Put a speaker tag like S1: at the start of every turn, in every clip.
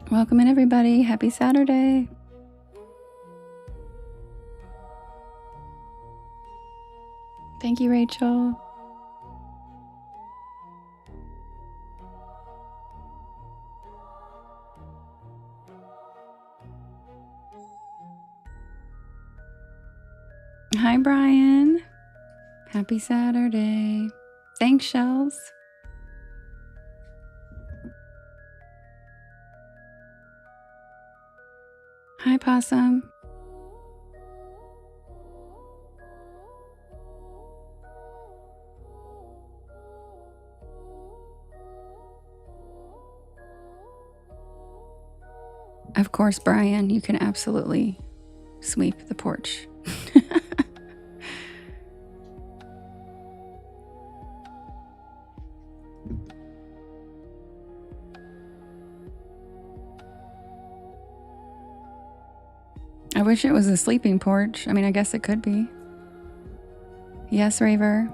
S1: Welcome in, everybody. Happy Saturday. Thank you, Rachel. Hi, Brian. Happy Saturday. Thanks, Shells. Hi, Possum. Of course, Brian, you can absolutely sweep the porch. I wish it was a sleeping porch. I mean, I guess it could be. Yes, Raver.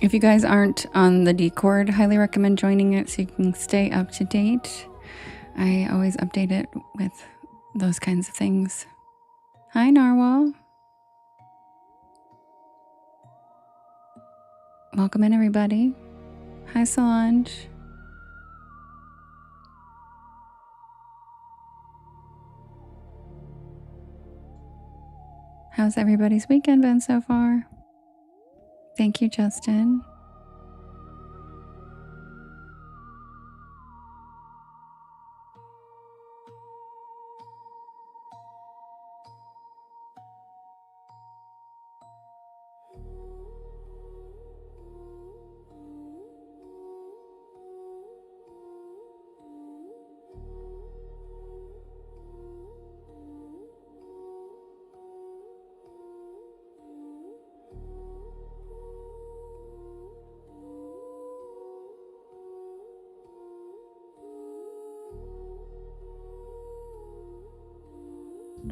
S1: If you guys aren't on the Discord, highly recommend joining it so you can stay up to date. I always update it with those kinds of things. Hi, Narwhal. Welcome in, everybody. Hi, Solange. How's everybody's weekend been so far? Thank you, Justin.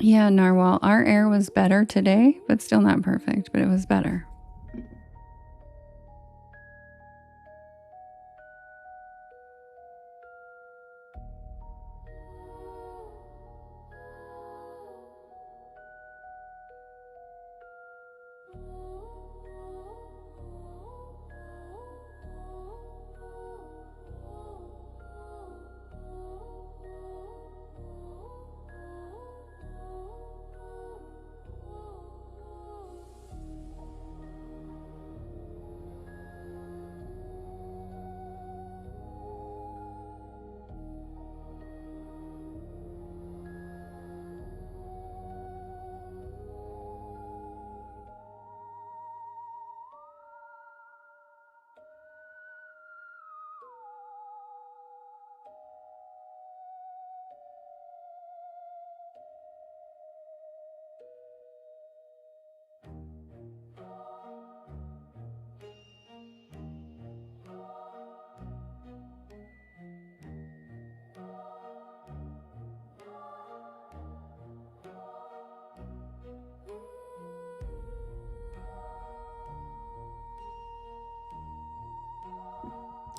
S1: Yeah, Narwhal, our air was better today, but still not perfect, but it was better.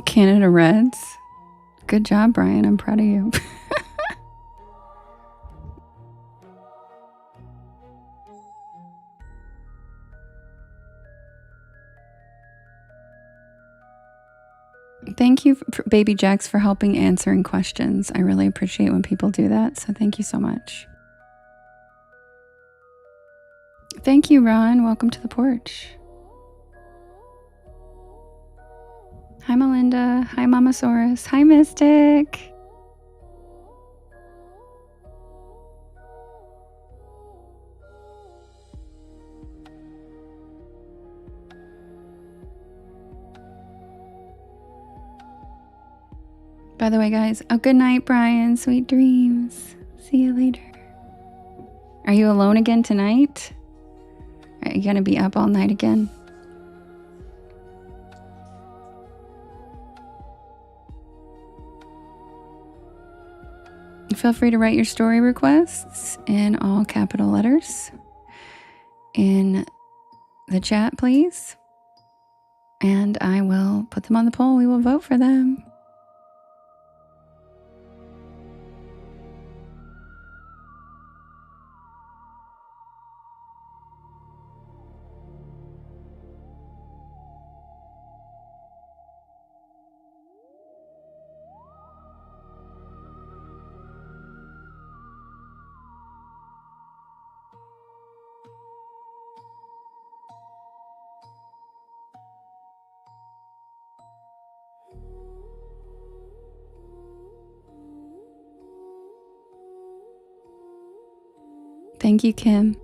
S1: Canada Reds. Good job, Brian. I'm proud of you. Thank you, Baby Jacks, for helping answering questions. I really appreciate when people do that, so thank you so much. Thank you, Ron. Welcome to the porch. Hi, Melinda. Hi, Mamasaurus. Hi, Mystic. By the way, guys, good night, Brian. Sweet dreams. See you later. Are you alone again tonight? Are you going to be up all night again? Feel free to write your story requests in all capital letters in the chat, please. And I will put them on the poll. We will vote for them. Thank you, Kim.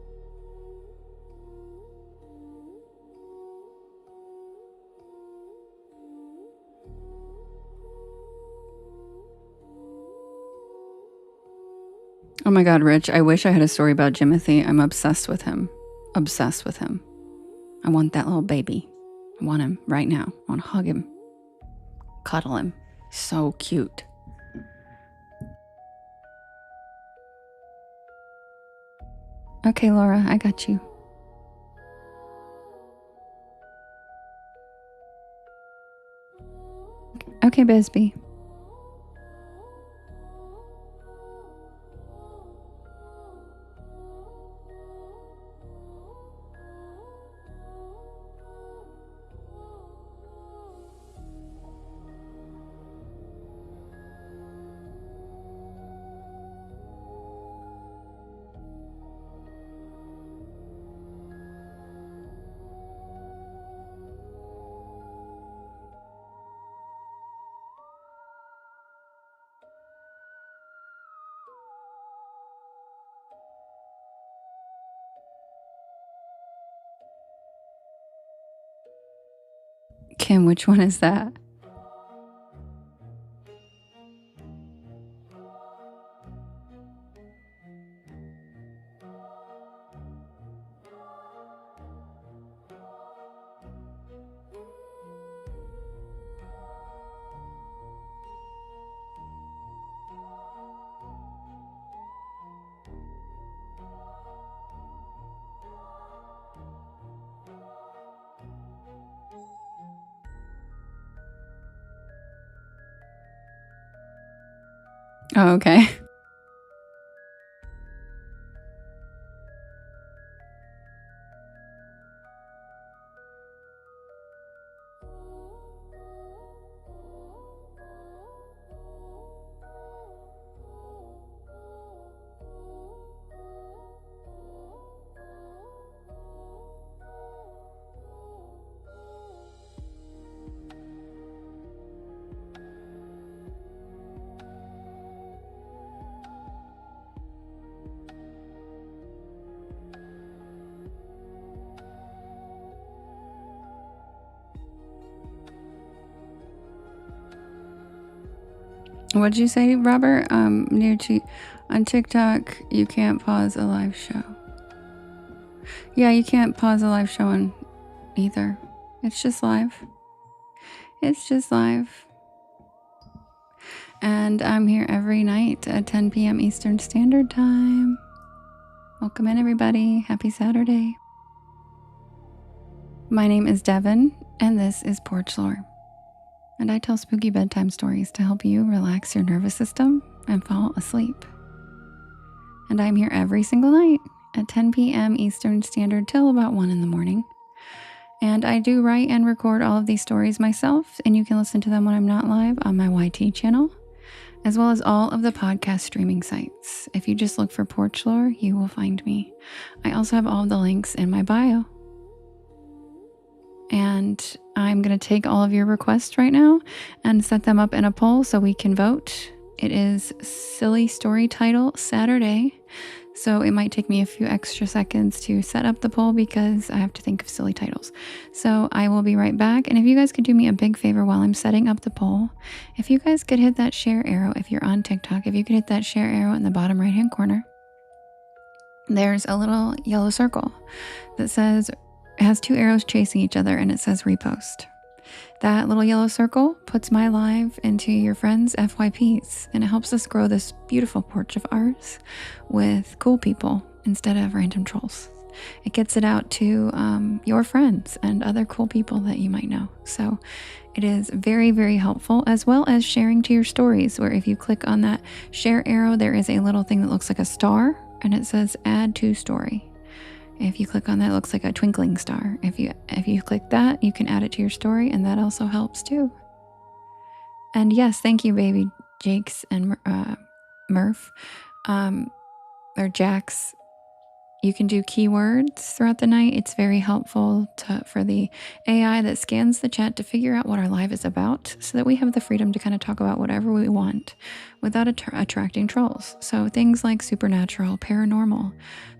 S1: Oh my God, Rich, I wish I had a story about Jimothy. I'm obsessed with him. Obsessed with him. I want that little baby. I want him right now. I want to hug him. Cuddle him. So cute. Okay, Laura, I got you. Okay, Bisbee. Kim, which one is that? Oh, okay. What'd you say, Robert? On TikTok, you can't pause a live show. Yeah, you can't pause a live show on either. It's just live. It's just live. And I'm here every night at 10 p.m. Eastern Standard Time. Welcome in, everybody. Happy Saturday. My name is Devin, and this is Porch Lore. And I tell spooky bedtime stories to help you relax your nervous system and fall asleep. And I'm here every single night at 10 p.m. Eastern Standard till about 1 in the morning. And I do write and record all of these stories myself, and you can listen to them when I'm not live on my YT channel, as well as all of the podcast streaming sites. If you just look for Porch Lore, you will find me. I also have all of the links in my bio. And I'm going to take all of your requests right now and set them up in a poll so we can vote. It is Silly Story Title Saturday, so it might take me a few extra seconds to set up the poll because I have to think of silly titles. So I will be right back. And if you guys could do me a big favor while I'm setting up the poll, if you guys could hit that share arrow, if you're on TikTok, if you could hit that share arrow in the bottom right-hand corner, there's a little yellow circle that says, it has two arrows chasing each other, and it says repost. That little yellow circle puts my live into your friends' FYPs, and it helps us grow this beautiful porch of ours with cool people instead of random trolls. It gets it out to your friends and other cool people that you might know. So it is very, very helpful, as well as sharing to your stories, where if you click on that share arrow, there is a little thing that looks like a star, and it says add to story. If you click on that, it looks like a twinkling star. If you click that, you can add it to your story, and that also helps too. And yes, thank you, baby Jakes and Murph, or Jax. You can do keywords throughout the night. It's very helpful for the AI that scans the chat to figure out what our live is about so that we have the freedom to kind of talk about whatever we want without attracting trolls. So things like supernatural, paranormal,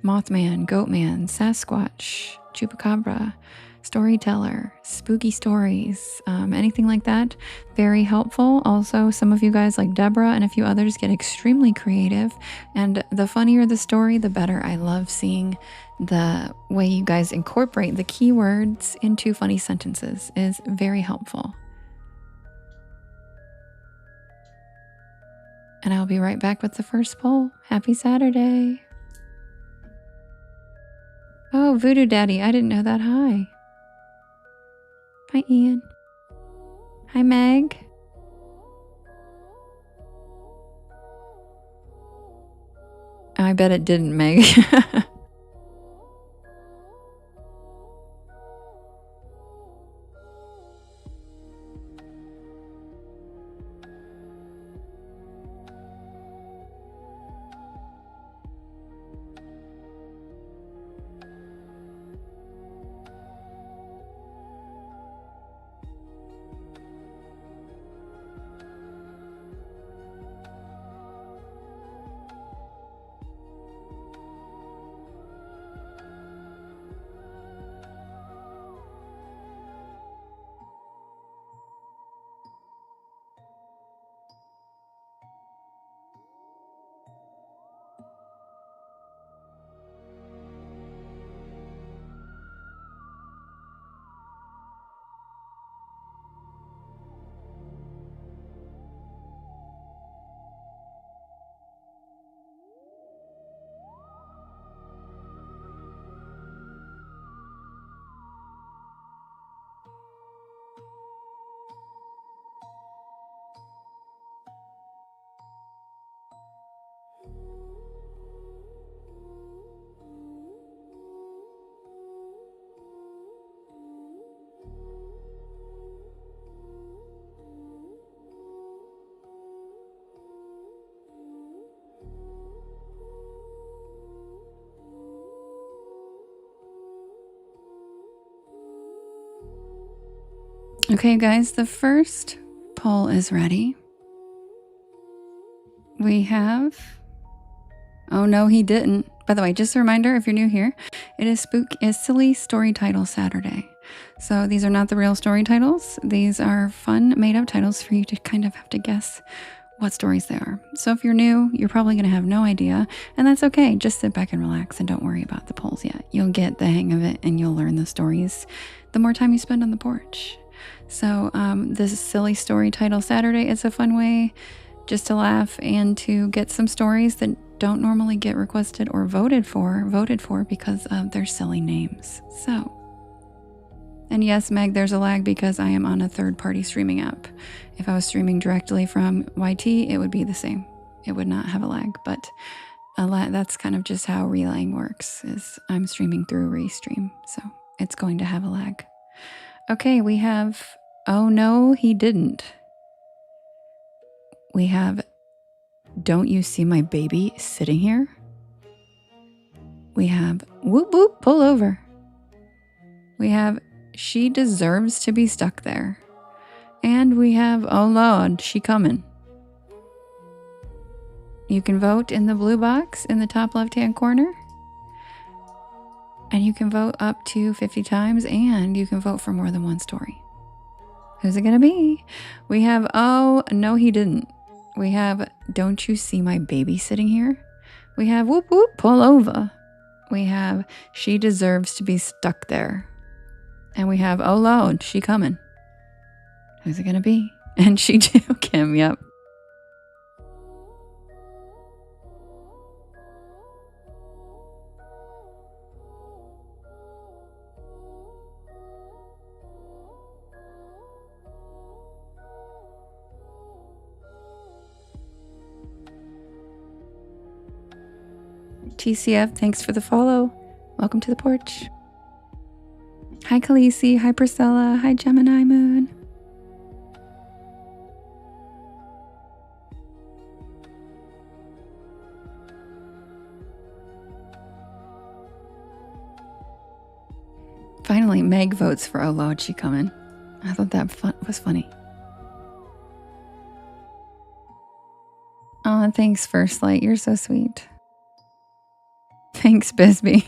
S1: Mothman, Goatman, Sasquatch, Chupacabra, storyteller, spooky stories, anything like that. Very helpful. Also, some of you guys like Deborah and a few others get extremely creative. And the funnier the story, the better. I love seeing the way you guys incorporate the keywords into funny sentences is very helpful. And I'll be right back with the first poll. Happy Saturday. Oh, Voodoo Daddy, I didn't know that. Hi. Hi, Ian. Hi, Meg. I bet it didn't, Meg. Okay, guys, the first poll is ready. We have... Oh, no, he didn't. By the way, just a reminder, if you're new here, it is Silly Story Title Saturday. So these are not the real story titles. These are fun, made-up titles for you to kind of have to guess what stories they are. So if you're new, you're probably going to have no idea, and that's okay. Just sit back and relax and don't worry about the polls yet. You'll get the hang of it and you'll learn the stories the more time you spend on the porch. So this is Silly Story Title Saturday. It's a fun way just to laugh and to get some stories that don't normally get requested or voted for because of their silly names. So, and yes, Meg, there's a lag because I am on a third-party streaming app. If I was streaming directly from YT, it would be the same. It would not have a lag, but that's kind of just how relaying works, is I'm streaming through Restream, so it's going to have a lag. Okay, we have, oh no, he didn't. We have, don't you see my baby sitting here? We have, whoop whoop, pull over. We have, she deserves to be stuck there. And we have, oh Lord, she coming. You can vote in the blue box in the top left-hand corner. And you can vote up to 50 times, and you can vote for more than one story. Who's it gonna be? We have, oh, no he didn't. We have, don't you see my baby sitting here? We have, whoop whoop, pull over. We have, she deserves to be stuck there. And we have, oh Lord, she coming. Who's it gonna be? And she too, Kim, yep. TCF, thanks for the follow. Welcome to the porch. Hi Khaleesi, hi Priscilla, hi Gemini Moon. Finally, Meg votes for Oh Lord, She Comin'. I thought that was funny. Oh, thanks, First Light. You're so sweet. Thanks, Bisbee.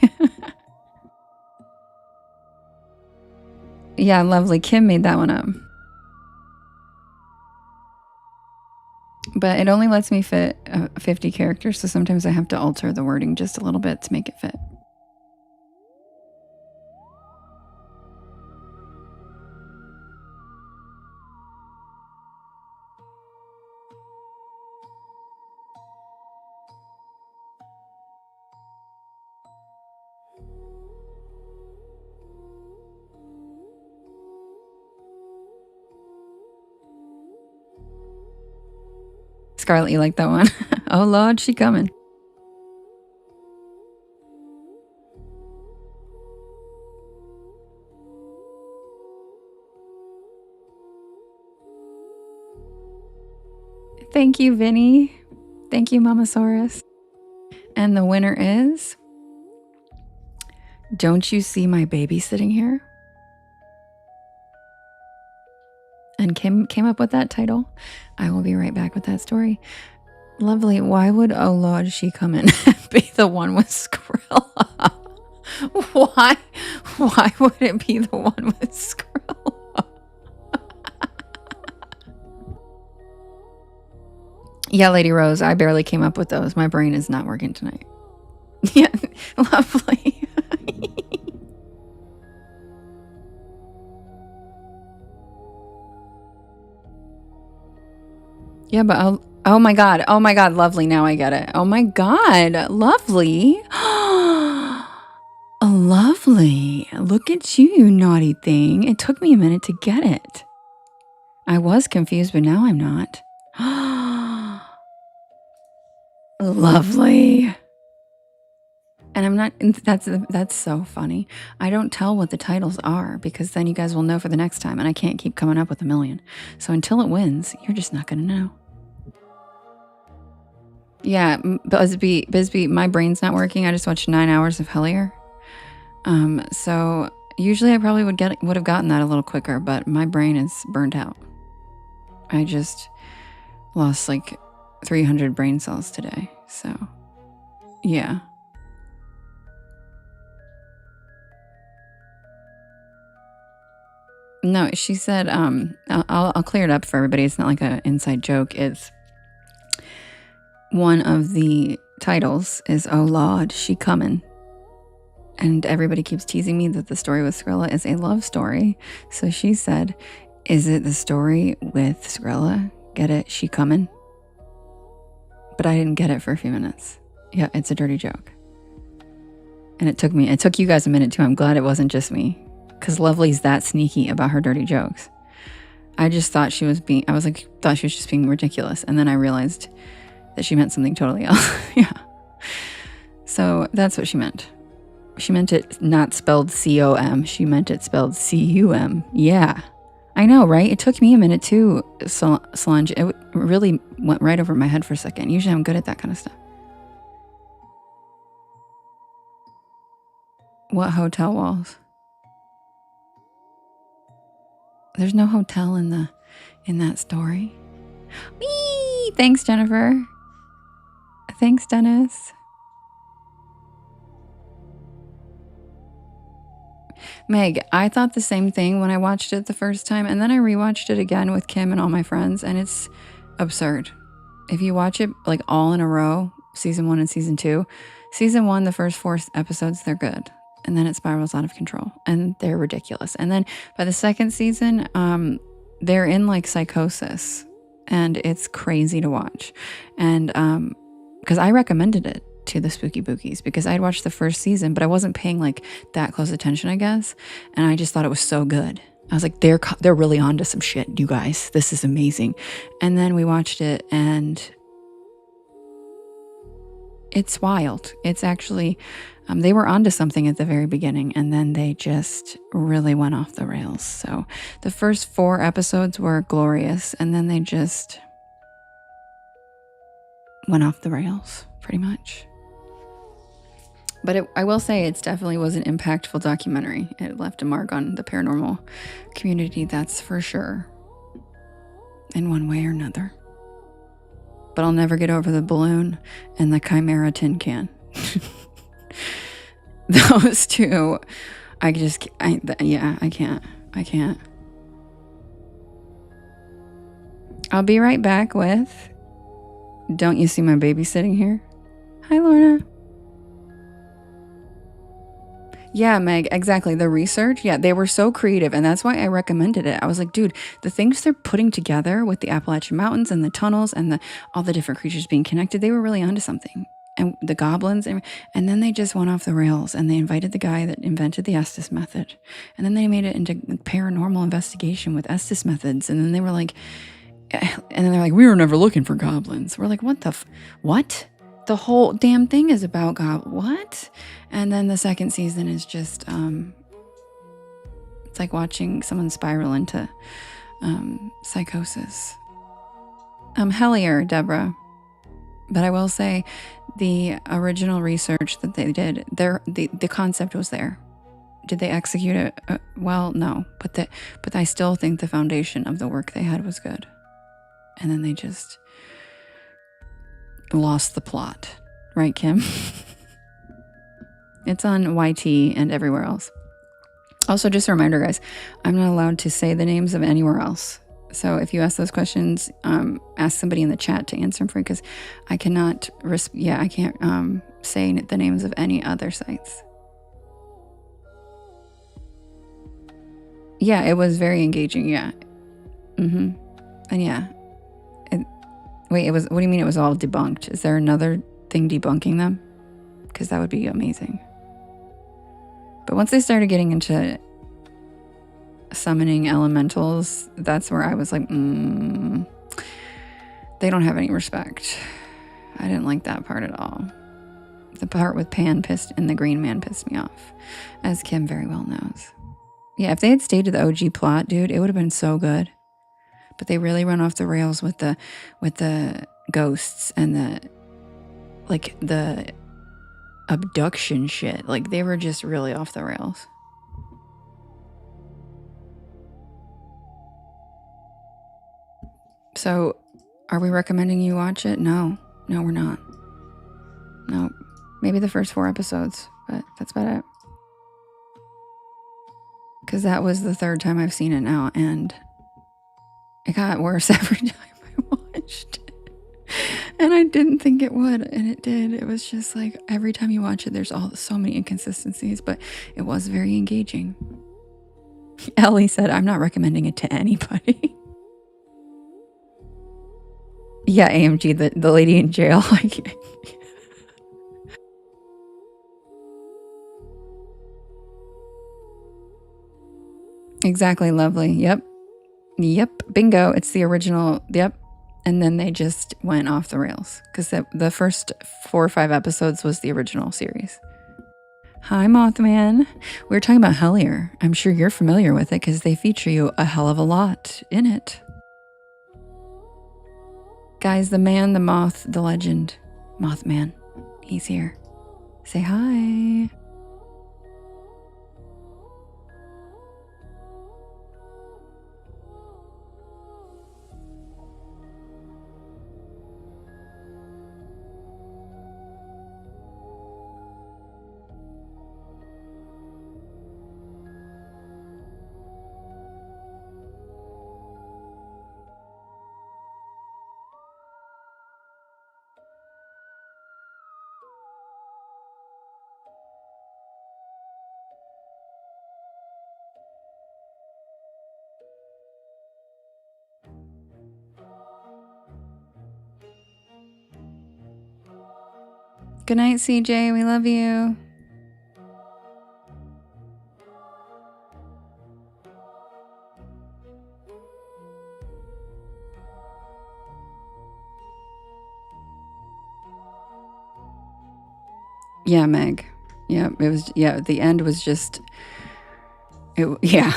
S1: Yeah, lovely. Kim made that one up. But it only lets me fit 50 characters, so sometimes I have to alter the wording just a little bit to make it fit. Scarlett, you like that one? Oh Lord, she coming. Thank you, Vinny. Thank you, Mamasaurus. And the winner is... Don't You See My Baby Sitting Here? And Kim came up with that title. I will be right back with that story. Lovely. Why would Oh Lord, She Comin' be the one with Skrilla? Why would it be the one with Skrilla? Yeah, Lady Rose, I barely came up with those. My brain is not working tonight. Yeah, lovely. Yeah, but oh my god, lovely. Now I get it. Oh my god, lovely. Lovely. Look at you, you naughty thing. It took me a minute to get it. I was confused, but now I'm not. Lovely. And I'm not, that's so funny. I don't tell what the titles are because then you guys will know for the next time and I can't keep coming up with a million. So until it wins, you're just not going to know. Yeah, Bisbee, my brain's not working. I just watched 9 hours of Hellier. So usually I probably would have gotten that a little quicker, but my brain is burnt out. I just lost like 300 brain cells today. So yeah. No, she said, I'll clear it up for everybody. It's not like an inside joke. It's one of the titles is Oh Lord, She Comin'. And everybody keeps teasing me that the story with Skrilla is a love story. So she said, is it the story with Skrilla? Get it? She comin'? But I didn't get it for a few minutes. Yeah, it's a dirty joke. And it took you guys a minute too. I'm glad it wasn't just me. Because Lovely's that sneaky about her dirty jokes. I just thought she was thought she was just being ridiculous. And then I realized that she meant something totally else. Yeah. So that's what she meant. She meant it not spelled C-O-M. She meant it spelled C-U-M. Yeah. I know, right? It took me a minute too, Solange. It really went right over my head for a second. Usually I'm good at that kind of stuff. What hotel walls? There's no hotel in that story. Whee! Thanks, Jennifer. Thanks, Dennis. Meg, I thought the same thing when I watched it the first time, and then I rewatched it again with Kim and all my friends, and it's absurd. If you watch it like all in a row, season 1 and season 2, season 1, the first 4 episodes, they're good. And then it spirals out of control and they're ridiculous. And then by the second season, they're in like psychosis and it's crazy to watch. And because I recommended it to the Spooky Bookies because I'd watched the first season, but I wasn't paying like that close attention, I guess. And I just thought it was so good. I was like, they're really onto some shit, you guys. This is amazing. And then we watched it and it's wild. It's actually, they were onto something at the very beginning and then they just really went off the rails. So the first 4 episodes were glorious and then they just went off the rails pretty much. But I will say it definitely was an impactful documentary. It left a mark on the paranormal community, that's for sure, in one way or another. But I'll never get over the balloon and the chimera tin can. Those two, I can't. I'll be right back with Don't You See My Baby Sitting Here? Hi, Lorna. Yeah, Meg, exactly. The research, yeah, they were so creative, and that's why I recommended it. I was like, dude, the things they're putting together with the Appalachian Mountains and the tunnels and all the different creatures being connected, they were really onto something. And the goblins, and then they just went off the rails, and they invited the guy that invented the Estes method, and then they made it into paranormal investigation with Estes methods, and then they were like, we were never looking for goblins. We're like, what? The whole damn thing is about God. What? And then the second season is just, it's like watching someone spiral into psychosis. Hellier, Deborah. But I will say, the original research that they did, the concept was there. Did they execute it? Well, no. But I still think the foundation of the work they had was good. And then they just lost the plot. Right, Kim? It's on YT and everywhere else. Also, just a reminder, guys, I'm not allowed to say the names of anywhere else. So if you ask those questions, ask somebody in the chat to answer them for you, because I cannot, I can't say the names of any other sites. Yeah, it was very engaging, yeah. And yeah. Wait, what do you mean it was all debunked? Is there another thing debunking them? Because that would be amazing. But once they started getting into summoning elementals, that's where I was like, they don't have any respect. I didn't like that part at all. The part with Pan and the Green Man pissed me off, as Kim very well knows. Yeah, if they had stayed to the OG plot, dude, it would have been so good. But they really run off the rails with the ghosts and the abduction shit. Like, they were just really off the rails. So, are we recommending you watch it? No, we're not. No, maybe the first 4 episodes, but that's about it. Because that was the 3rd time I've seen it now, and it got worse every time I watched it. And I didn't think it would, and it did. It was just like, every time you watch it, there's so many inconsistencies, but it was very engaging. Ellie said, I'm not recommending it to anybody. Yeah, AMG, the lady in jail. Exactly, lovely. Yep. Bingo. It's the original. Yep. And then they just went off the rails, because the first 4 or 5 episodes was the original series. Hi, Mothman. We were talking about Hellier. I'm sure you're familiar with it, because they feature you a hell of a lot in it. Guys, the man, the moth, the legend, Mothman. He's here. Say hi. Good night, CJ. We love you. Yeah, Meg. Yeah, it was. Yeah, the end was just. Yeah.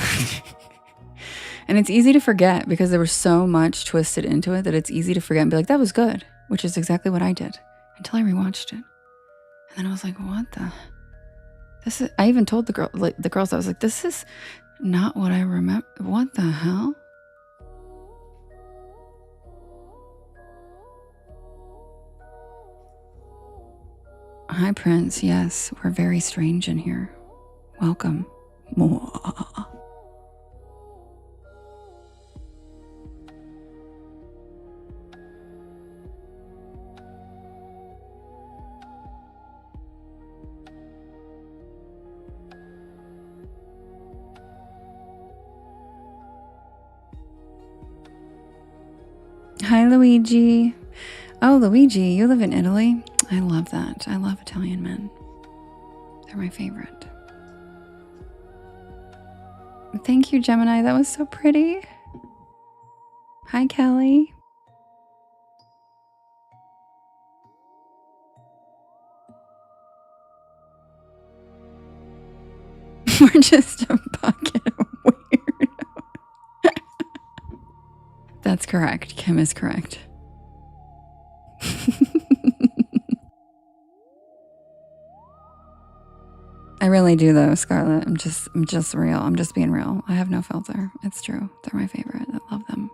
S1: And it's easy to forget, because there was so much twisted into it that it's easy to forget and be like, that was good, which is exactly what I did until I rewatched it. And then I was like, what the? I even told the girls, I was like, this is not what I remember. What the hell? Hi, Prince. Yes, we're very strange in here. Welcome. Hi, Luigi. Oh, Luigi, you live in Italy? I love that. I love Italian men. They're my favorite. Thank you, Gemini. That was so pretty. Hi, Kelly. We're just a bucket of weird. That's correct. Kim is correct. I really do though, Scarlett. I'm just real. I'm just being real. I have no filter. It's true. They're my favorite. I love them.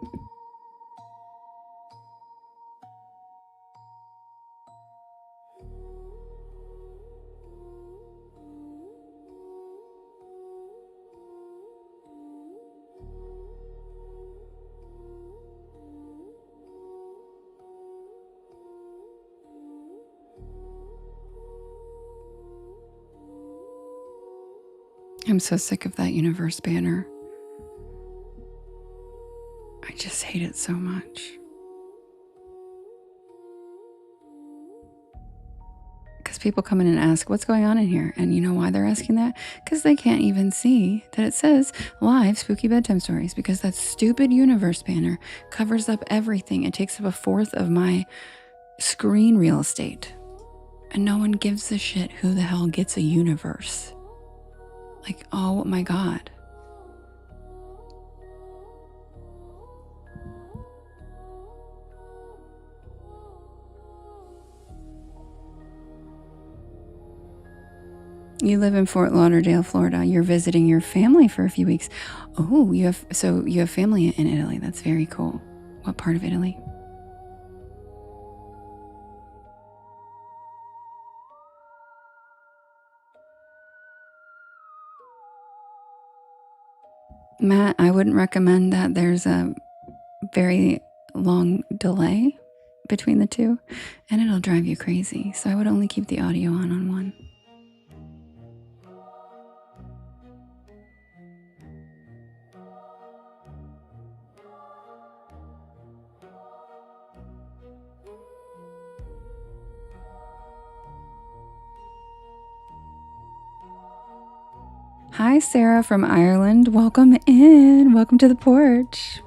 S1: I'm so sick of that universe banner. I just hate it so much. Because people come in and ask, what's going on in here? And you know why they're asking that? Because they can't even see that it says live spooky bedtime stories, because that stupid universe banner covers up everything. It takes up a fourth of my screen real estate. And no one gives a shit who the hell gets a universe. Like, oh my God. You live in Fort Lauderdale, Florida. You're visiting your family for a few weeks. Oh, you have family in Italy. That's very cool. What part of Italy? Matt, I wouldn't recommend that. There's a very long delay between the two, and it'll drive you crazy. So I would only keep the audio on one. Hi, Sarah from Ireland. Welcome in. Welcome to the porch.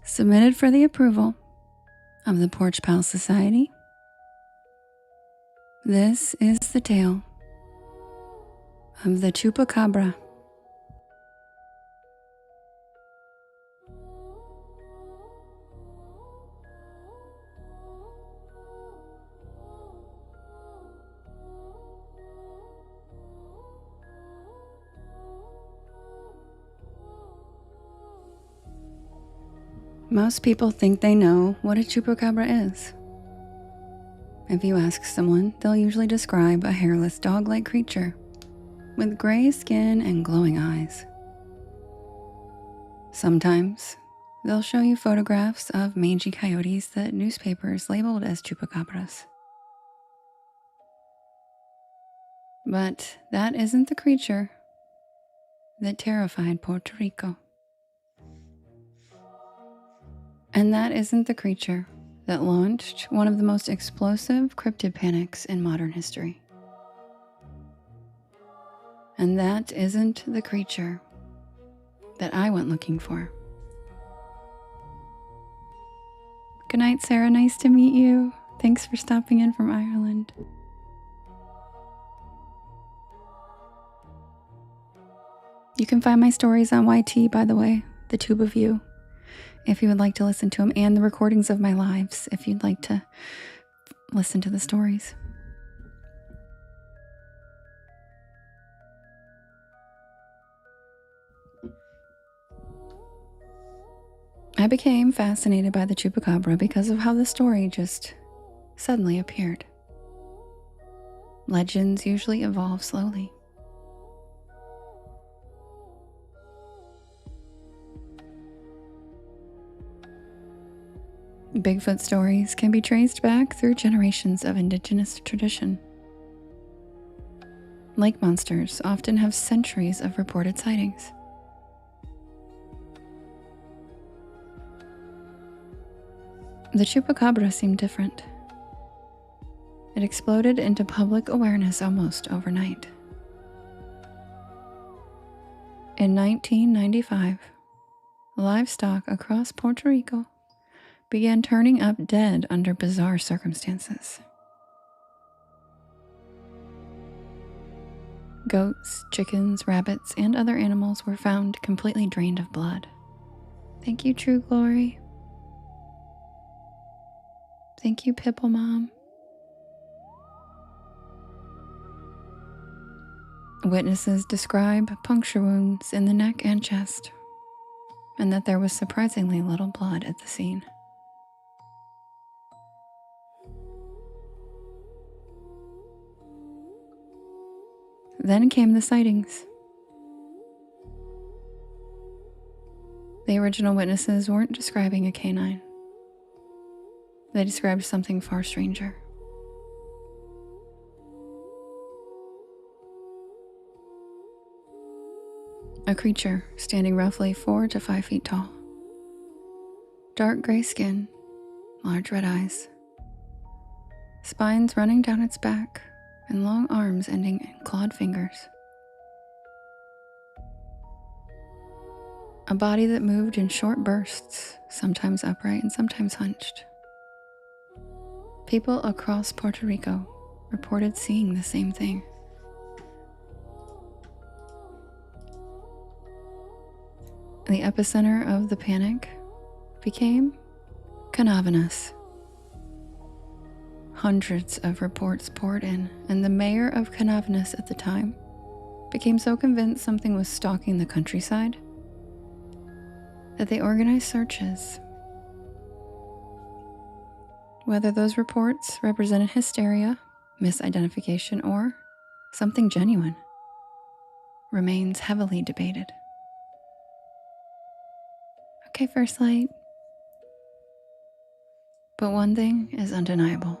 S1: Submitted for the approval of the Porch Pal Society. This is the tale of the Chupacabra. Most people think they know what a chupacabra is. If you ask someone, they'll usually describe a hairless dog-like creature with gray skin and glowing eyes. Sometimes, they'll show you photographs of mangy coyotes that newspapers labeled as chupacabras. But that isn't the creature that terrified Puerto Rico. And that isn't the creature that launched one of the most explosive cryptid panics in modern history. And that isn't the creature that I went looking for. Good night, Sarah. Nice to meet you. Thanks for stopping in from Ireland. You can find my stories on YT, by the way, the tube of you, if you would like to listen to them, and the recordings of my lives, if you'd like to listen to the stories. I became fascinated by the chupacabra because of how the story just suddenly appeared. Legends usually evolve slowly. Bigfoot stories can be traced back through generations of indigenous tradition. Lake monsters often have centuries of reported sightings. The chupacabra seemed different. It exploded into public awareness almost overnight. In 1995, livestock across Puerto Rico began turning up dead under bizarre circumstances. Goats, chickens, rabbits, and other animals were found completely drained of blood. Thank you, True Glory. Thank you, Pipple Mom. Witnesses describe puncture wounds in the neck and chest, and that there was surprisingly little blood at the scene. Then came the sightings. The original witnesses weren't describing a canine. They described something far stranger. A creature standing roughly 4 to 5 feet tall. Dark gray skin, large red eyes, spines running down its back, and long arms ending in clawed fingers. A body that moved in short bursts, sometimes upright and sometimes hunched. People across Puerto Rico reported seeing the same thing. The epicenter of the panic became Canavanas. Hundreds of reports poured in, and the mayor of Canavanas at the time became so convinced something was stalking the countryside that they organized searches. Whether those reports represented hysteria, misidentification, or something genuine remains heavily debated. Okay, First Light. But one thing is undeniable.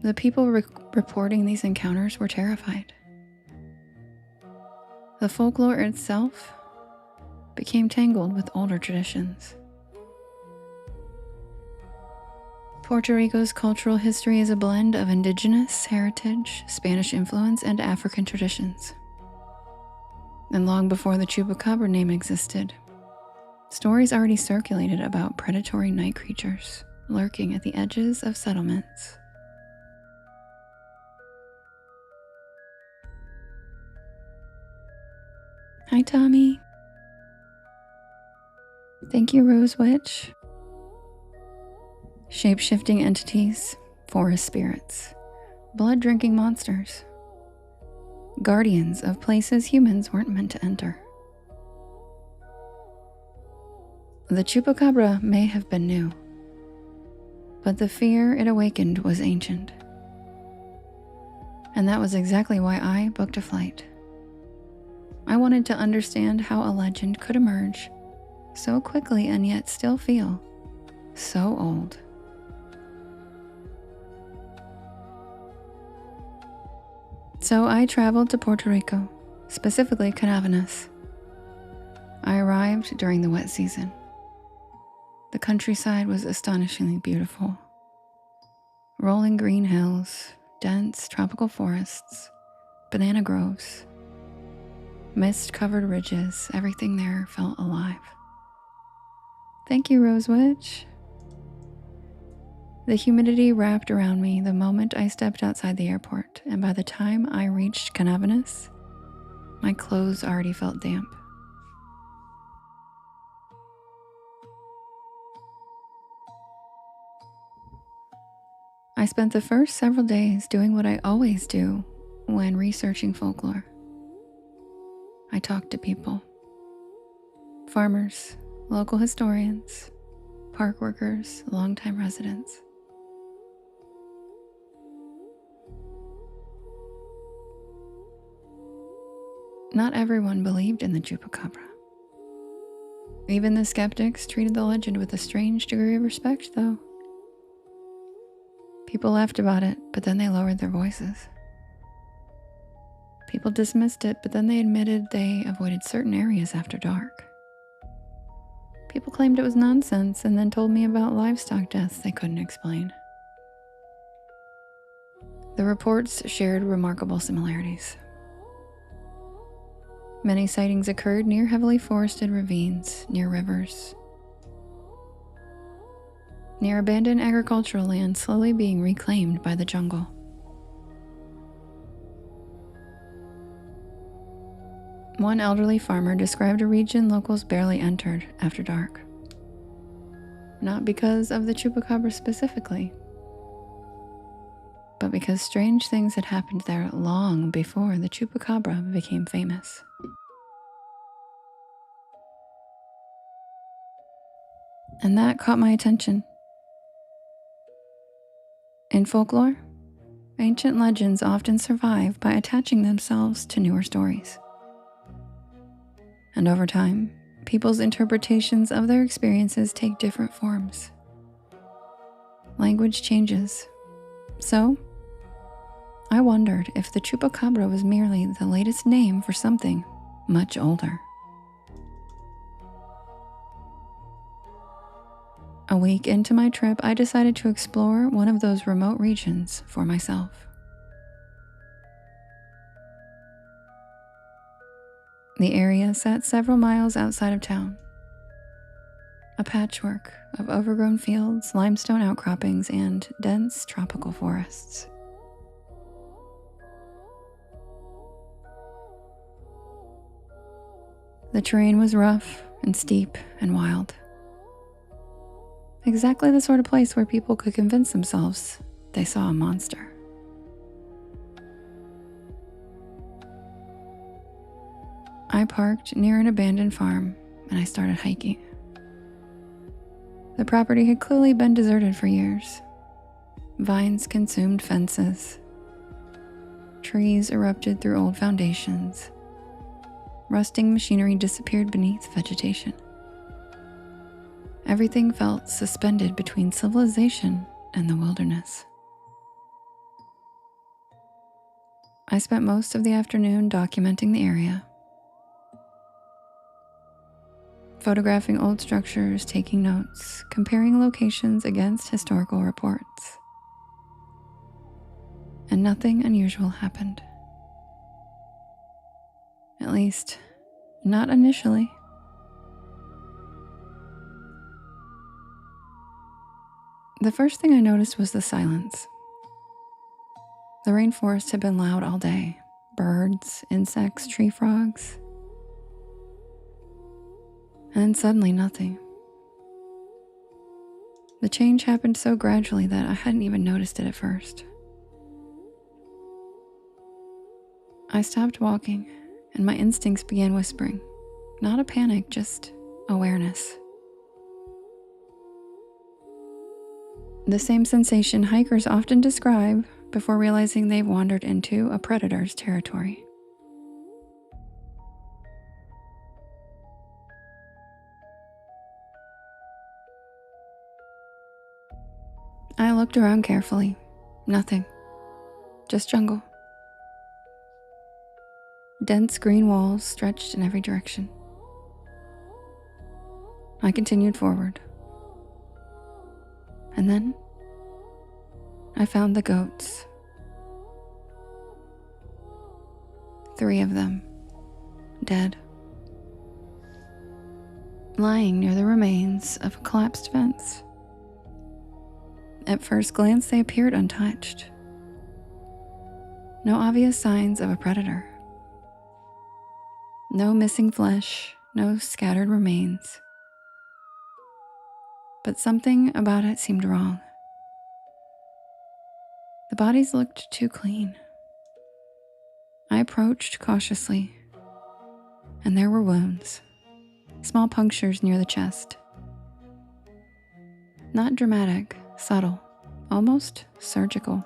S1: The people reporting these encounters were terrified. The folklore itself became tangled with older traditions. Puerto Rico's cultural history is a blend of indigenous heritage, Spanish influence, and African traditions. And long before the chupacabra name existed, stories already circulated about predatory night creatures lurking at the edges of settlements. Hi, Tommy. Thank you, Rose Witch. Shape-shifting entities, forest spirits, blood-drinking monsters, guardians of places humans weren't meant to enter. The chupacabra may have been new, but the fear it awakened was ancient. And that was exactly why I booked a flight. I wanted to understand how a legend could emerge so quickly and yet still feel so old. So I traveled to Puerto Rico, specifically Canavenas. I arrived during the wet season. The countryside was astonishingly beautiful. Rolling green hills, dense tropical forests, banana groves, mist-covered ridges, everything there felt alive. Thank you, Rose Witch. The humidity wrapped around me the moment I stepped outside the airport, and by the time I reached Canavenas, my clothes already felt damp. I spent the first several days doing what I always do when researching folklore. I talked to people. Farmers, local historians, park workers, longtime residents. Not everyone believed in the chupacabra. Even the skeptics treated the legend with a strange degree of respect, though. People laughed about it, but then they lowered their voices. People dismissed it, but then they admitted they avoided certain areas after dark. People claimed it was nonsense and then told me about livestock deaths they couldn't explain. The reports shared remarkable similarities. Many sightings occurred near heavily forested ravines, near rivers, near abandoned agricultural land slowly being reclaimed by the jungle. One elderly farmer described a region locals barely entered after dark. Not because of the chupacabra specifically, but because strange things had happened there long before the chupacabra became famous. And that caught my attention. In folklore, ancient legends often survive by attaching themselves to newer stories. And over time, people's interpretations of their experiences take different forms. Language changes. So, I wondered if the chupacabra was merely the latest name for something much older. A week into my trip, I decided to explore one of those remote regions for myself. The area sat several miles outside of town. A patchwork of overgrown fields, limestone outcroppings, and dense tropical forests. The terrain was rough and steep and wild. Exactly the sort of place where people could convince themselves they saw a monster. I parked near an abandoned farm and I started hiking. The property had clearly been deserted for years. Vines consumed fences. Trees erupted through old foundations. Rusting machinery disappeared beneath vegetation. Everything felt suspended between civilization and the wilderness. I spent most of the afternoon documenting the area, photographing old structures, taking notes, comparing locations against historical reports. And nothing unusual happened. At least, not initially. The first thing I noticed was the silence. The rainforest had been loud all day. Birds, insects, tree frogs. And then suddenly nothing. The change happened so gradually that I hadn't even noticed it at first. I stopped walking, and my instincts began whispering. Not a panic, just awareness. The same sensation hikers often describe before realizing they've wandered into a predator's territory. I looked around carefully. Nothing. Just jungle. Dense green walls stretched in every direction. I continued forward. And then I found the goats. 3 of them, dead, lying near the remains of a collapsed fence. At first glance, they appeared untouched. No obvious signs of a predator. No missing flesh, no scattered remains. But something about it seemed wrong. The bodies looked too clean. I approached cautiously, and there were wounds, small punctures near the chest. Not dramatic, subtle, almost surgical.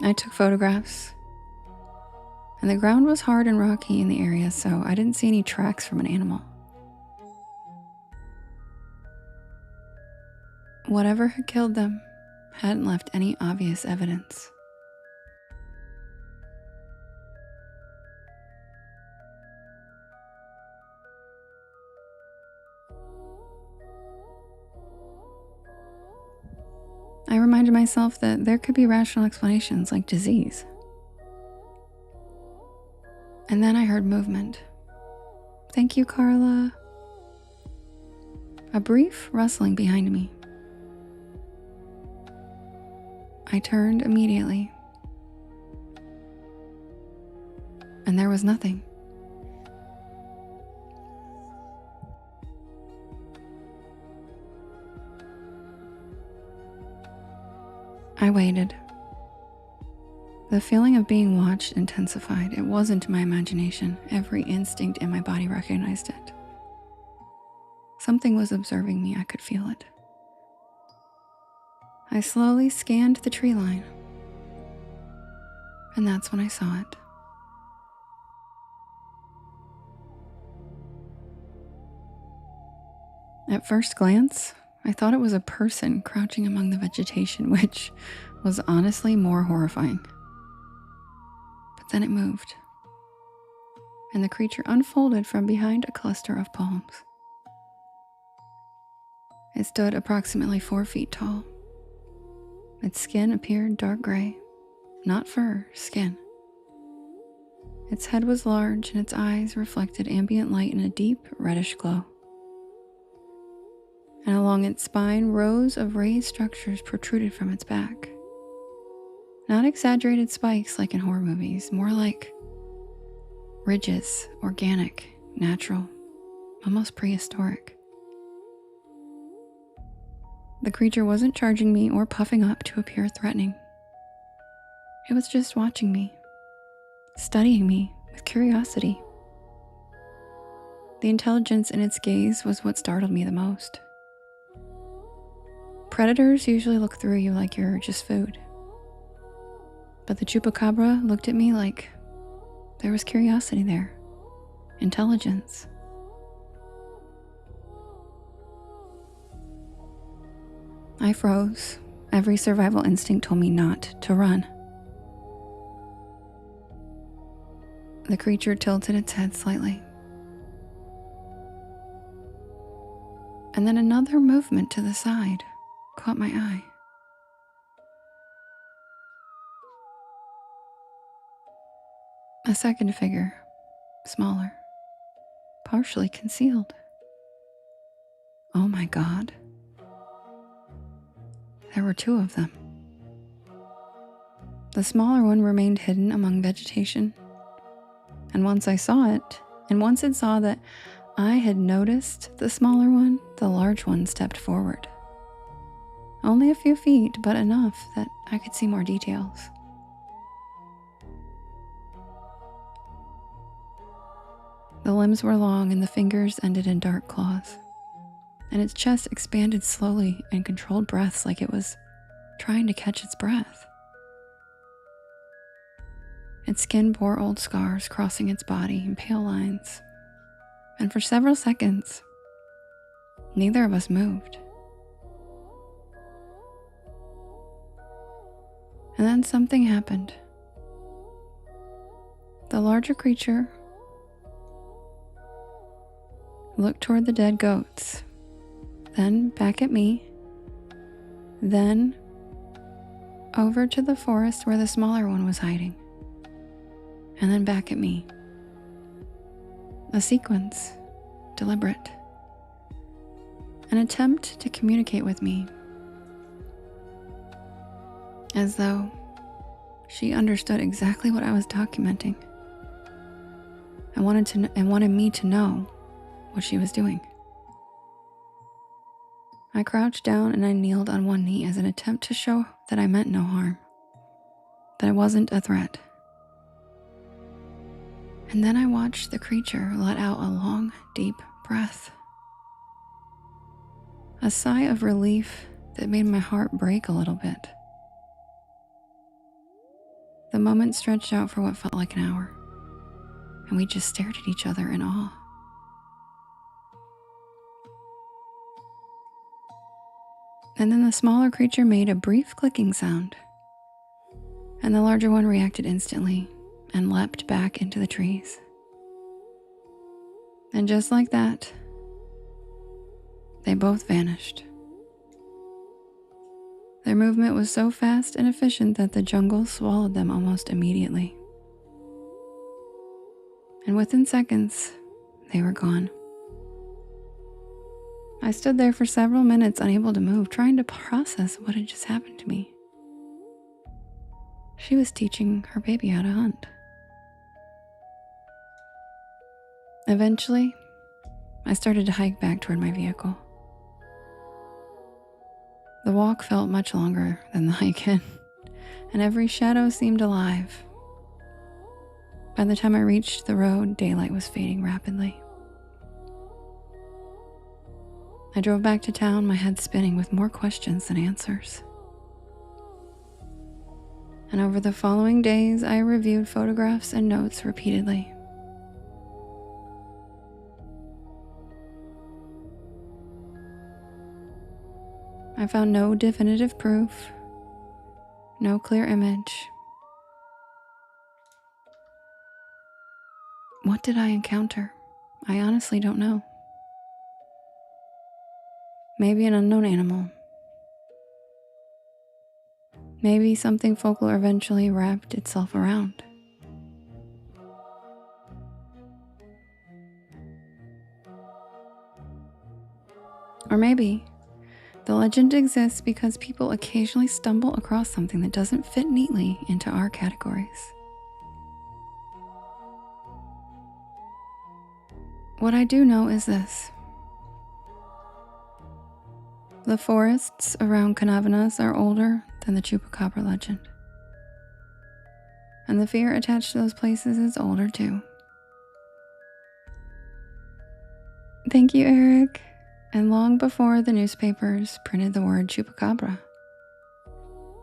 S1: I took photographs, and the ground was hard and rocky in the area, so I didn't see any tracks from an animal. Whatever had killed them hadn't left any obvious evidence. I reminded myself that there could be rational explanations like disease. And then I heard movement. Thank you, Carla. A brief rustling behind me. I turned immediately, and there was nothing. I waited. The feeling of being watched intensified. It wasn't my imagination. Every instinct in my body recognized it. Something was observing me. I could feel it. I slowly scanned the tree line, and that's when I saw it. At first glance, I thought it was a person crouching among the vegetation, which was honestly more horrifying. But then it moved, and the creature unfolded from behind a cluster of palms. It stood approximately 4 feet tall. Its skin appeared dark gray, not fur, skin. Its head was large, and its eyes reflected ambient light in a deep reddish glow. And along its spine, rows of raised structures protruded from its back. Not exaggerated spikes like in horror movies, more like ridges, organic, natural, almost prehistoric. The creature wasn't charging me or puffing up to appear threatening. It was just watching me, studying me with curiosity. The intelligence in its gaze was what startled me the most. Predators usually look through you like you're just food. But the chupacabra looked at me like there was curiosity there, intelligence. I froze. Every survival instinct told me not to run. The creature tilted its head slightly. And then another movement to the side caught my eye. A second figure, smaller, partially concealed. Oh my God. There were 2 of them. The smaller one remained hidden among vegetation. And once I saw it, and once it saw that I had noticed the smaller one, the large one stepped forward. Only a few feet, but enough that I could see more details. The limbs were long and the fingers ended in dark claws, and its chest expanded slowly in controlled breaths like it was trying to catch its breath. Its skin bore old scars crossing its body in pale lines, and for several seconds, neither of us moved. And then something happened. The larger creature looked toward the dead goats, then back at me, then over to the forest where the smaller one was hiding, and then back at me. A sequence, deliberate. An attempt to communicate with me, as though she understood exactly what I was documenting and wanted me to know what she was doing. I crouched down and I kneeled on one knee as an attempt to show that I meant no harm, that I wasn't a threat. And then I watched the creature let out a long, deep breath. A sigh of relief that made my heart break a little bit. The moment stretched out for what felt like an hour, and we just stared at each other in awe. And then the smaller creature made a brief clicking sound, and the larger one reacted instantly and leapt back into the trees. And just like that, they both vanished. Their movement was so fast and efficient that the jungle swallowed them almost immediately. And within seconds, they were gone. I stood there for several minutes, unable to move, trying to process what had just happened to me. She was teaching her baby how to hunt. Eventually, I started to hike back toward my vehicle. The walk felt much longer than the hike in, and every shadow seemed alive. By the time I reached the road, daylight was fading rapidly. I drove back to town, my head spinning with more questions than answers. And over the following days, I reviewed photographs and notes repeatedly. I found no definitive proof, no clear image. What did I encounter? I honestly don't know. Maybe an unknown animal. Maybe something folklore eventually wrapped itself around. Or maybe the legend exists because people occasionally stumble across something that doesn't fit neatly into our categories. What I do know is this. The forests around Canavanas are older than the Chupacabra legend. And the fear attached to those places is older too. Thank you, Eric. And long before the newspapers printed the word Chupacabra,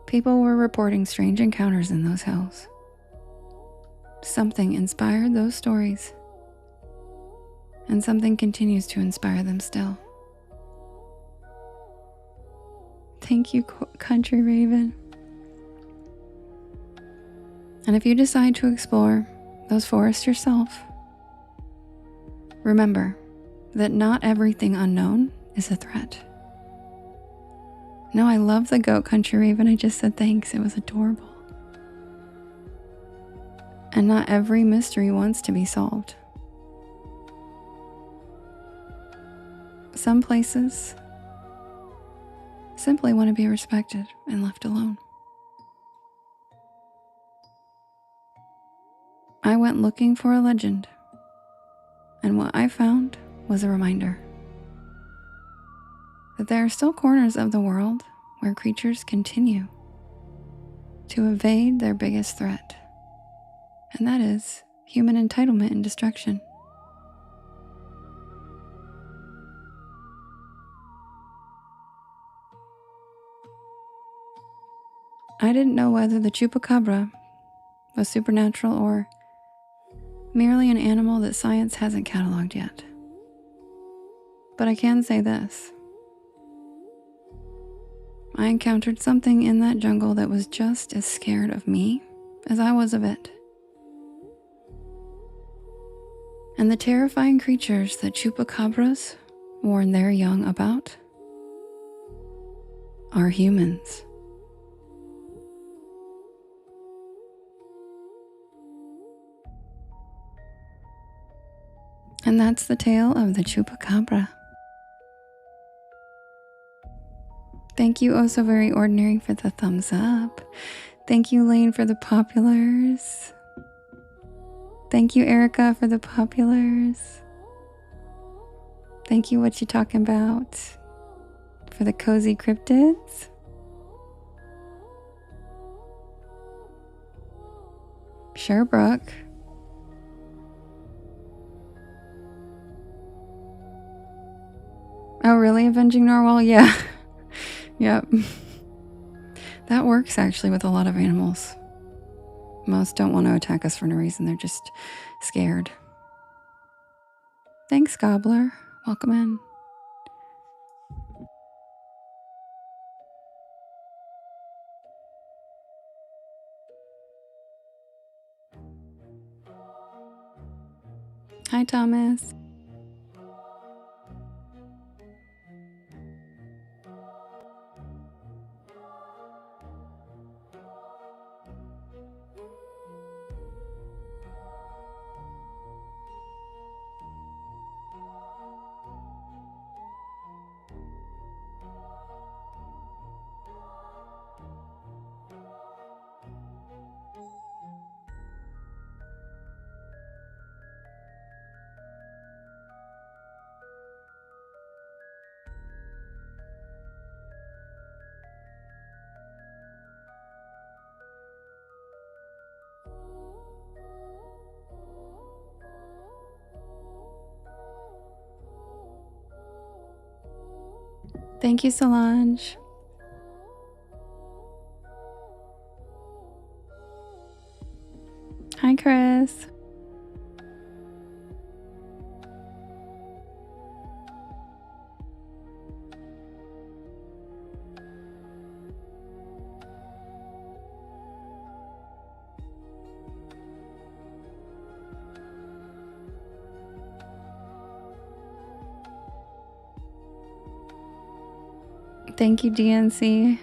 S1: people were reporting strange encounters in those hills. Something inspired those stories, and something continues to inspire them still. Thank you, Country Raven. And if you decide to explore those forests yourself, remember that not everything unknown is a threat. No, I love the goat, Country Raven. I just said thanks. It was adorable. And not every mystery wants to be solved. Some places simply want to be respected and left alone. I went looking for a legend, and what I found was a reminder that there are still corners of the world where creatures continue to evade their biggest threat, and that is human entitlement and destruction. I didn't know whether the chupacabra was supernatural or merely an animal that science hasn't cataloged yet. But I can say this. I encountered something in that jungle that was just as scared of me as I was of it. And the terrifying creatures that chupacabras warn their young about are humans. And that's the tale of the chupacabra. Thank you, Oh So Very Ordinary, for the thumbs up. Thank you, Lane, for the populars. Thank you, Erica, for the populars. Thank you, What You Talking About, for the cozy cryptids. Sherbrooke. Oh, really? Avenging Narwhal? Yeah. Yep. That works actually with a lot of animals. Most don't want to attack us for no reason. They're just scared. Thanks, Gobbler. Welcome in. Hi, Thomas. Thank you, Solange. Hi, Chris. Thank you, DNC.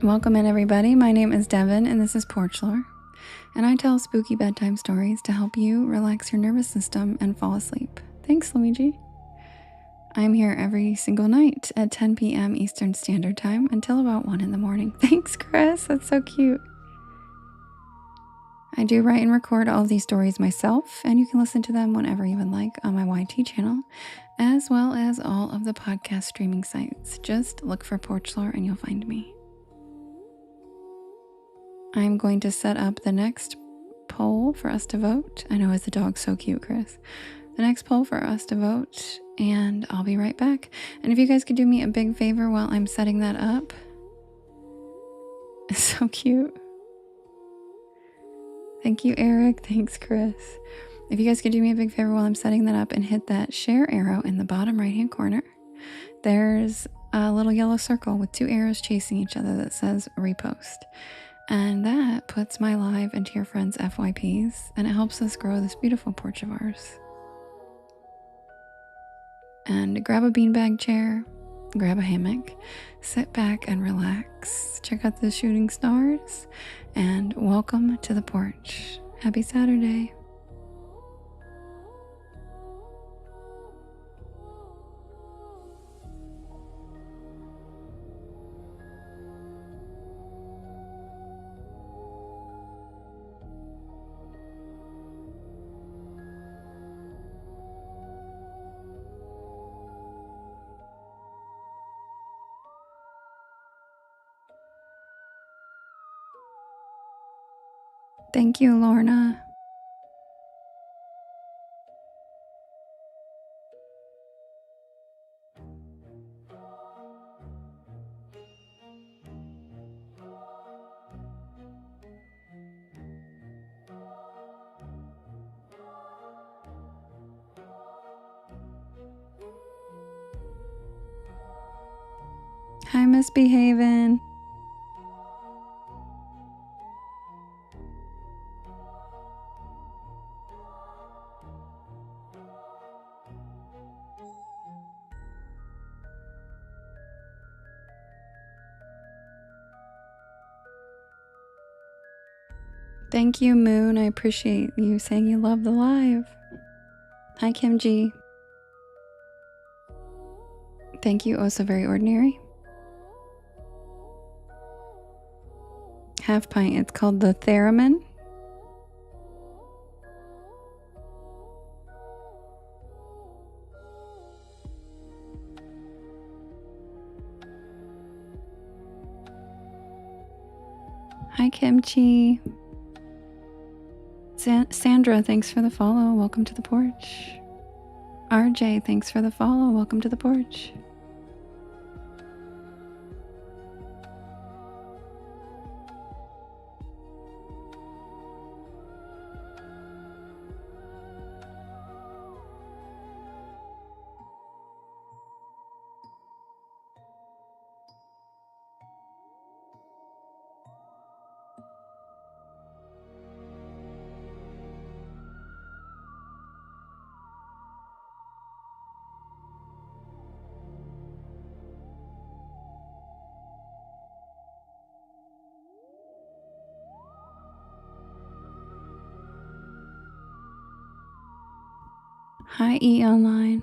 S1: Welcome in, everybody. My name is Devin, and this is Porch Lore, and I tell spooky bedtime stories to help you relax your nervous system and fall asleep. Thanks, Luigi. I'm here every single night at 10 p.m. Eastern Standard Time until about 1 in the morning. Thanks, Chris. That's so cute. I do write and record all of these stories myself, and you can listen to them whenever you would like on my YT channel, as well as all of the podcast streaming sites. Just look for Porch Lore and you'll find me. I'm going to set up the next poll for us to vote. I know, is the dog so cute, Chris? The next poll for us to vote, and I'll be right back. And if you guys could do me a big favor while I'm setting that up. It's so cute. Thank you, Eric. Thanks, Chris. If you guys could do me a big favor while I'm setting that up and hit that share arrow in the bottom right-hand corner, there's a little yellow circle with 2 arrows chasing each other that says repost. And that puts my live into your friends' FYPs, and it helps us grow this beautiful porch of ours. And grab a beanbag chair, grab a hammock, sit back and relax, check out the shooting stars, and welcome to the porch. Happy Saturday. Thank you, Lorna. Hi, Misbehavin'. Thank you, Moon. I appreciate you saying you love the live. Hi, Kim G. Thank you, Oh So Very Ordinary. Half Pint. It's called the Theremin. Hi, Kimchi. Sandra, thanks for the follow. Welcome to the porch. RJ, thanks for the follow. Welcome to the porch. Hi, E Online.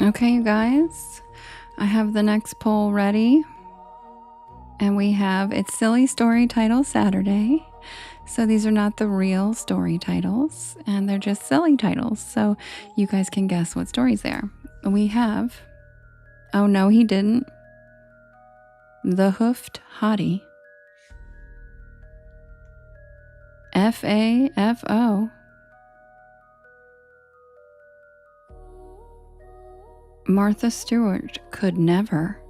S1: Okay, you guys, I have the next poll ready. And we have It's Silly Story Title Saturday. So these are not the real story titles, and they're just silly titles. So you guys can guess what stories they are. We have Oh No, He Didn't, The Hoofed Hottie, FAFO, Martha Stewart Could Never,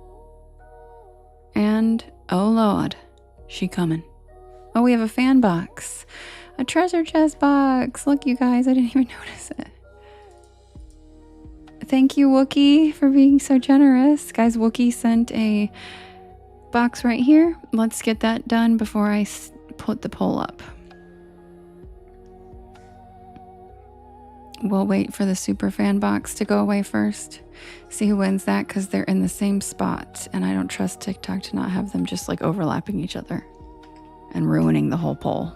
S1: and Oh Lord, She Comin'. Oh, we have a fan box, a treasure chest box. Look, you guys, I didn't even notice it. Thank you, Wookie, for being so generous. Guys, Wookie sent a box right here. Let's get that done before I put the poll up. We'll wait for the super fan box to go away first. See who wins that, because they're in the same spot. And I don't trust TikTok to not have them just like overlapping each other and ruining the whole poll.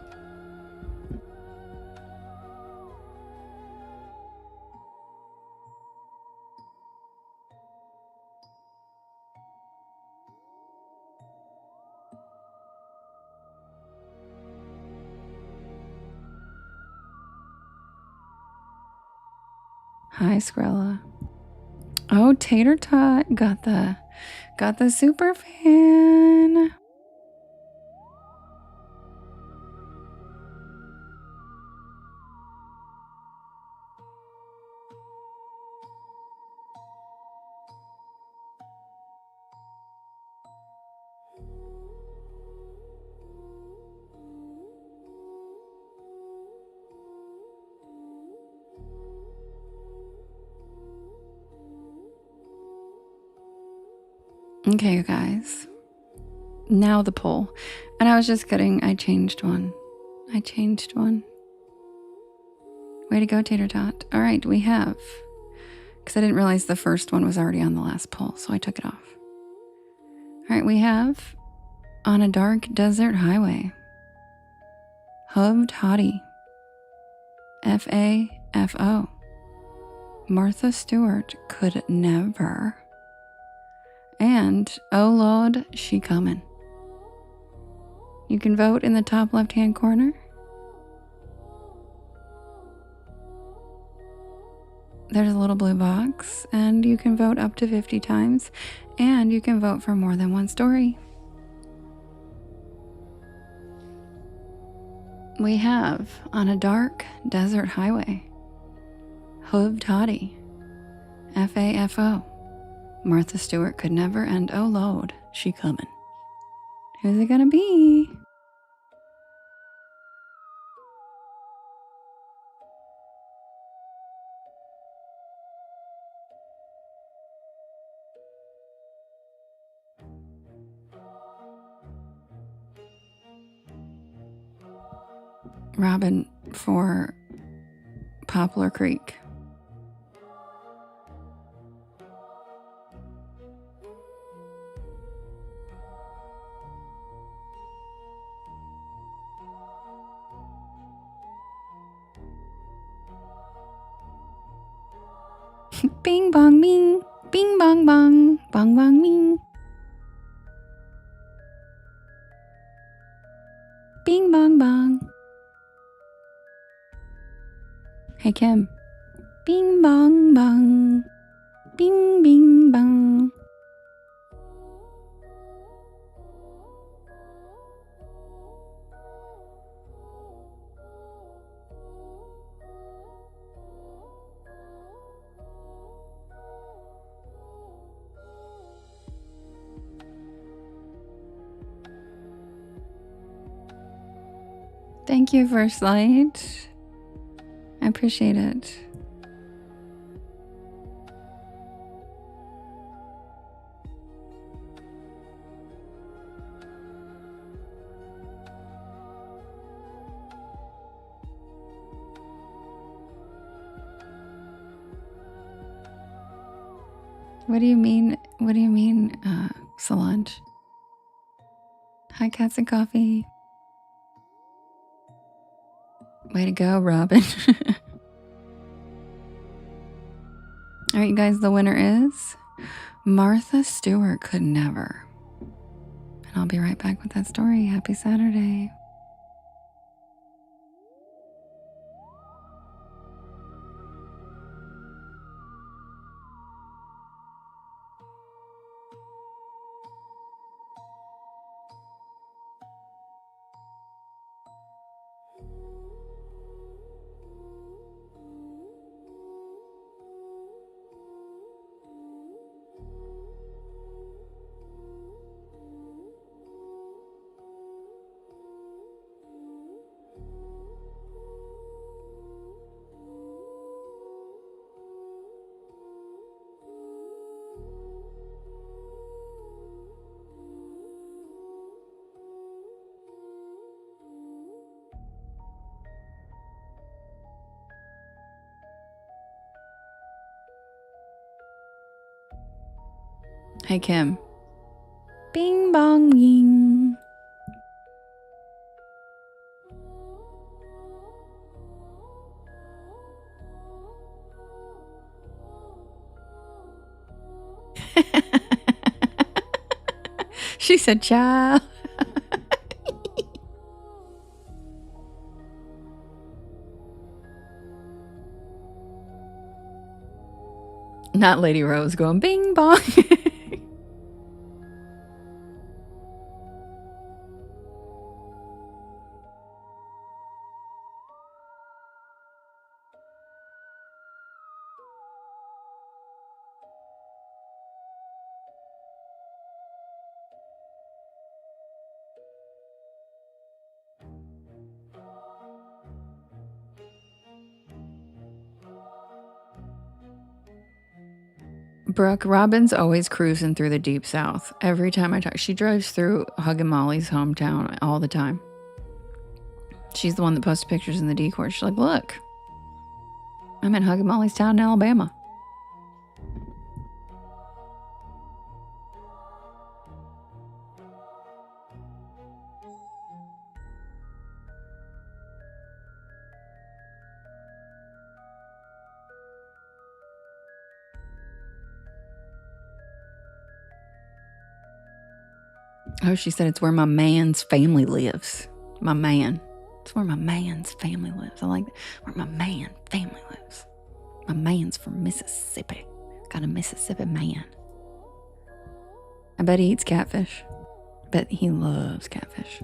S1: Hi, Skrilla. Oh, Tater Tot got the super fan. Okay, you guys. Now the poll. And I was just kidding. I changed one. Way to go, Tater Tot. All right, we have, because I didn't realize the first one was already on the last poll, so I took it off. All right, we have On a Dark Desert Highway. Hubbed Hottie. FAFO. Martha Stewart Could Never. And Oh Lord, She Comin'. You can vote in the top left-hand corner. There's a little blue box, and you can vote up to 50 times, and you can vote for more than one story. We have On a Dark Desert Highway. Hooved Hottie. FAFO. Martha Stewart Could Never, and Oh Lord, She Comin'. Who's it gonna be? Robin for Poplar Creek. Bing bong bing, bing bong bong, bong bong bing. Bing bong bong. Hey Kim. Bing bong bong. Bing bing bong. Thank you, First Light. I appreciate it. What do you mean, Solange? Hi, Cats and Coffee. Way to go, Robin. All right, you guys, the winner is Martha Stewart Could Never. And I'll be right back with that story. Happy Saturday. Hey, Kim. Bing bong ying. She said, child. Not Lady Rose going bing bong. Brooke, Robin's always cruising through the deep south. Every time I talk, she drives through Hug and Molly's hometown all the time. She's the one that posts pictures in the decor. She's like, look, I'm in Hug and Molly's town in Alabama. Oh, she said it's where my man's family lives. My man. It's where my man's family lives. I like that. Where my man family lives. My man's from Mississippi. Got a Mississippi man. I bet he eats catfish. I bet he loves catfish.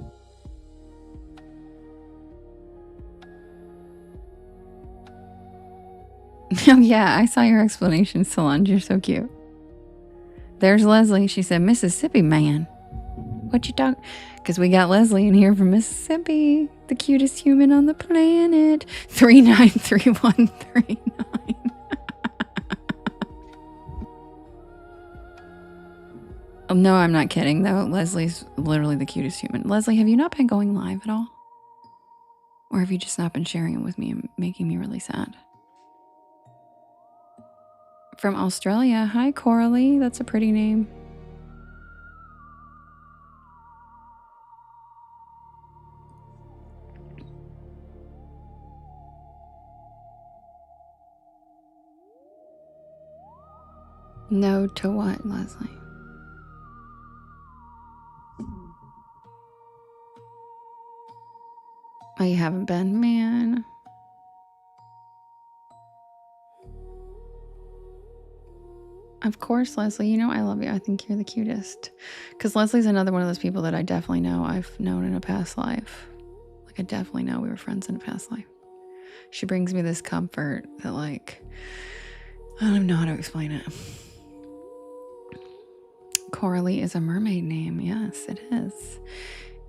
S1: Oh, yeah, I saw your explanation, Solange. You're so cute. There's Leslie. She said, Mississippi man. What you talk? Because we got Leslie in here from Mississippi, the cutest human on the planet. 393139. Oh, no, I'm not kidding though. Leslie's literally the cutest human. Leslie, have you not been going live at all? Or have you just not been sharing it with me and making me really sad? From Australia. Hi, Coralie. That's a pretty name. No to what, Leslie? Oh, you haven't been? Man. Of course, Leslie. You know I love you. I think you're the cutest. Because Leslie's another one of those people that I definitely know I've known in a past life. Like, I definitely know we were friends in a past life. She brings me this comfort that, like, I don't even know how to explain it. Coralie is a mermaid name. Yes, it is.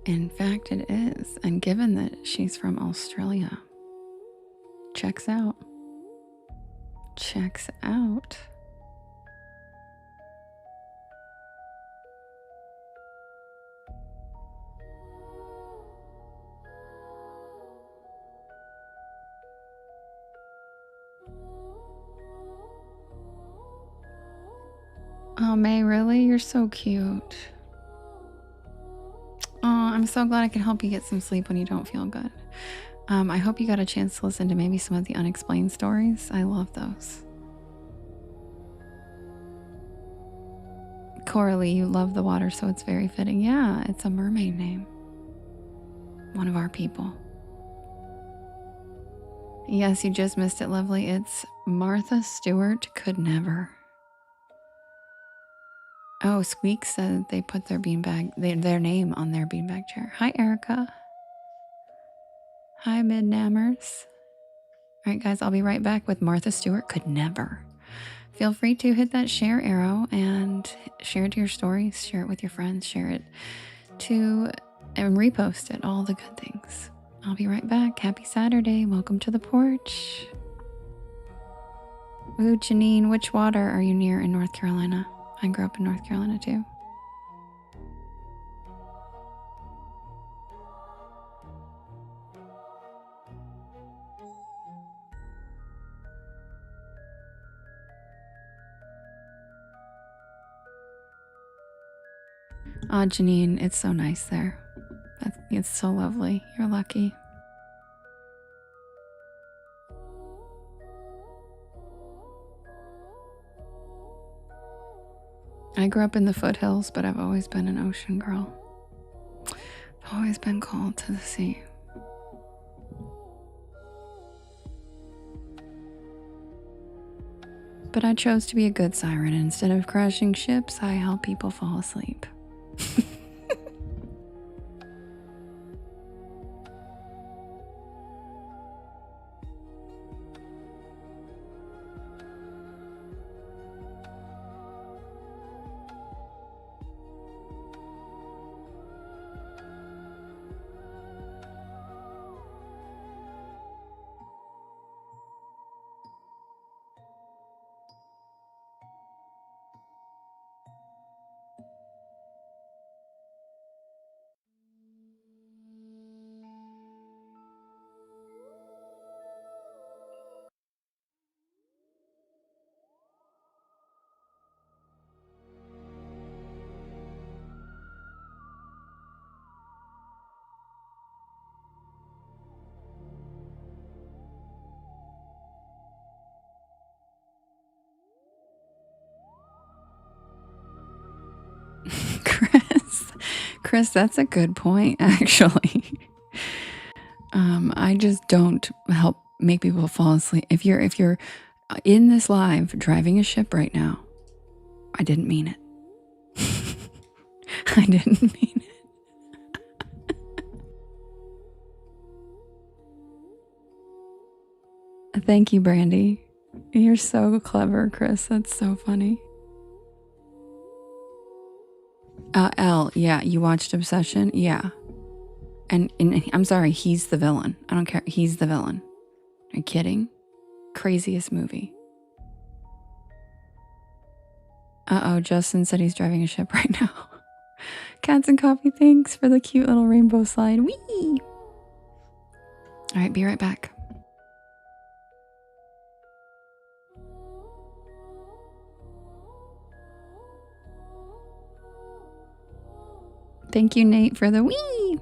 S1: In fact, it is. And given that she's from Australia, checks out. Checks out. Oh, May, really? You're so cute. Oh, I'm so glad I can help you get some sleep when you don't feel good. I hope you got a chance to listen to maybe some of the unexplained stories. I love those. Coralie, you love the water, so it's very fitting. Yeah, it's a mermaid name. One of our people. Yes, you just missed it, lovely. It's Martha Stewart Could Never. Oh, Squeak said they put their beanbag, their name on their beanbag chair. Hi, Erica. Hi, Midnammers. All right, guys, I'll be right back with Martha Stewart Could Never. Feel free to hit that share arrow and share it to your stories, share it with your friends, share it to and repost it, all the good things. I'll be right back. Happy Saturday. Welcome to the porch. Ooh, Janine, which water are you near in North Carolina? I grew up in North Carolina too. Aw, Janine, it's so nice there. It's so lovely. You're lucky. I grew up in the foothills, but I've always been an ocean girl. I've always been called to the sea. But I chose to be a good siren. Instead of crashing ships, I help people fall asleep. Chris, that's a good point, actually. I just don't help make people fall asleep. If you're in this live driving a ship right now, I didn't mean it. I didn't mean it. Thank you, Brandy. You're so clever, Chris. That's so funny. Elle, yeah, you watched Obsession? Yeah. And I'm sorry, he's the villain. I don't care. He's the villain. Are you kidding? Craziest movie. Uh-oh, Justin said he's driving a ship right now. Cats and coffee, thanks for the cute little rainbow slide. Whee! All right, be right back. Thank you, Nate, for the whee!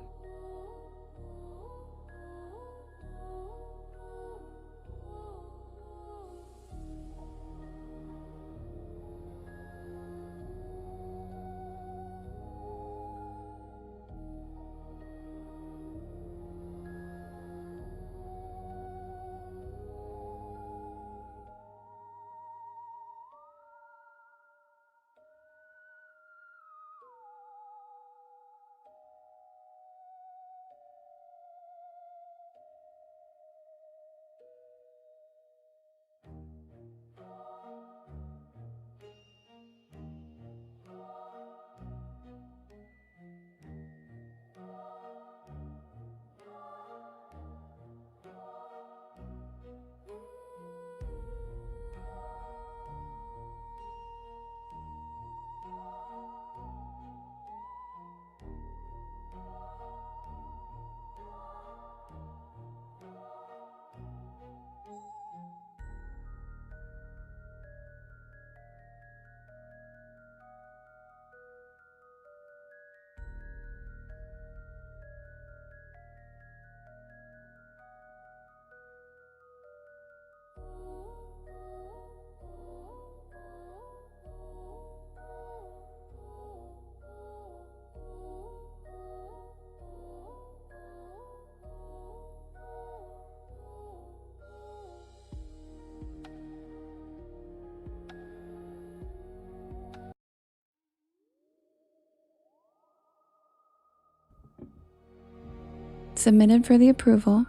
S1: Submitted for the approval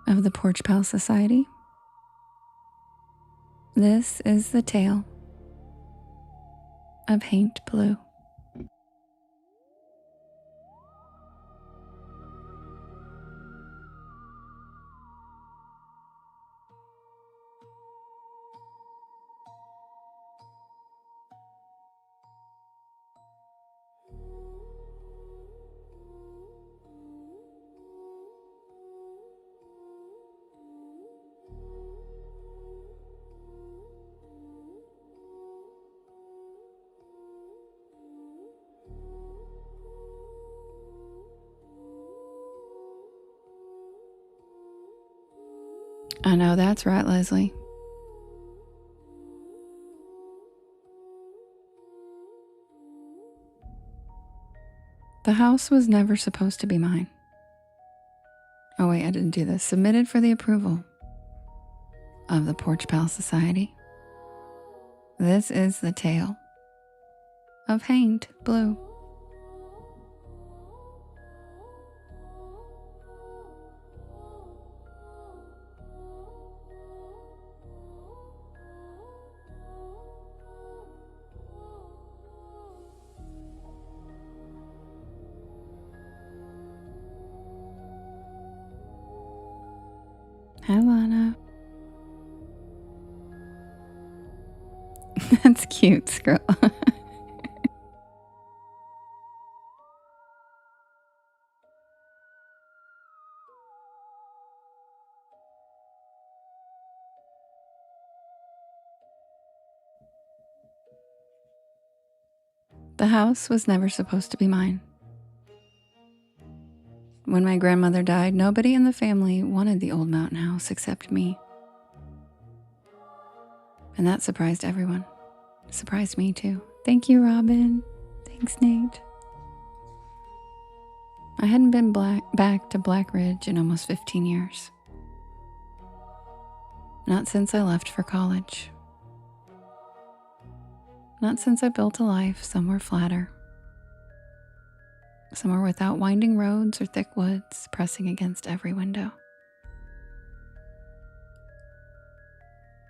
S1: of the Porch Pal Society. This is the tale of Haint Blue. I know that's right, Leslie. The house was never supposed to be mine. Oh wait, I didn't do this. Submitted for the approval of the Porch Pal Society. This is the tale of Hanged Blue. Hi, Lana. That's cute, Squirrel. The house was never supposed to be mine. When my grandmother died, nobody in the family wanted the old mountain house except me. And that surprised everyone. Surprised me too. Thank you, Robin. Thanks, Nate. I hadn't been back to Black Ridge in almost 15 years. Not since I left for college. Not since I built a life somewhere flatter. Somewhere without winding roads or thick woods pressing against every window.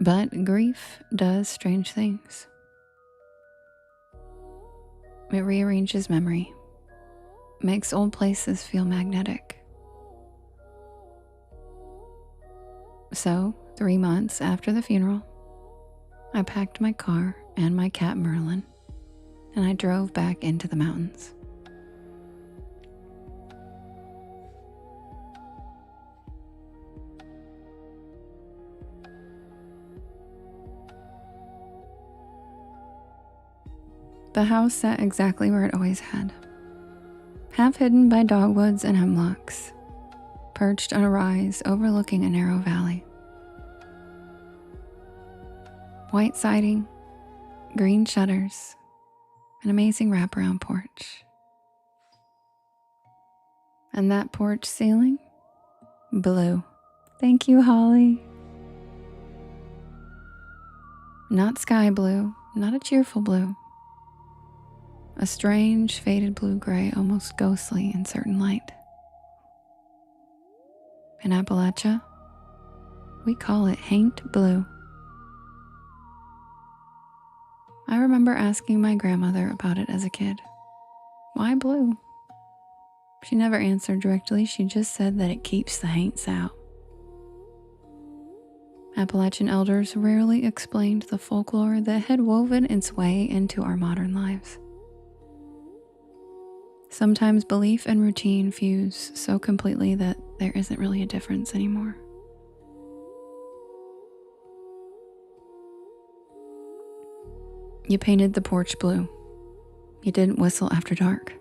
S1: But grief does strange things. It rearranges memory, makes old places feel magnetic. So, 3 months after the funeral, I packed my car and my cat Merlin, and I drove back into the mountains. The house sat exactly where it always had, half hidden by dogwoods and hemlocks, perched on a rise overlooking a narrow valley. White siding, green shutters, an amazing wraparound porch. And that porch ceiling? Blue. Thank you, Holly. Not sky blue, not a cheerful blue. A strange, faded blue-gray, almost ghostly in certain light. In Appalachia, we call it Hanged Blue. I remember asking my grandmother about it as a kid. Why blue? She never answered directly, she just said that it keeps the haints out. Appalachian elders rarely explained the folklore that had woven its way into our modern lives. Sometimes belief and routine fuse so completely that there isn't really a difference anymore. You painted the porch blue. You didn't whistle after dark.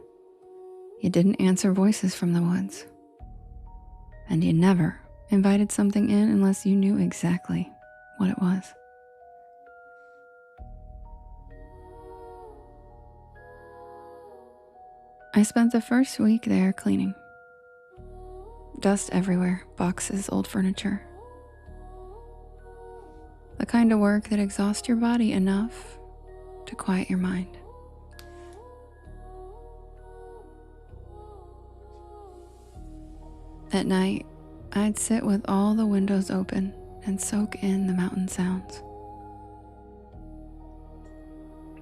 S1: You didn't answer voices from the woods. And you never invited something in unless you knew exactly what it was. I spent the first week there cleaning. Dust everywhere, boxes, old furniture. The kind of work that exhausts your body enough to quiet your mind. At night, I'd sit with all the windows open and soak in the mountain sounds.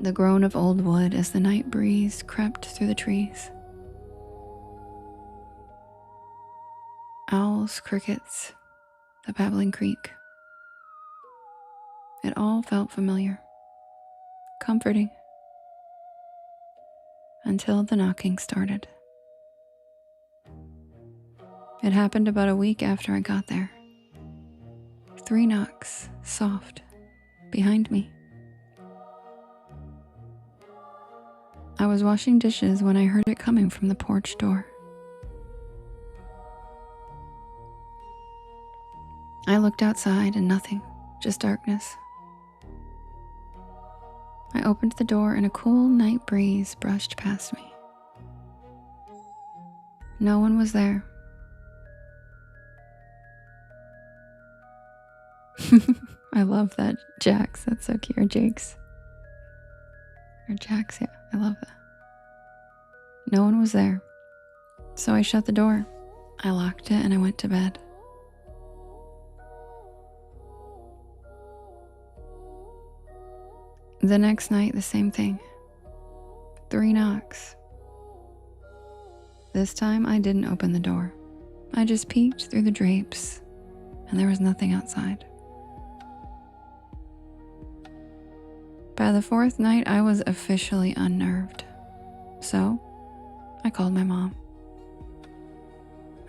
S1: The groan of old wood as the night breeze crept through the trees. Owls, crickets, the babbling creek. It all felt familiar, comforting, until the knocking started. It happened about a week after I got there. 3 knocks, soft, behind me. I was washing dishes when I heard it coming from the porch door. I looked outside and nothing, just darkness. I opened the door and a cool night breeze brushed past me. No one was there. I love that. Jax, that's so cute. Or Jake's. Or Jax, yeah, I love that. No one was there. So I shut the door. I locked it and I went to bed. The next night, the same thing. 3 knocks. This time I didn't open the door. I just peeked through the drapes and there was nothing outside. By the 4th night, I was officially unnerved. So, I called my mom.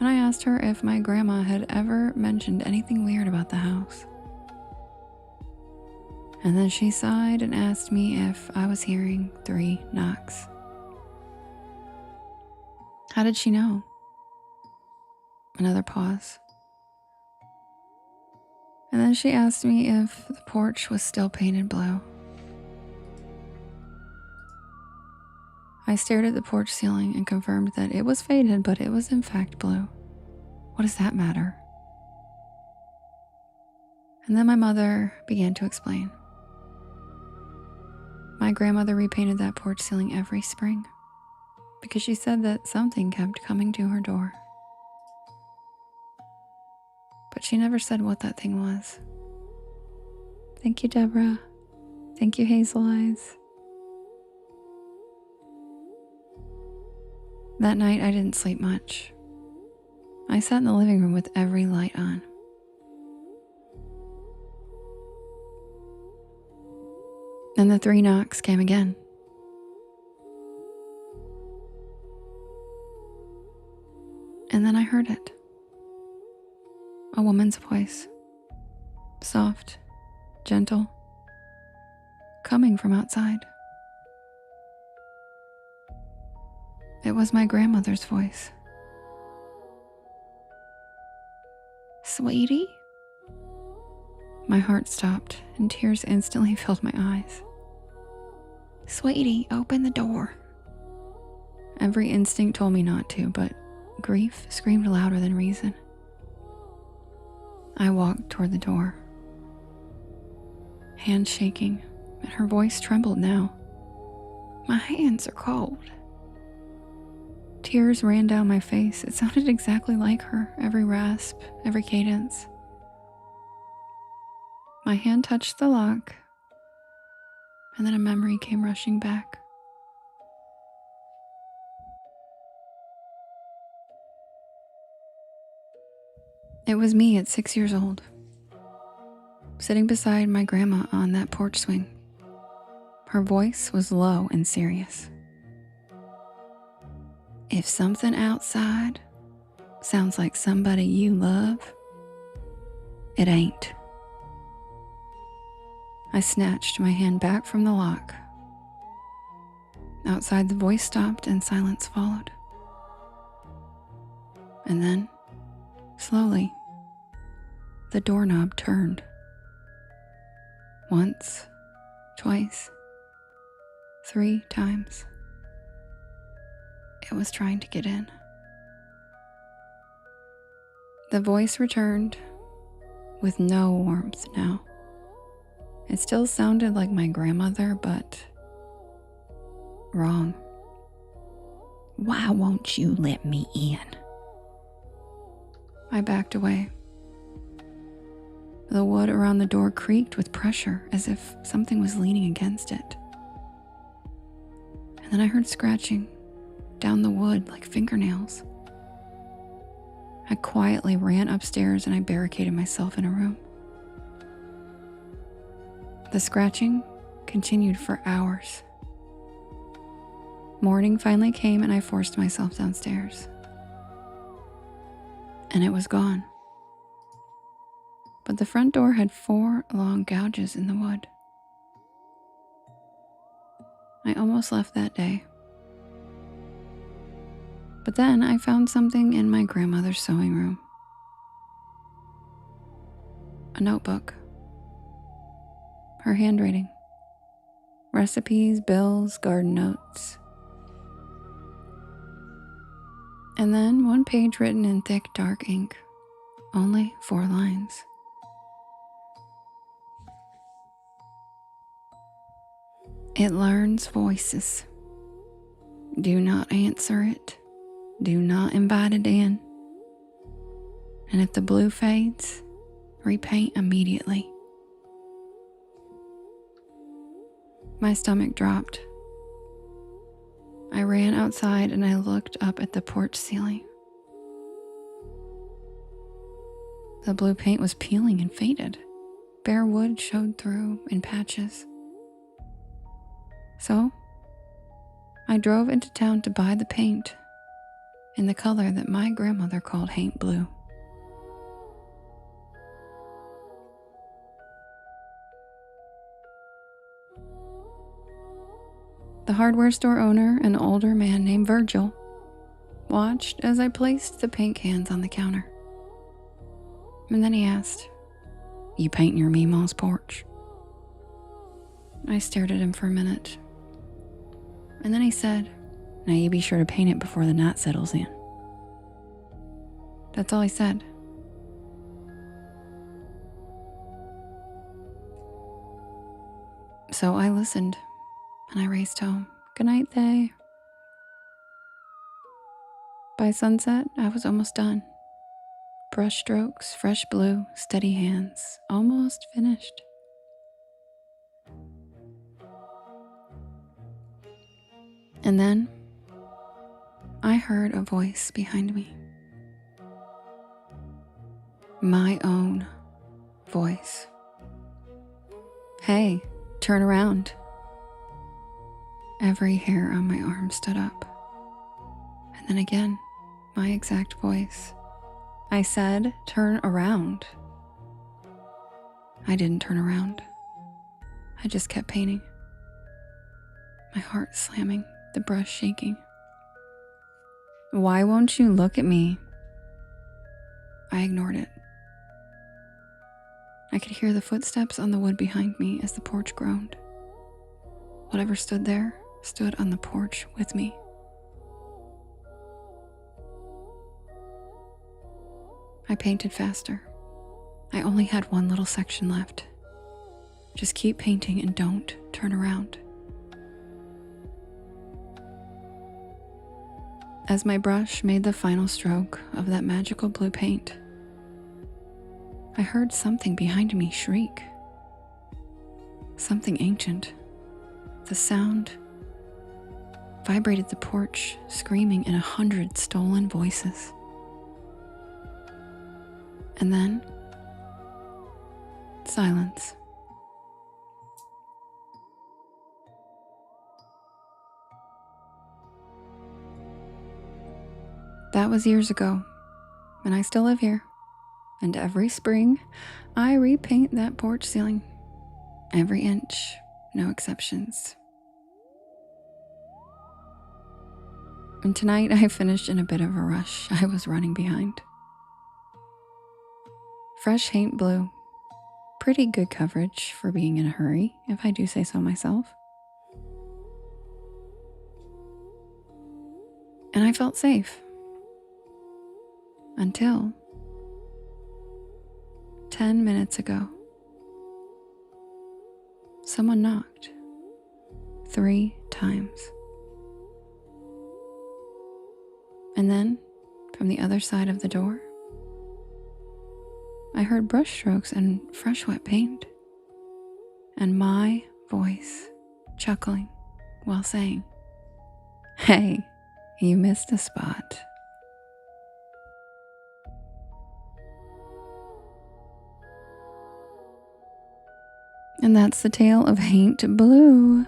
S1: And I asked her if my grandma had ever mentioned anything weird about the house. And then she sighed and asked me if I was hearing 3 knocks. How did she know? Another pause. And then she asked me if the porch was still painted blue. I stared at the porch ceiling and confirmed that it was faded, but it was in fact blue. What does that matter? And then my mother began to explain. My grandmother repainted that porch ceiling every spring because she said that something kept coming to her door. But she never said what that thing was. Thank you, Deborah. Thank you, Hazel Eyes. That night, I didn't sleep much. I sat in the living room with every light on. Then the 3 knocks came again. And then I heard it. A woman's voice. Soft, gentle, coming from outside. It was my grandmother's voice. Sweetie? My heart stopped and tears instantly filled my eyes. Sweetie, open the door. Every instinct told me not to, but grief screamed louder than reason. I walked toward the door, hands shaking, and her voice trembled now. My hands are cold. Tears ran down my face. It sounded exactly like her, every rasp, every cadence. My hand touched the lock, and then a memory came rushing back. It was me at 6 years old, sitting beside my grandma on that porch swing. Her voice was low and serious. If something outside sounds like somebody you love, it ain't. I snatched my hand back from the lock. Outside, the voice stopped and silence followed. And then, slowly, the doorknob turned. Once, twice, 3 times. It was trying to get in. The voice returned with no warmth now. It still sounded like my grandmother, but wrong. Why won't you let me in? I backed away. The wood around the door creaked with pressure as if something was leaning against it. And then I heard scratching down the wood like fingernails. I quietly ran upstairs and I barricaded myself in a room. The scratching continued for hours. Morning finally came and I forced myself downstairs. And it was gone. But the front door had 4 long gouges in the wood. I almost left that day. But then I found something in my grandmother's sewing room. a notebook. Her handwriting. Recipes, bills, garden notes. And then one page written in thick, dark ink. Only 4 lines. It learns voices. Do not answer it. Do not invite it in. And if the blue fades, repaint immediately. My stomach dropped. I ran outside and I looked up at the porch ceiling. The blue paint was peeling and faded. Bare wood showed through in patches. So, I drove into town to buy the paint in the color that my grandmother called haint blue. The hardware store owner, an older man named Virgil, watched as I placed the paint cans on the counter. And then he asked, "You painting your Meemaw's porch?" I stared at him for a minute. And then he said, "Now you be sure to paint it before the night settles in." That's all he said. So I listened, and I raced home. Good night, Thay. By sunset, I was almost done. Brush strokes, fresh blue, steady hands, almost finished. And then I heard a voice behind me. My own voice. "Hey, turn around." Every hair on my arm stood up. And then again, my exact voice. I said, "Turn around." I didn't turn around. I just kept painting. My heart slamming, the brush shaking. "Why won't you look at me?" I ignored it. I could hear the footsteps on the wood behind me as the porch groaned. Whatever stood there stood on the porch with me. I painted faster. I only had one little section left. Just keep painting and don't turn around. As my brush made the final stroke of that magical blue paint, I heard something behind me shriek. Something ancient. The sound vibrated the porch, screaming in 100 stolen voices. And then, silence. That was years ago, and I still live here. And every spring, I repaint that porch ceiling. Every inch, no exceptions. And tonight I finished in a bit of a rush. I was running behind. Fresh haint blue. Pretty good coverage for being in a hurry, if I do say so myself. And I felt safe. Until 10 minutes ago. Someone knocked 3 times. And then, from the other side of the door, I heard brush strokes and fresh wet paint, and my voice chuckling while saying, "Hey, you missed a spot." And that's the tale of Haint Blue.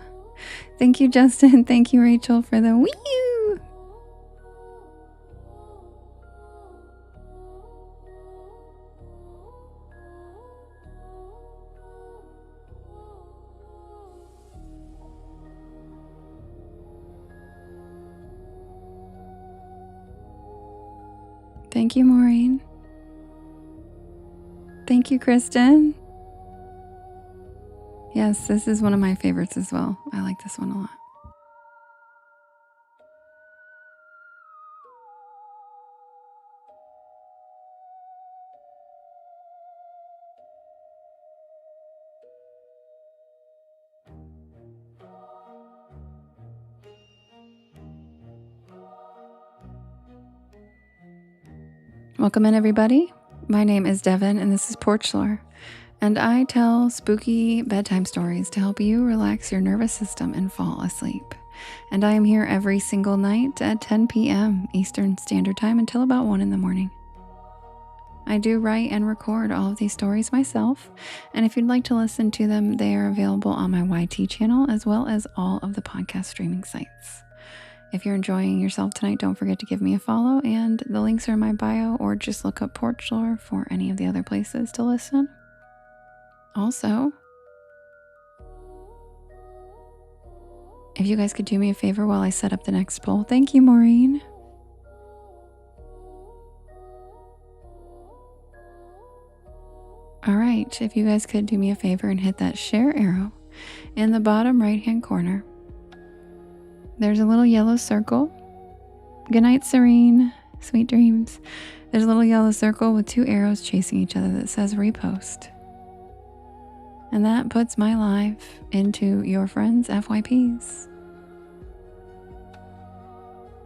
S1: Thank you, Justin. Thank you, Rachel, for the wee-oo. Thank you, Maureen. Thank you, Kristen. Yes, this is one of my favorites as well. I like this one a lot. Welcome in, everybody. My name is Devin, and this is Porch Lore, and I tell spooky bedtime stories to help you relax your nervous system and fall asleep. And I am here every single night at 10 p.m. Eastern Standard Time until about 1 in the morning. I do write and record all of these stories myself, and if you'd like to listen to them, they are available on my YT channel as well as all of the podcast streaming sites. If you're enjoying yourself tonight, don't forget to give me a follow, and the links are in my bio, or just look up Porch Lore for any of the other places to listen. Also, if you guys could do me a favor while I set up the next poll. Thank you, Maureen. All right, if you guys could do me a favor and hit that share arrow in the bottom right-hand corner. There's a little yellow circle. Good night, Serene. Sweet dreams. There's a little yellow circle with 2 arrows chasing each other that says repost. And that puts my life into your friends' FYPs.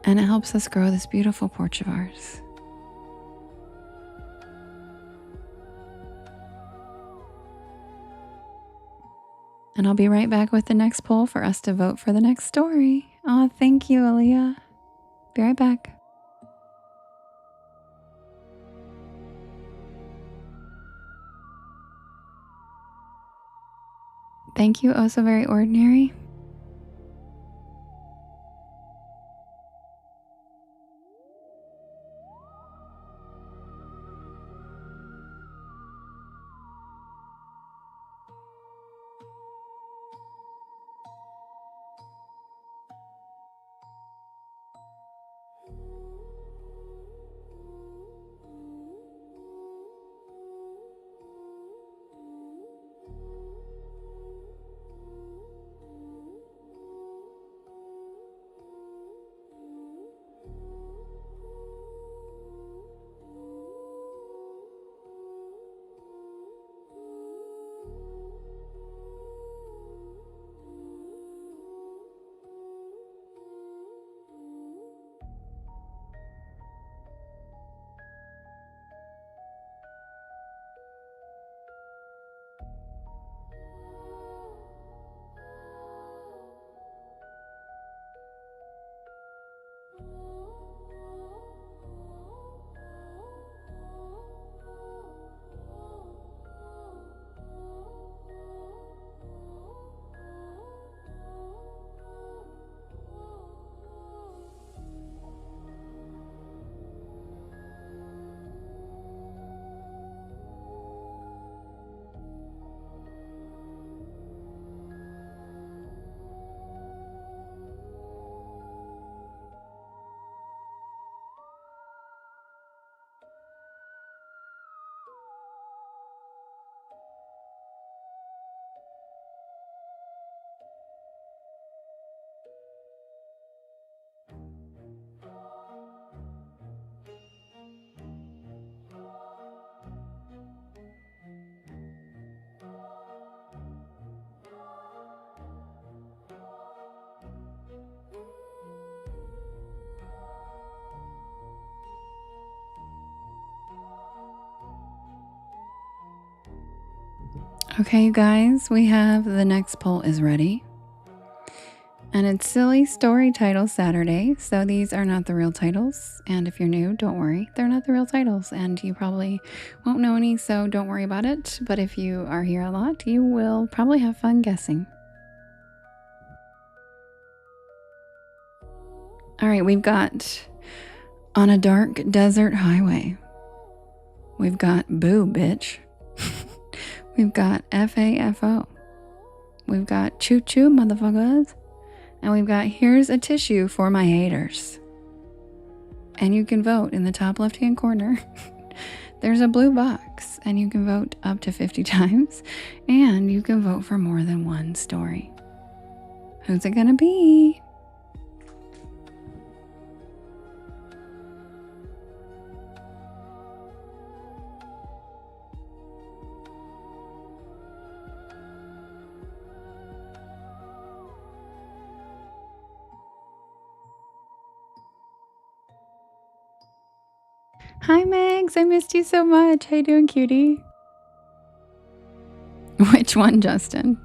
S1: And it helps us grow this beautiful porch of ours. And I'll be right back with the next poll for us to vote for the next story. Oh, thank you, Aaliyah. Be right back. Thank you, Oh So Very Ordinary. Okay, you guys, we have the next poll is ready. And it's Silly Story Title Saturday, so these are not the real titles. And if you're new, don't worry, they're not the real titles. And you probably won't know any, so don't worry about it. But if you are here a lot, you will probably have fun guessing. All right, we've got On a Dark Desert Highway. We've got Boo, Bitch. We've got FAFO. We've got Choo Choo, Motherfuckers. And we've got Here's a Tissue for My Haters. And you can vote in the top left-hand corner. There's a blue box, and you can vote up to 50 times, and you can vote for more than one story. Who's it gonna be? Hi, Megs. I missed you so much. How you doing, cutie? Which one, Justin?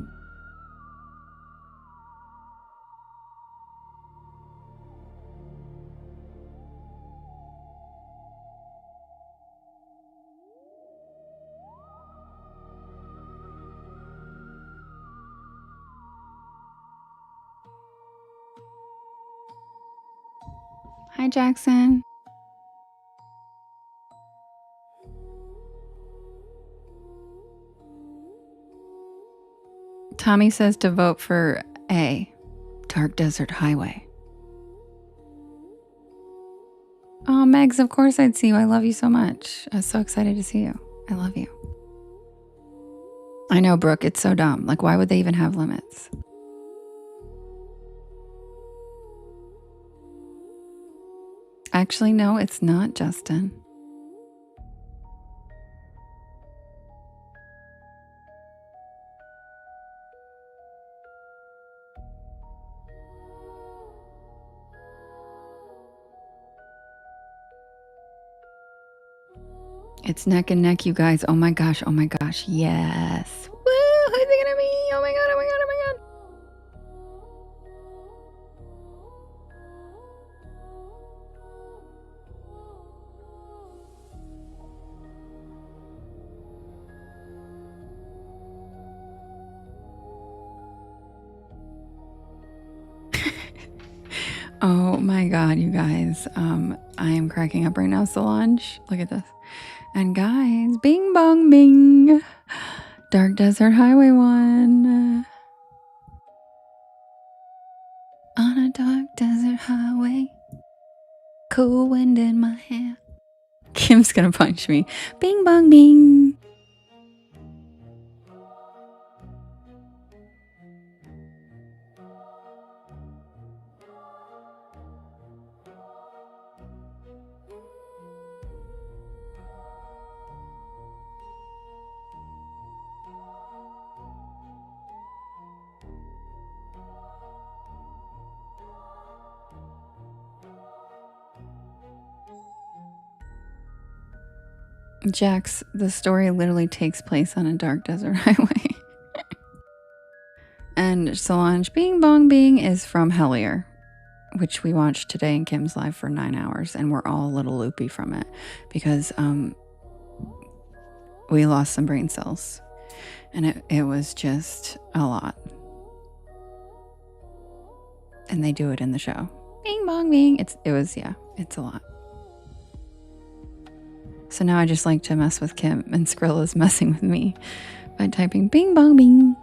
S1: Hi, Jackson. Tommy says to vote for A, Dark Desert Highway. Oh, Megs, of course I'd see you. I love you so much. I was so excited to see you. I love you. I know, Brooke, it's so dumb. Like, why would they even have limits? Actually, no, it's not, Justin. It's neck and neck, you guys. Oh my gosh. Oh my gosh. Yes. Woo! Who's it gonna be? Oh my god. Oh my god. Oh my god. Oh my god, you guys. I am cracking up right now, Solange. Look at this. And guys, bing bong bing. Dark Desert Highway won. On a dark desert highway. Cool wind in my hair. Kim's gonna punch me. Bing bong bing. Jax, the story literally takes place on a dark desert highway. And Solange, Bing Bong Bing is from Hellier, which we watched today in Kim's live for 9 hours, and we're all a little loopy from it because we lost some brain cells, and it was just a lot. And they do it in the show. Bing Bong Bing. It's a lot. So now I just like to mess with Kim, and Skrill is messing with me by typing Bing Bong Bing.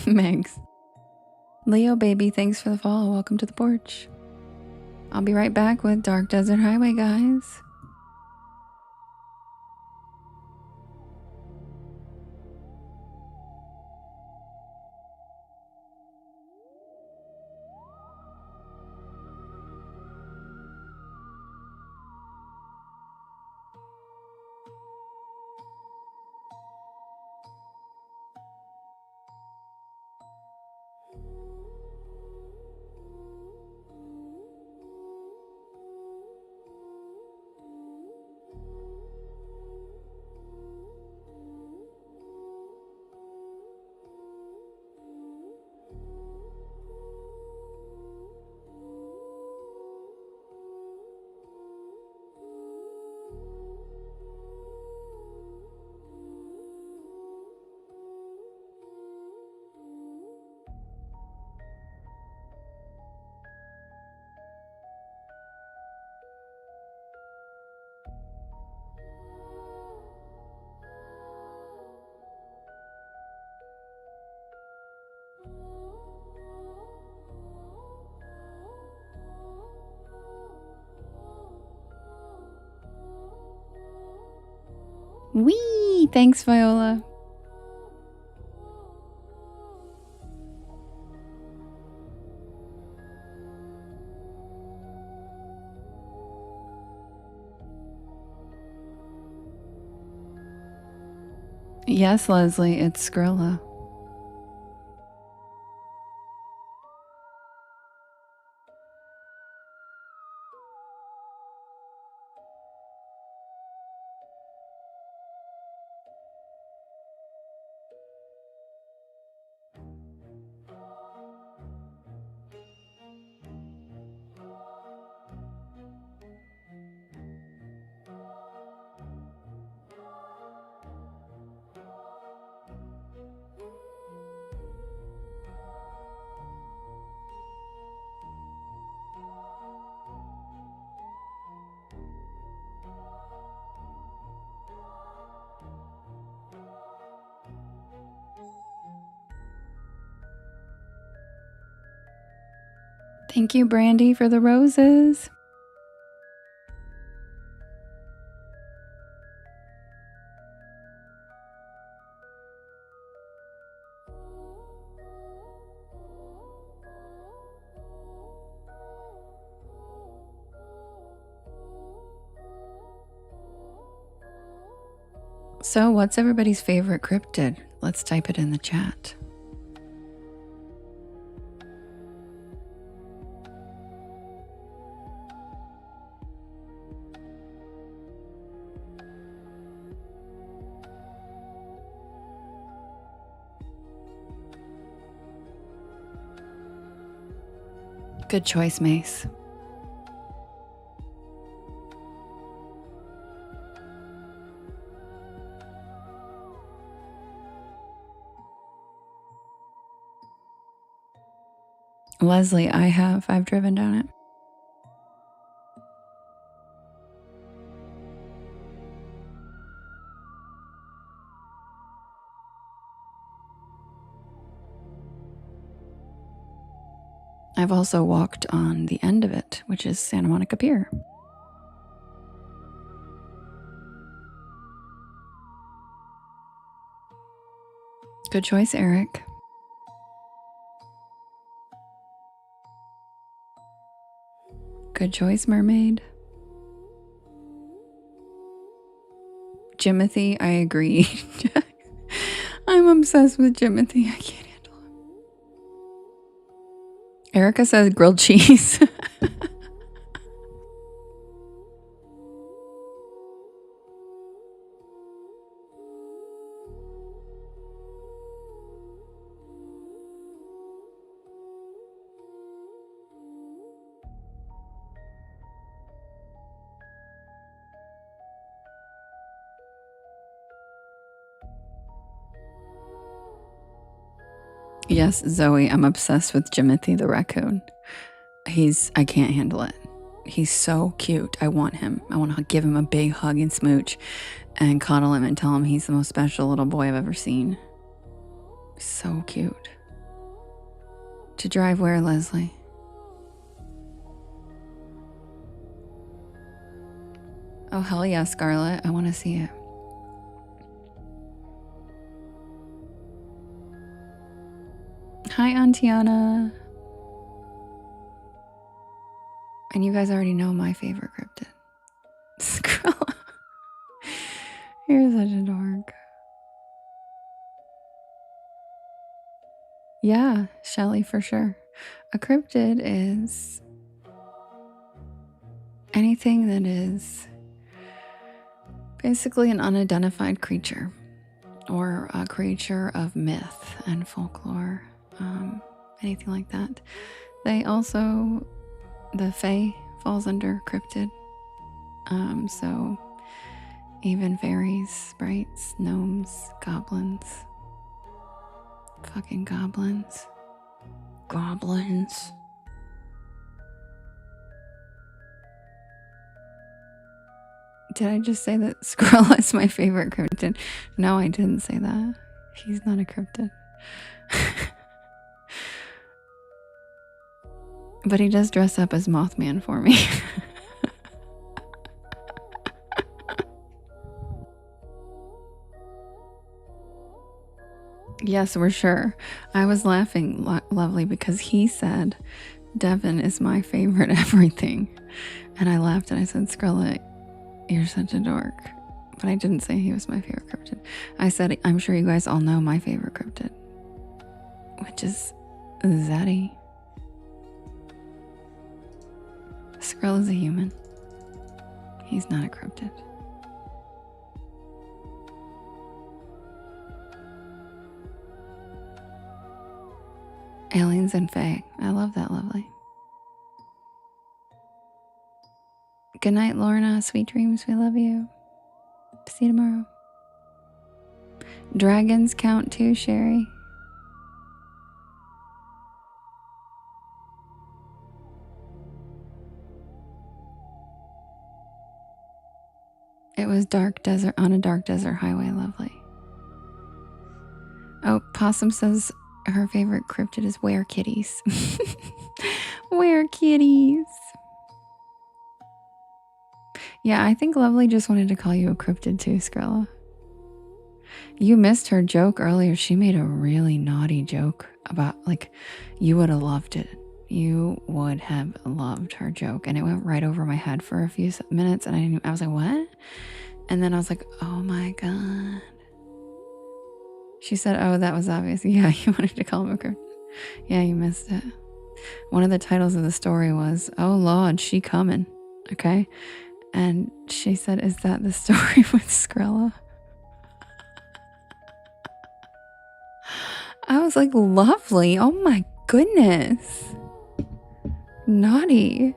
S1: Megs. Leo baby, thanks for the follow. Welcome to the porch. I'll be right back with Dark Desert Highway, guys. Wee! Thanks, Viola. Yes, Leslie, it's Skrilla. Thank you, Brandy, for the roses. So, what's everybody's favorite cryptid? Let's type it in the chat. Good choice, Mace. Leslie, I've driven down it. I've also walked on the end of it, which is Santa Monica Pier. Good choice, Eric. Good choice, Mermaid. Jimothy, I agree. I'm obsessed with Jimothy. I can't handle him. Erica says grilled cheese. Yes, Zoe, I'm obsessed with Jimothy the raccoon. I can't handle it. He's so cute. I want him. I want to give him a big hug and smooch and cuddle him and tell him he's the most special little boy I've ever seen. So cute. To drive where, Leslie? Oh, hell yeah, Scarlett. I want to see it. Hi, Antiana. And you guys already know my favorite cryptid. Skrilla. You're such a dork. Yeah, Shelly, for sure. A cryptid is anything that is basically an unidentified creature or a creature of myth and folklore, anything like that. They also, the Fae falls under cryptid. So even fairies, sprites, gnomes, goblins. Fucking goblins. Goblins. Did I just say that Skrilla is my favorite cryptid? No, I didn't say that. He's not a cryptid. But he does dress up as Mothman for me. Yes, we're sure. I was laughing, Lovely, because he said, Devin is my favorite everything. And I laughed and I said, Skrilla, you're such a dork. But I didn't say he was my favorite cryptid. I said, I'm sure you guys all know my favorite cryptid, which is Zeddy. Skrilla's a human. He's not a cryptid. Aliens and Fae. I love that, Lovely. Good night, Lorna. Sweet dreams. We love you. See you tomorrow. Dragons count too, Sherry. It was dark desert on a dark desert highway, Lovely. Oh, Possum says her favorite cryptid is were-kitties. Were-kitties. Yeah, I think Lovely just wanted to call you a cryptid too, Skrilla. You missed her joke earlier. She made a really naughty joke about, like, you would have loved it. You would have loved her joke. And it went right over my head for a few minutes. And I was like, what? And then I was like, oh my God. She said, oh, that was obvious. Yeah, you wanted to call him a cryptid. Yeah, you missed it. One of the titles of the story was, oh Lord, she coming. Okay. And she said, is that the story with Skrilla? I was like, Lovely. Oh my goodness. Naughty.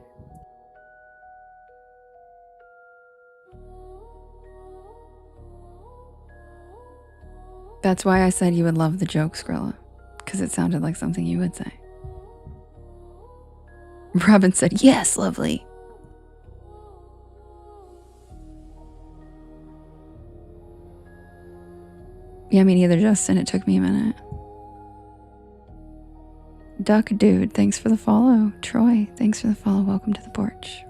S1: That's why I said you would love the joke, Skrilla. Because it sounded like something you would say. Robin said, yes, Lovely. Yeah, me neither, Justin. It took me a minute. Duck Dude, thanks for the follow. Troy, thanks for the follow. Welcome to the porch.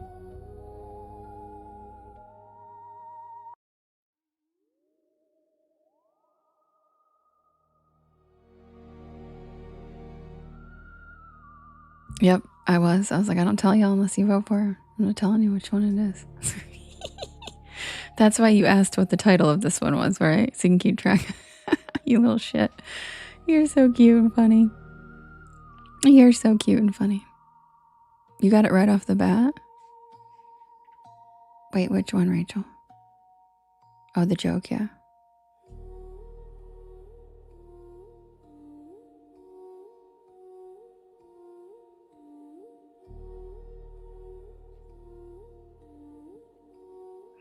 S1: Yep, I was. I was like, I don't tell y'all unless you vote for her. I'm not telling you which one it is. That's why you asked what the title of this one was, right? So you can keep track. You little shit. You're so cute and funny. You're so cute and funny. You got it right off the bat? Wait, which one, Rachel? Oh, the joke, yeah.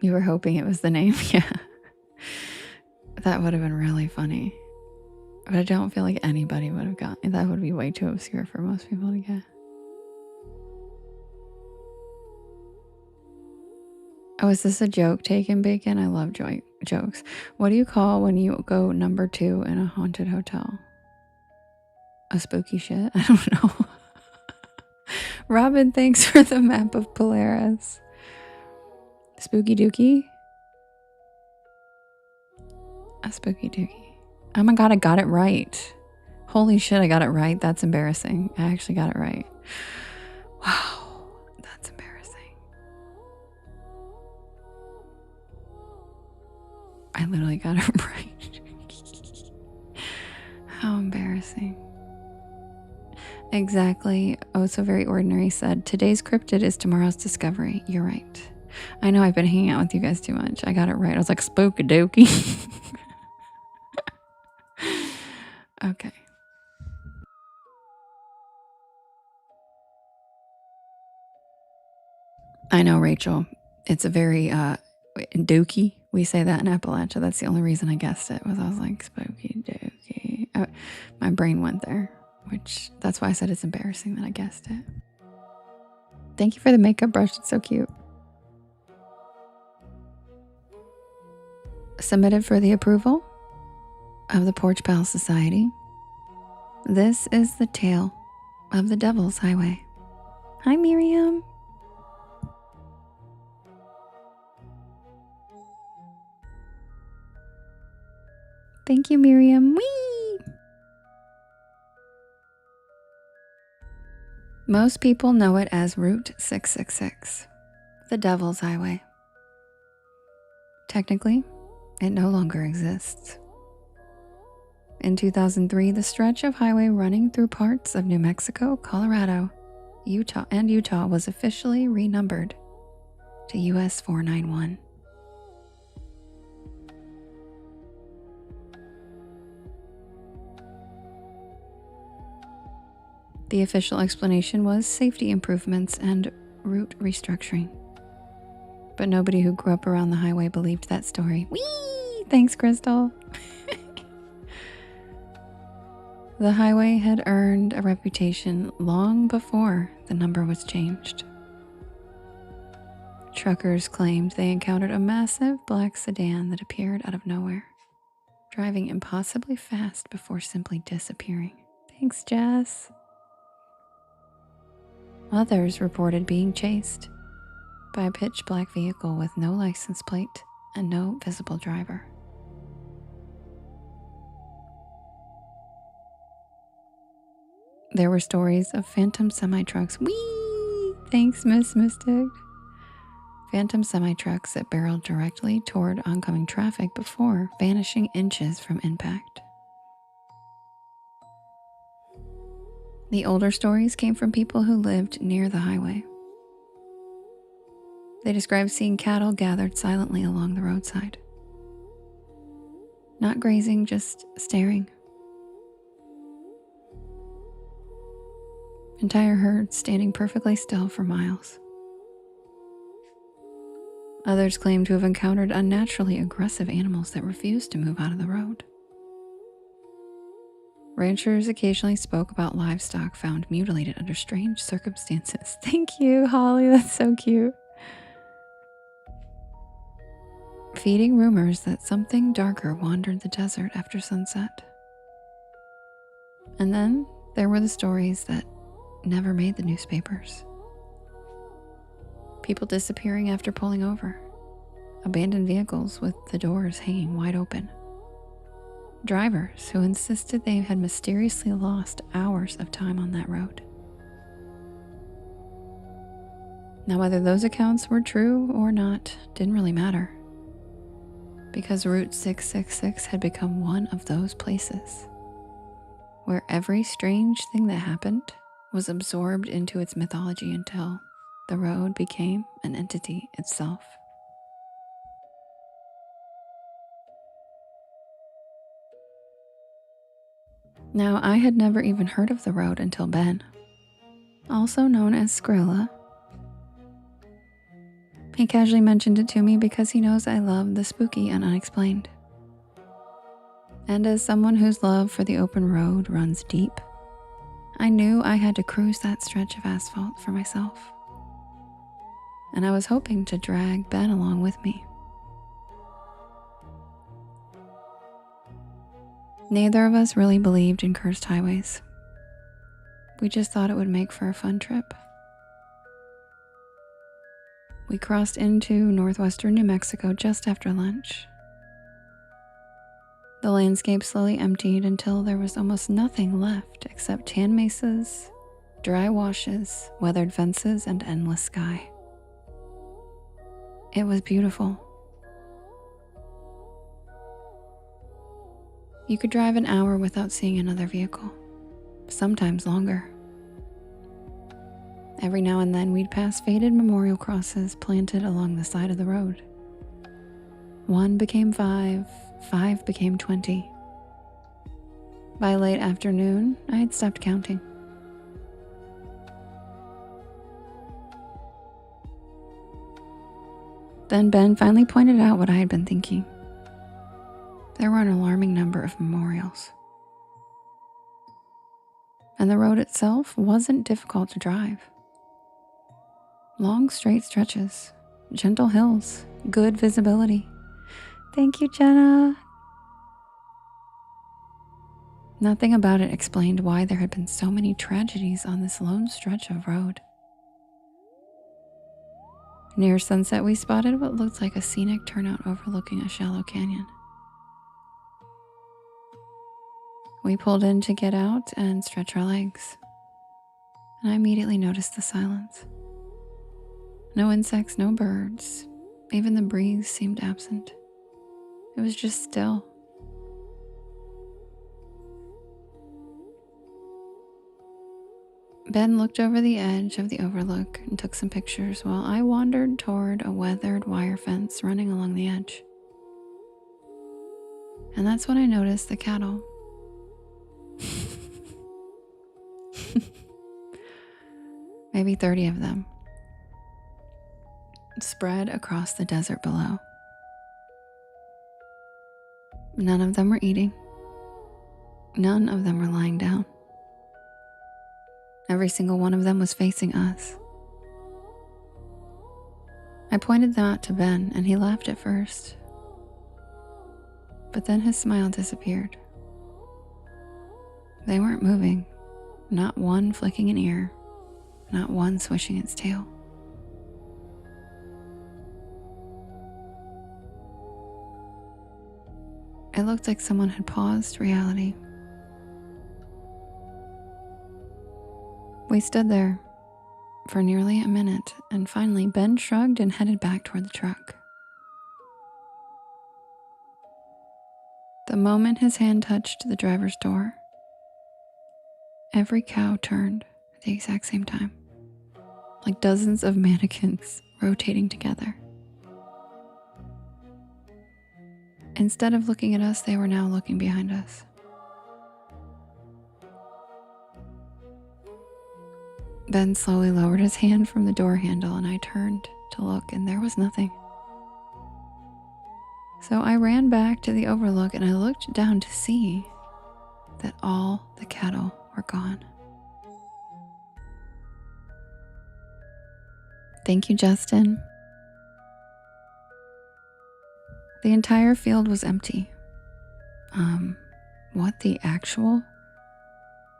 S1: You were hoping it was the name? Yeah. That would have been really funny. But I don't feel like anybody would have gotten. That would be way too obscure for most people to get. Oh, is this a joke taken, Bacon? I love jokes. What do you call when you go number 2 in a haunted hotel? A spooky shit? I don't know. Robin, thanks for the map of Polaris. Spooky Dookie? A spooky dookie. Oh my God, I got it right. Holy shit, I got it right. That's embarrassing. I actually got it right. Wow, that's embarrassing. I literally got it right. How embarrassing. Exactly. Oh, so very ordinary said, today's cryptid is tomorrow's discovery. You're right. I know I've been hanging out with you guys too much. I got it right. I was like, spooky dookie. Okay. I know, Rachel. It's a very dookie. We say that in Appalachia. That's the only reason I guessed it. I was like, spooky dookie. My brain went there, which that's why I said it's embarrassing that I guessed it. Thank you for the makeup brush. It's so cute. Submitted for the approval of the Porch Pal Society. This is the tale of the Devil's Highway. Hi, Miriam. Thank you, Miriam. Whee! Most people know it as Route 666, the Devil's Highway. Technically, it no longer exists. In 2003, the stretch of highway running through parts of New Mexico, Colorado, Utah was officially renumbered to US 491. The official explanation was safety improvements and route restructuring. But nobody who grew up around the highway believed that story. Whee! Thanks, Crystal. The highway had earned a reputation long before the number was changed. Truckers claimed they encountered a massive black sedan that appeared out of nowhere, driving impossibly fast before simply disappearing. Thanks, Jess. Others reported being chased by a pitch black vehicle with no license plate and no visible driver. There were stories of phantom semi-trucks. Whee! Thanks, Miss Mystic. Phantom semi-trucks that barreled directly toward oncoming traffic before vanishing inches from impact. The older stories came from people who lived near the highway. They described seeing cattle gathered silently along the roadside. Not grazing, just staring. Entire herds standing perfectly still for miles. Others claimed to have encountered unnaturally aggressive animals that refused to move out of the road. Ranchers occasionally spoke about livestock found mutilated under strange circumstances. Thank you, Holly. That's so cute. Feeding rumors that something darker wandered the desert after sunset. And then there were the stories that never made the newspapers. People disappearing after pulling over. Abandoned vehicles with the doors hanging wide open. Drivers who insisted they had mysteriously lost hours of time on that road. Now, whether those accounts were true or not didn't really matter, because Route 666 had become one of those places where every strange thing that happened was absorbed into its mythology until the road became an entity itself. Now, I had never even heard of the road until Ben, also known as Skrilla. He casually mentioned it to me because he knows I love the spooky and unexplained. And as someone whose love for the open road runs deep, I knew I had to cruise that stretch of asphalt for myself. And I was hoping to drag Ben along with me. Neither of us really believed in cursed highways. We just thought it would make for a fun trip. We crossed into northwestern New Mexico just after lunch. The landscape slowly emptied until there was almost nothing left except tan mesas, dry washes, weathered fences, and endless sky. It was beautiful. You could drive an hour without seeing another vehicle, sometimes longer. Every now and then we'd pass faded memorial crosses planted along the side of the road. 1 became 5, 5 became 20. By late afternoon, I had stopped counting. Then Ben finally pointed out what I had been thinking. There were an alarming number of memorials. And the road itself wasn't difficult to drive. Long straight stretches, gentle hills, good visibility. Thank you, Jenna. Nothing about it explained why there had been so many tragedies on this lone stretch of road. Near sunset, we spotted what looked like a scenic turnout overlooking a shallow canyon. We pulled in to get out and stretch our legs. and I immediately noticed the silence. No insects, no birds. Even the breeze seemed absent. It was just still. Ben looked over the edge of the overlook and took some pictures while I wandered toward a weathered wire fence running along the edge. And that's when I noticed the cattle. Maybe 30 of them, spread across the desert below. None of them were eating. None of them were lying down. Every single one of them was facing us. I pointed them out to Ben, and he laughed at first. But then his smile disappeared. They weren't moving, not one flicking an ear, not one swishing its tail. It looked like someone had paused reality. We stood there for nearly a minute, and finally Ben shrugged and headed back toward the truck. The moment his hand touched the driver's door, every cow turned at the exact same time, like dozens of mannequins rotating together. Instead of looking at us, they were now looking behind us. Ben slowly lowered his hand from the door handle, and I turned to look, and there was nothing. So I ran back to the overlook, and I looked down to see that all the cattle were gone. Thank you, Justin. The entire field was empty. What the actual?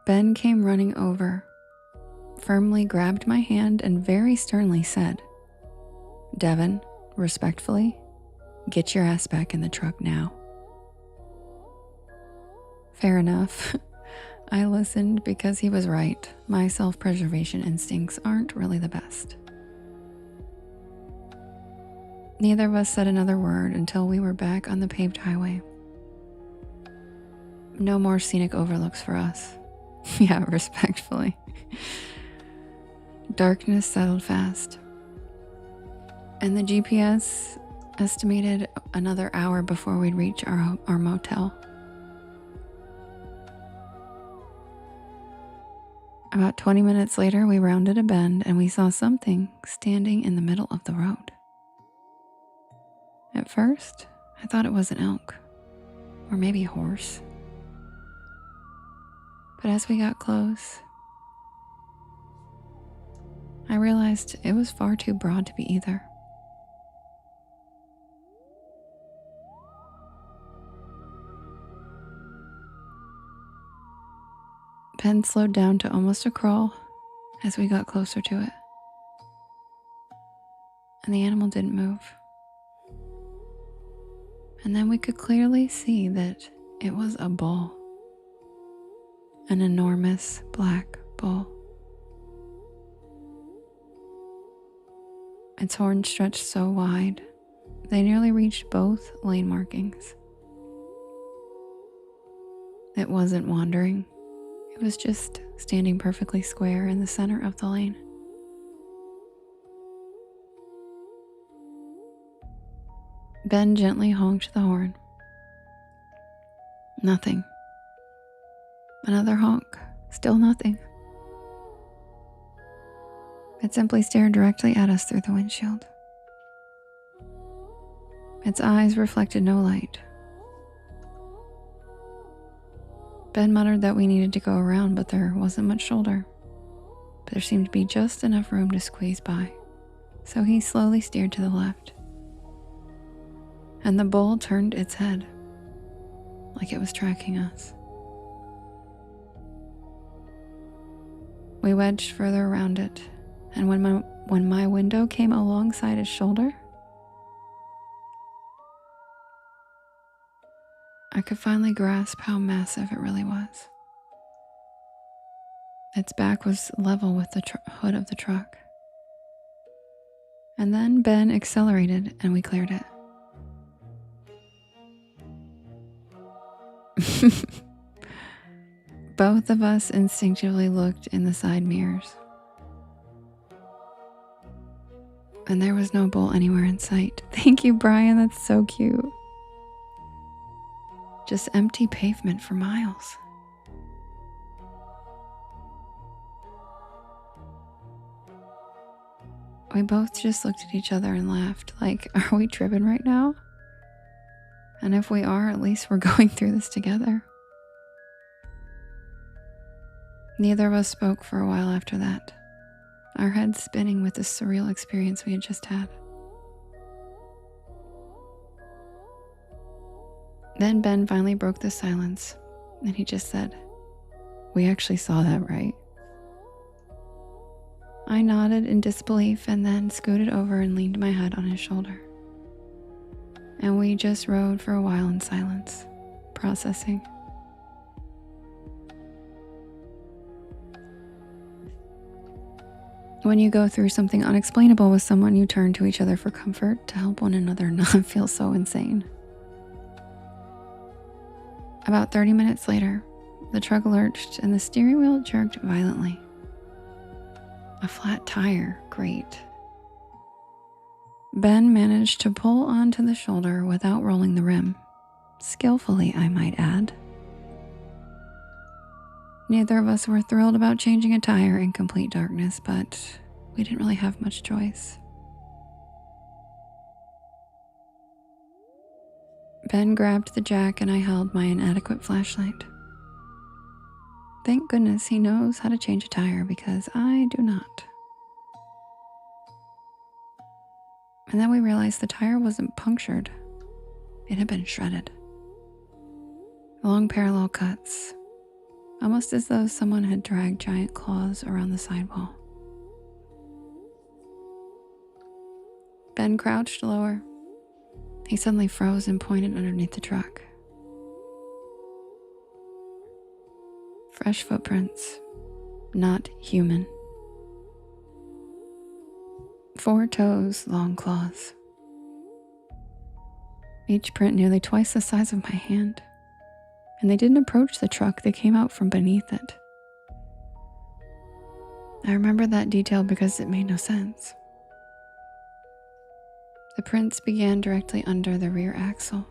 S1: Ben came running over, firmly grabbed my hand, and very sternly said, "Devin, respectfully, get your ass back in the truck now." Fair enough. I listened because he was right. My self-preservation instincts aren't really the best. Neither of us said another word until we were back on the paved highway. No more scenic overlooks for us. Yeah, respectfully. Darkness settled fast, and the GPS estimated another hour before we'd reach our motel. About 20 minutes later, we rounded a bend and we saw something standing in the middle of the road. At first, I thought it was an elk, or maybe a horse. But as we got close, I realized it was far too broad to be either. Ben slowed down to almost a crawl as we got closer to it, and the animal didn't move. And then we could clearly see that it was a bull, an enormous black bull. Its horns stretched so wide, they nearly reached both lane markings. It wasn't wandering. It was just standing perfectly square in the center of the lane. Ben gently honked the horn. Nothing. Another honk. Still nothing. It simply stared directly at us through the windshield. Its eyes reflected no light. Ben muttered that we needed to go around, but there wasn't much shoulder. But there seemed to be just enough room to squeeze by, so he slowly steered to the left. And the bull turned its head, like it was tracking us. We wedged further around it, and when my window came alongside its shoulder, I could finally grasp how massive it really was. Its back was level with the hood of the truck. And then Ben accelerated and we cleared it. Both of us instinctively looked in the side mirrors. And there was no bull anywhere in sight. Thank you, Brian. That's so cute. Just empty pavement for miles. We both just looked at each other and laughed, like, are we tripping right now? And if we are, at least we're going through this together. Neither of us spoke for a while after that, our heads spinning with the surreal experience we had just had. Then Ben finally broke the silence, and he just said, "We actually saw that, right?" I nodded in disbelief and then scooted over and leaned my head on his shoulder. And we just rode for a while in silence, processing. When you go through something unexplainable with someone, you turn to each other for comfort to help one another not feel so insane. About 30 minutes later, the truck lurched and the steering wheel jerked violently. A flat tire, great. Ben managed to pull onto the shoulder without rolling the rim. Skillfully, I might add. Neither of us were thrilled about changing a tire in complete darkness, but we didn't really have much choice. Ben grabbed the jack and I held my inadequate flashlight. Thank goodness he knows how to change a tire because I do not. And then we realized the tire wasn't punctured. It had been shredded. Long parallel cuts, almost as though someone had dragged giant claws around the sidewall. Ben crouched lower. He suddenly froze and pointed underneath the truck. Fresh footprints, not human. 4 toes, long claws. Each print nearly twice the size of my hand. And they didn't approach the truck, they came out from beneath it. I remember that detail because it made no sense. The prints began directly under the rear axle.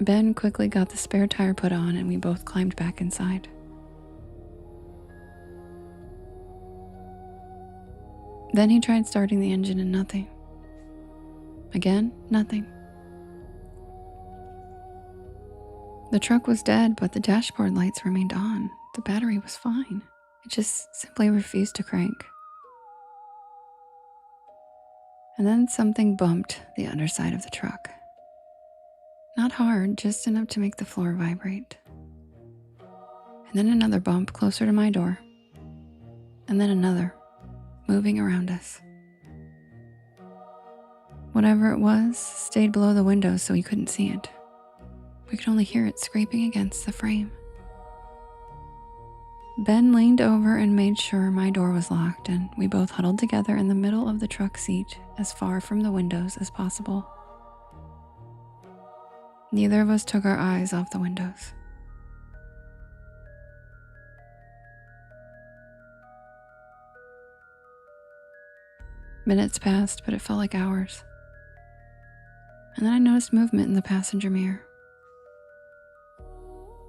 S1: Ben quickly got the spare tire put on and we both climbed back inside. Then he tried starting the engine and nothing. Again, nothing. The truck was dead, but the dashboard lights remained on. The battery was fine. It just simply refused to crank. And then something bumped the underside of the truck. Not hard, just enough to make the floor vibrate. And then another bump closer to my door. And then another, moving around us. Whatever it was stayed below the window so we couldn't see it. We could only hear it scraping against the frame. Ben leaned over and made sure my door was locked, and we both huddled together in the middle of the truck seat as far from the windows as possible. Neither of us took our eyes off the windows. Minutes passed, but it felt like hours. And then I noticed movement in the passenger mirror.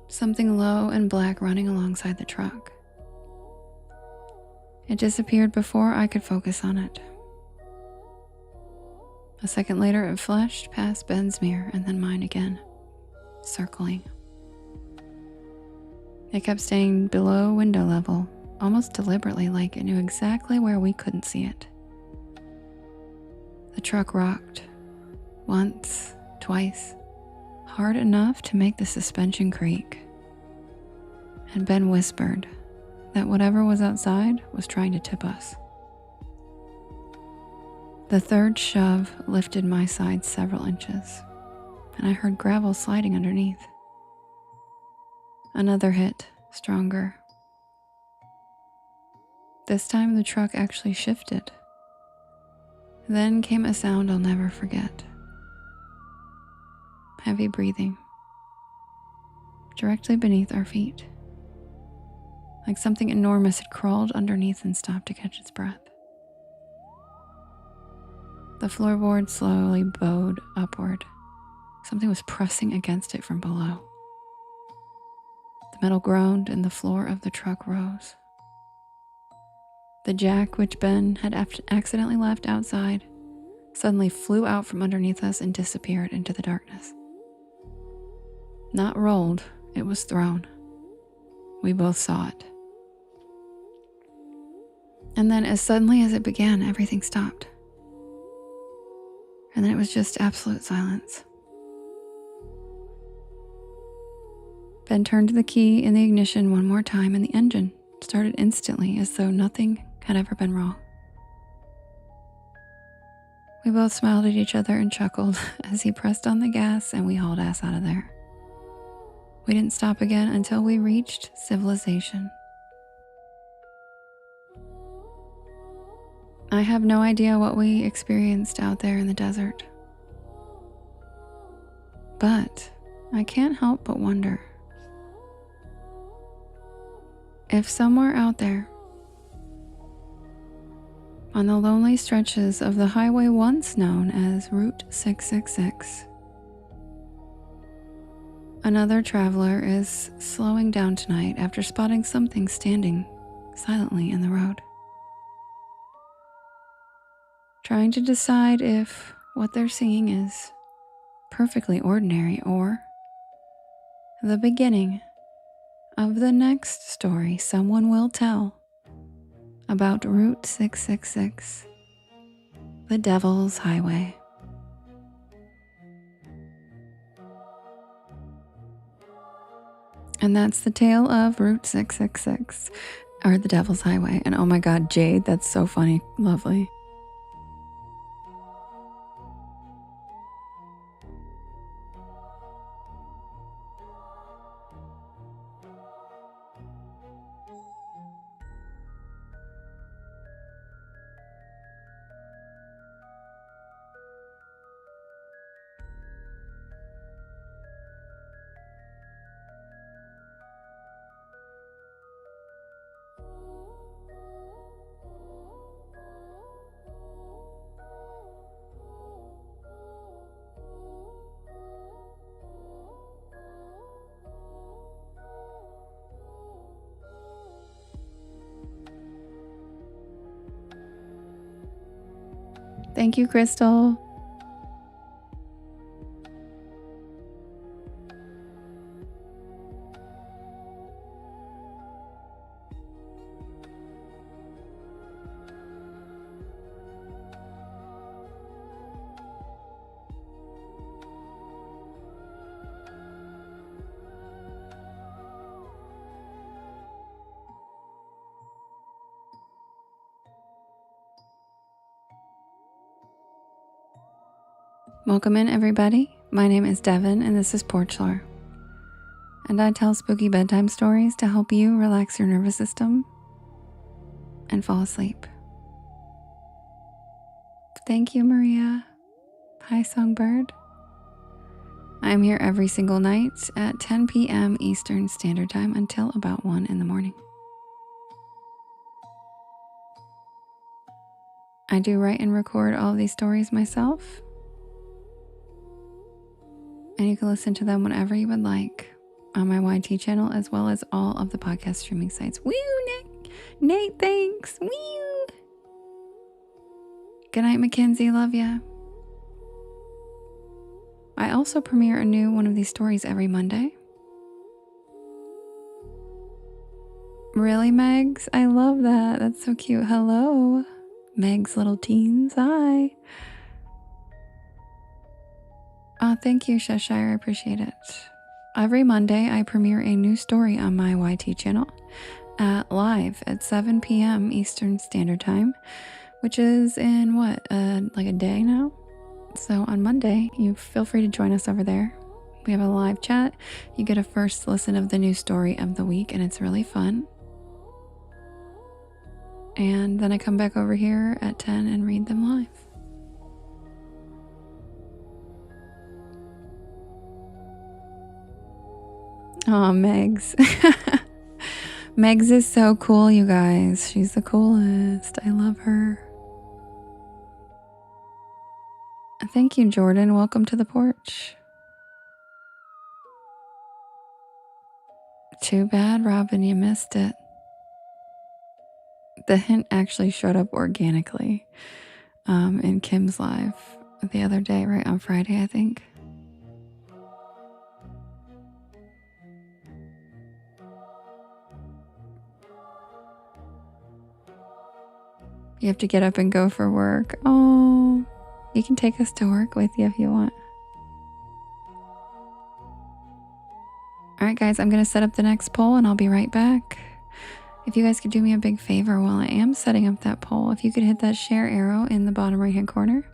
S1: Something low and black running alongside the truck. It disappeared before I could focus on it. A second later, it flashed past Ben's mirror and then mine again, circling. It kept staying below window level, almost deliberately, like it knew exactly where we couldn't see it. The truck rocked, once, twice, hard enough to make the suspension creak. And Ben whispered that whatever was outside was trying to tip us. The third shove lifted my side several inches, and I heard gravel sliding underneath. Another hit, stronger. This time the truck actually shifted. Then came a sound I'll never forget. Heavy breathing, directly beneath our feet, like something enormous had crawled underneath and stopped to catch its breath. The floorboard slowly bowed upward. Something was pressing against it from below. The metal groaned and the floor of the truck rose. The jack, which Ben had accidentally left outside, suddenly flew out from underneath us and disappeared into the darkness. Not rolled, it was thrown. We both saw it. And then as suddenly as it began, everything stopped. And then it was just absolute silence. Ben turned the key in the ignition one more time and the engine started instantly as though nothing had ever been wrong. We both smiled at each other and chuckled as he pressed on the gas and we hauled ass out of there. We didn't stop again until we reached civilization. I have no idea what we experienced out there in the desert. But I can't help but wonder if somewhere out there, on the lonely stretches of the highway once known as Route 666, another traveler is slowing down tonight after spotting something standing silently in the road, trying to decide if what they're seeing is perfectly ordinary or the beginning of the next story someone will tell about Route 666, the Devil's Highway. And that's the tale of Route 666, or the Devil's Highway. And oh my God, Jade, that's so funny. Lovely. Thank you, Crystal. Welcome in, everybody. My name is Devin, and this is Porch Lore. And I tell spooky bedtime stories to help you relax your nervous system and fall asleep. Thank you, Maria. Hi, Songbird. I'm here every single night at 10 p.m. Eastern Standard Time until about 1 in the morning. I do write and record all of these stories myself, and you can listen to them whenever you would like on my YT channel, as well as all of the podcast streaming sites. Woo, Nate, thanks. Woo. Good night, Mackenzie. Love ya. I also premiere a new one of these stories every Monday. Really, Megs? I love that. That's so cute. Hello, Megs little teens. Hi. Oh, thank you, Cheshire. I appreciate it. Every Monday, I premiere a new story on my YT channel live at 7 p.m. Eastern Standard Time which is in what, like a day now? So on Monday, you feel free to join us over there. We have a live chat. You get a first listen of the new story of the week, and it's really fun. And then I come back over here at 10 and read them live. Oh, Megs. Megs is so cool, you guys. She's the coolest. I love her. Thank you, Jordan. Welcome to the porch. Too bad, Robin, you missed it. The hint actually showed up organically in Kim's live the other day, right on Friday, I think. You have to get up and go for work. Oh, you can take us to work with you if you want. All right, guys, I'm going to set up the next poll and I'll be right back. If you guys could do me a big favor while I am setting up that poll, if you could hit that share arrow in the bottom right hand corner,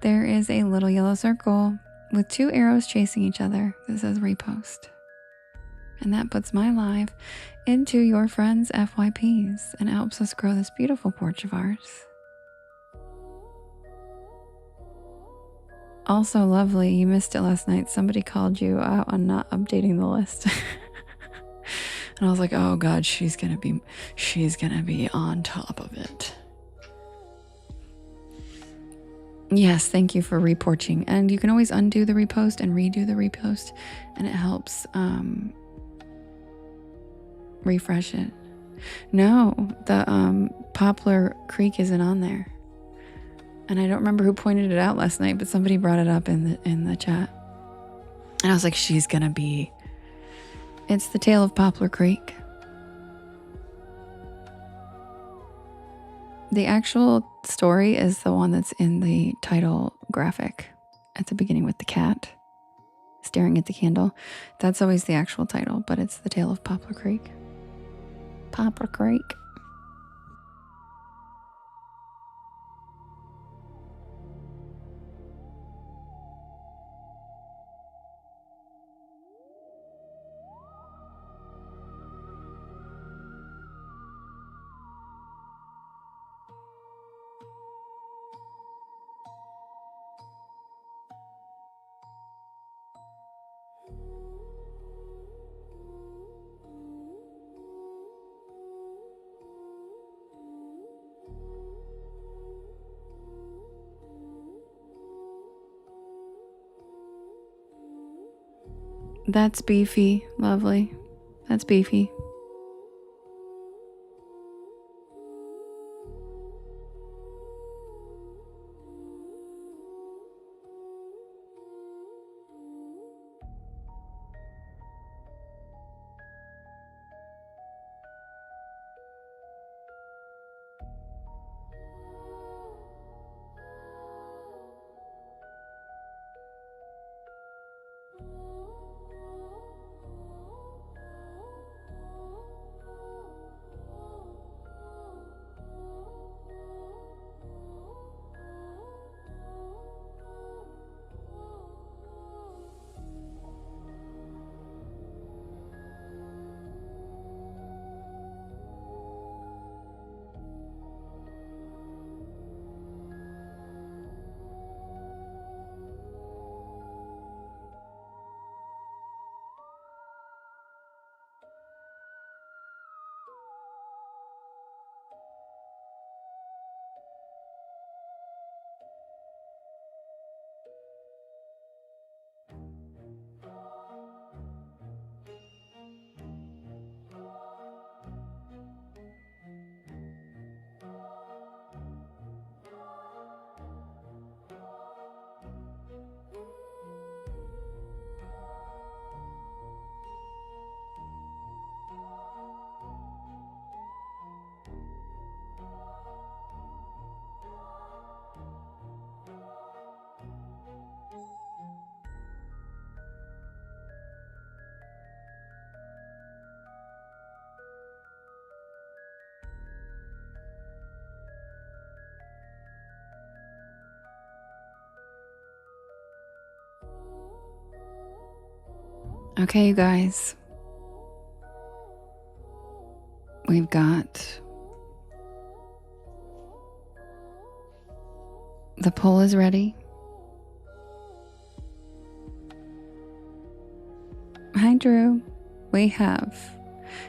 S1: there is a little yellow circle with 2 arrows chasing each other that says repost. And that puts my live into your friends' FYPs and helps us grow this beautiful porch of ours. Also lovely, you missed it last night. Somebody called you out on not updating the list. And I was like, oh God, she's gonna be on top of it. Yes, thank you for reporching. And you can always undo the repost and redo the repost, and it helps refresh it. No, the Poplar Creek isn't on there. And I don't remember who pointed it out last night, but somebody brought it up in the chat. And I was like, she's gonna be. It's the Tale of Poplar Creek. The actual story is the one that's in the title graphic at the beginning with the cat staring at the candle. That's always the actual title, but it's the Tale of Poplar Creek. Poplar Creek. That's beefy. Lovely. That's beefy. Okay, you guys. We've got... the poll is ready. Hi, Drew. We have...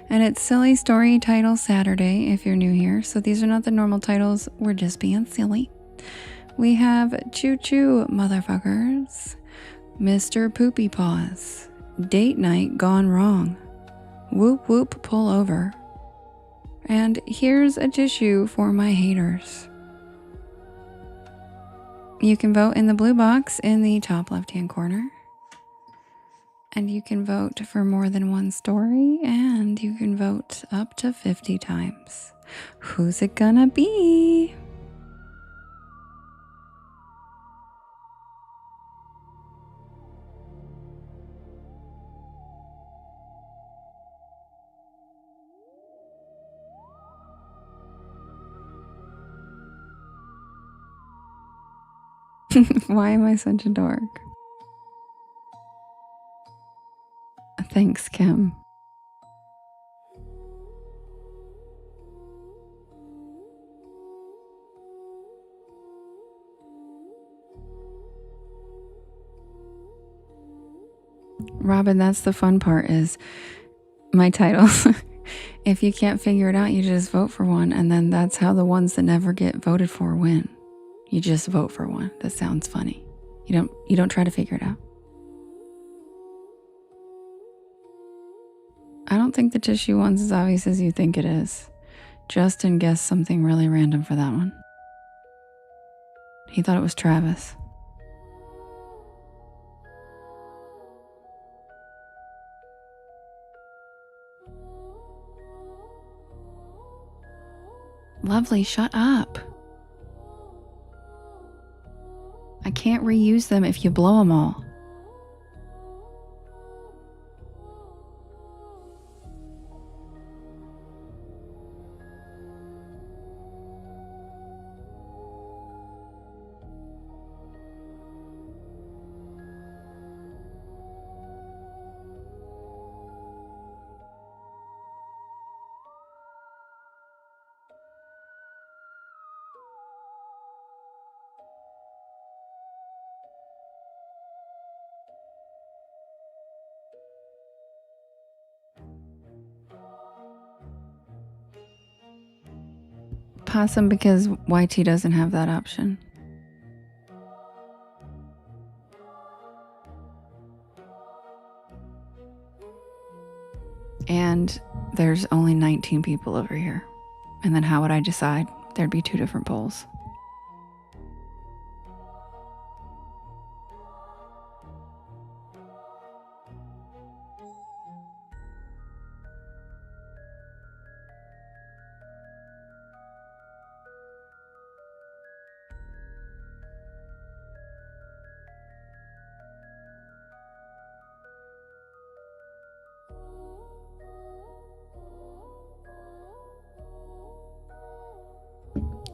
S1: and it's Silly Story Title Saturday if you're new here. So these are not the normal titles. We're just being silly. We have Choo Choo Motherfuckers, Mr. Poopy Paws, Date Night Gone Wrong, Whoop Whoop Pull Over, and Here's a Tissue for My Haters. You can vote in the blue box in the top left-hand corner. And you can vote for more than one story, and you can vote up to 50 times. Who's it gonna be? Why am I such a dork? Thanks, Kim. Robin, that's the fun part, is my titles. If you can't figure it out, you just vote for one, and then that's how the ones that never get voted for win. You just vote for one. That sounds funny. You don't try to figure it out. I don't think the tissue one's as obvious as you think it is. Justin guessed something really random for that one. He thought it was Travis. Lovely, shut up. I can't reuse them if you blow them all. Possum, because YT doesn't have that option. And there's only 19 people over here. And then how would I decide? There'd be 2 different polls.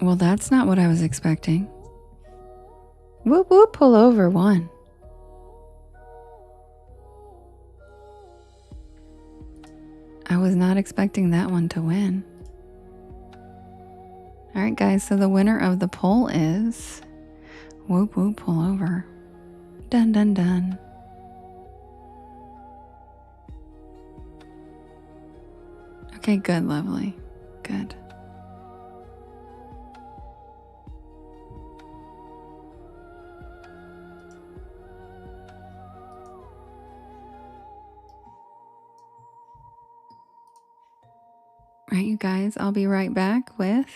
S1: Well, that's not what I was expecting. Whoop whoop, pull over won. I was not expecting that one to win. All right, guys, so the winner of the poll is Whoop Whoop Pull Over. Dun dun dun. Okay, good, lovely. Good. All right, you guys, I'll be right back with...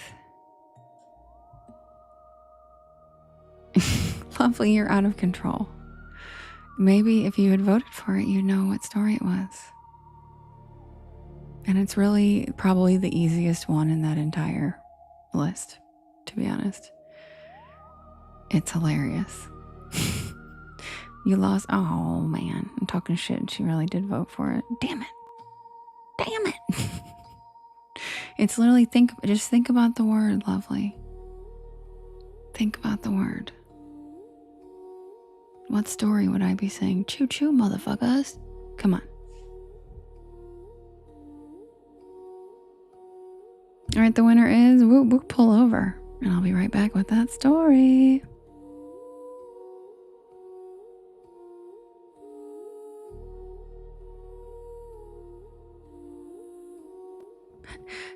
S1: Lovely, you're out of control. Maybe if you had voted for it, you'd know what story it was. And it's really probably the easiest one in that entire list, to be honest. It's hilarious. You lost. Oh, man. I'm talking shit and she really did vote for it. Damn it. Damn it. It's literally, just think about the word, lovely. Think about the word. What story would I be saying? Choo choo, motherfuckers. Come on. All right, the winner is Whoop Whoop Pull Over. And I'll be right back with that story.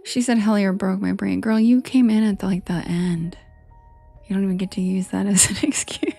S1: She said Hellier broke my brain. Girl, you came in at the end. You don't even get to use that as an excuse.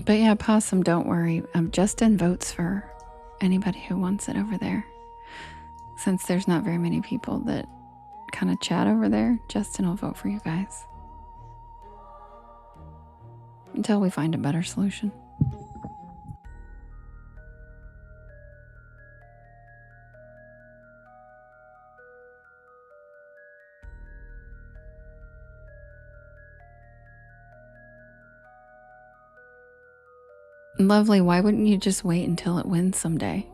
S1: But yeah, Possum, don't worry. Justin votes for anybody who wants it over there. Since there's not very many people that kind of chat over there, Justin will vote for you guys. Until we find a better solution. Lovely, why wouldn't you just wait until it wins someday?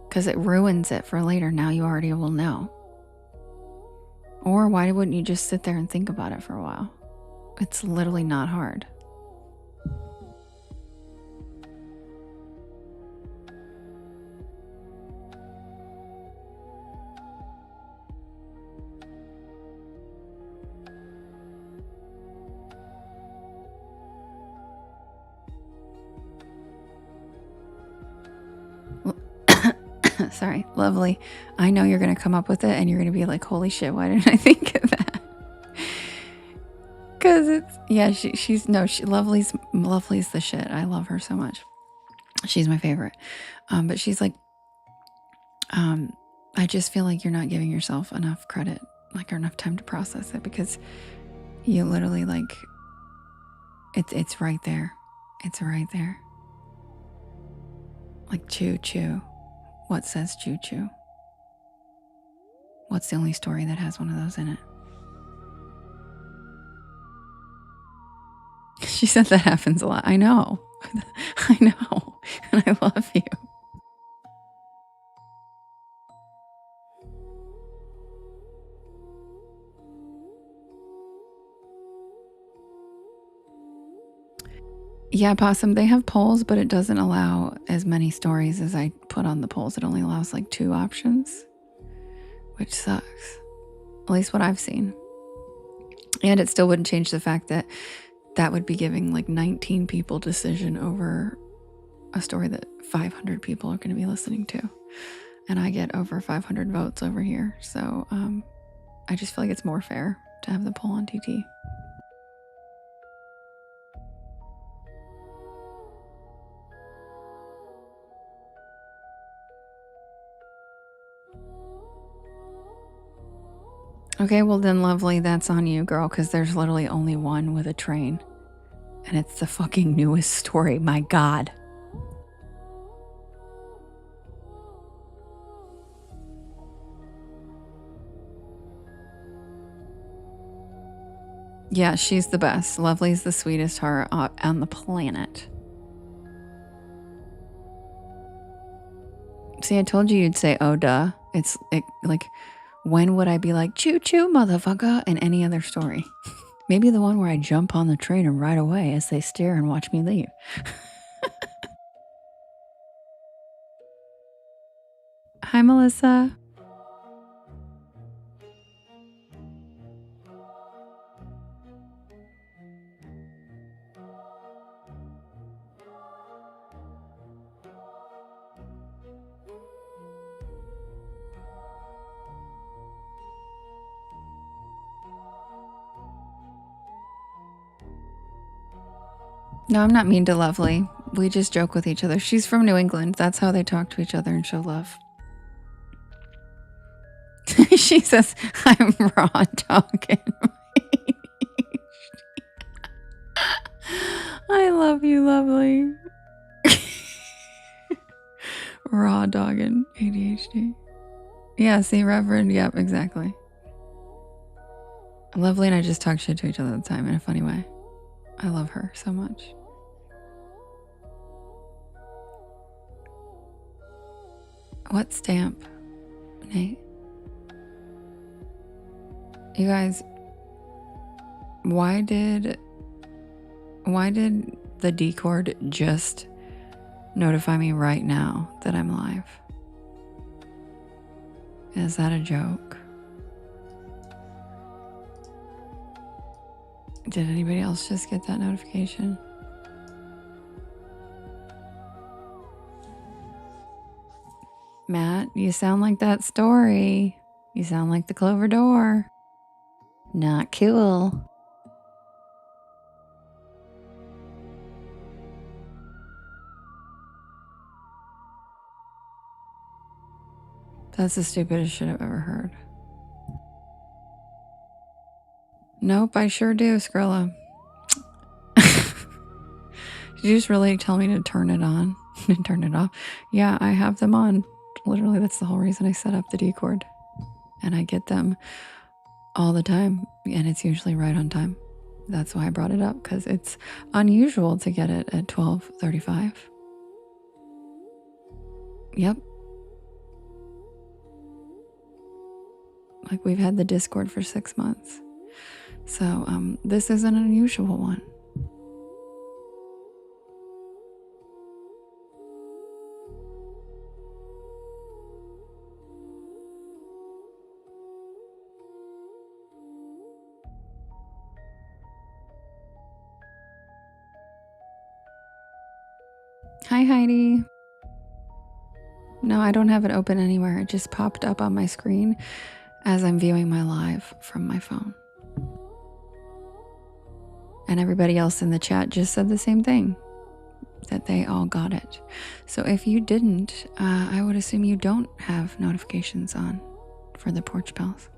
S1: Because it ruins it for later. Now you already will know. Or why wouldn't you just sit there and think about it for a while? It's literally not hard. Sorry, lovely. I know you're going to come up with it and you're going to be like, holy shit, why didn't I think of that? Because it's, yeah, Lovely's the shit. I love her so much. She's my favorite. But she's like, I just feel like you're not giving yourself enough credit, like, or enough time to process it, because you literally, like, it's right there. It's right there. Like, choo choo. What says choo choo? What's the only story that has one of those in it? She said that happens a lot. I know. I know. And I love you. Yeah, Possum, they have polls, but it doesn't allow as many stories as I put on the polls. It only allows like 2 options, which sucks. At least what I've seen. And it still wouldn't change the fact that that would be giving like 19 people decision over a story that 500 people are going to be listening to. And I get over 500 votes over here. So I just feel like it's more fair to have the poll on TT. Okay, well then, lovely, that's on you, girl, because there's literally only one with a train. And it's the fucking newest story, my God. Yeah, she's the best. Lovely's the sweetest heart on the planet. See, I told you you'd say, oh, duh. It's like, when would I be like, choo choo, motherfucker, in any other story? Maybe the one where I jump on the train and ride away as they stare and watch me leave. Hi, Melissa. No, I'm not mean to Lovely. We just joke with each other. She's from New England. That's how they talk to each other and show love. She says, I'm raw dogging. I love you, Lovely. Raw dogging ADHD. Yeah, see, Reverend. Yep, exactly. Lovely and I just talk shit to each other all the time in a funny way. I love her so much. What stamp, Nate? You guys, why did the Discord just notify me right now that I'm live? Is that a joke? Did anybody else just get that notification? Matt, you sound like that story. You sound like the Clover Door. Not cool. That's the stupidest shit I've ever heard. Nope, I sure do, Skrilla. Did you just really tell me to turn it on and turn it off? Yeah, I have them on. Literally, that's the whole reason I set up the Discord. And I get them all the time, and it's usually right on time. That's why I brought it up, because it's unusual to get it at 12:35. Yep. Like, we've had the Discord for 6 months. So this is an unusual one. Hi, Heidi. No, I don't have it open anywhere. It just popped up on my screen as I'm viewing my live from my phone. And everybody else in the chat just said the same thing, that they all got it. So if you didn't, I would assume you don't have notifications on for the Porch Pals.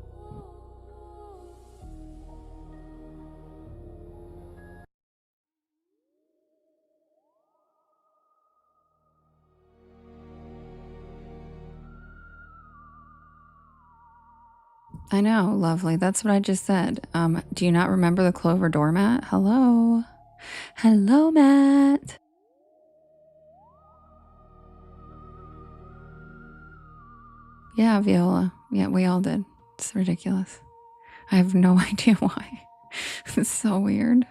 S1: I know, lovely. That's what I just said. Do you not remember the Clover doormat? Hello? Hello, Matt. Yeah, Viola. Yeah, we all did. It's ridiculous. I have no idea why. It's so weird.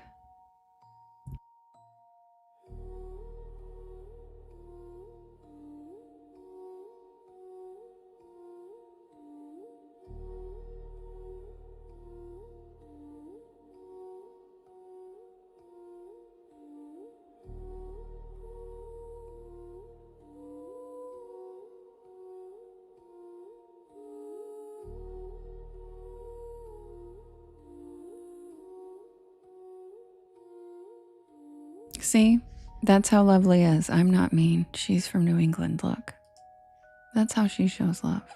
S1: See? That's how Lovely is. I'm not mean. She's from New England, look. That's how she shows love.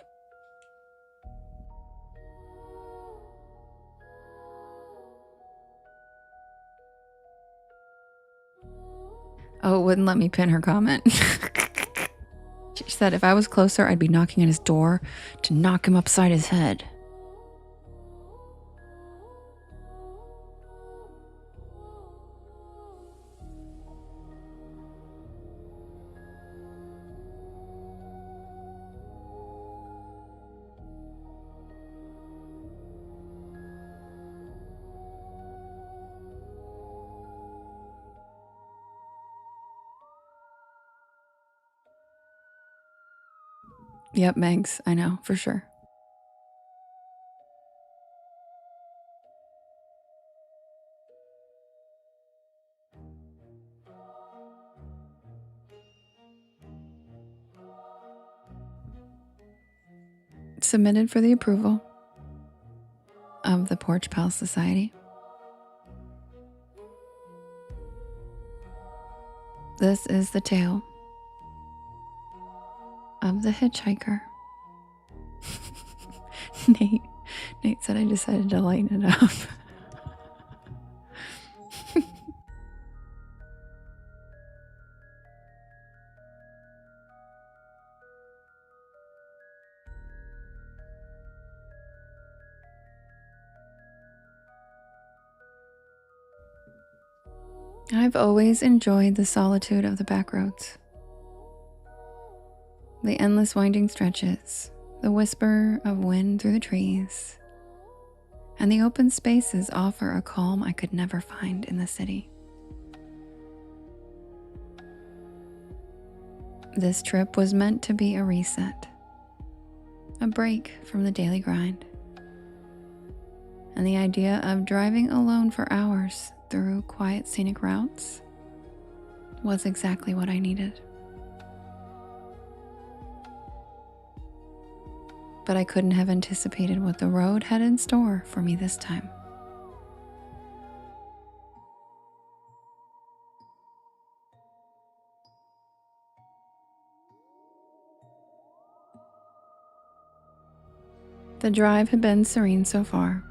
S1: Oh, it wouldn't let me pin her comment. She said if I was closer, I'd be knocking on his door to knock him upside his head. Yep, Megs, I know, for sure. Submitted for the approval of the Porch Pal Society. This is the tale of the hitchhiker. Nate said I decided to lighten it up. I've always enjoyed the solitude of the back roads. The endless winding stretches, the whisper of wind through the trees, and the open spaces offer a calm I could never find in the city. This trip was meant to be a reset, a break from the daily grind, and the idea of driving alone for hours through quiet scenic routes was exactly what I needed. But I couldn't have anticipated what the road had in store for me this time. The drive had been serene so far,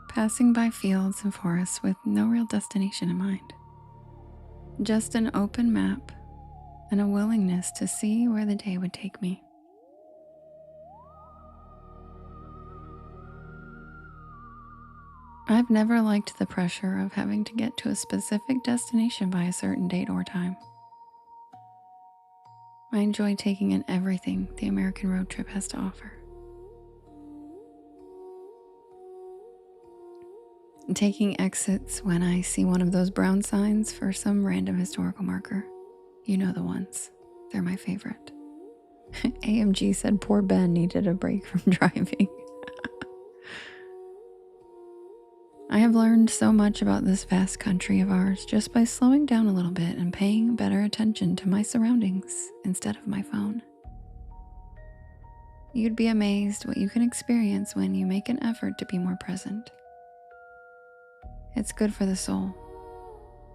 S1: passing by fields and forests with no real destination in mind. Just an open map and a willingness to see where the day would take me. I've never liked the pressure of having to get to a specific destination by a certain date or time. I enjoy taking in everything the American road trip has to offer. Taking exits when I see one of those brown signs for some random historical marker. You know the ones. They're my favorite. AMG said poor Ben needed a break from driving. I have learned so much about this vast country of ours just by slowing down a little bit and paying better attention to my surroundings instead of my phone. You'd be amazed what you can experience when you make an effort to be more present. It's good for the soul.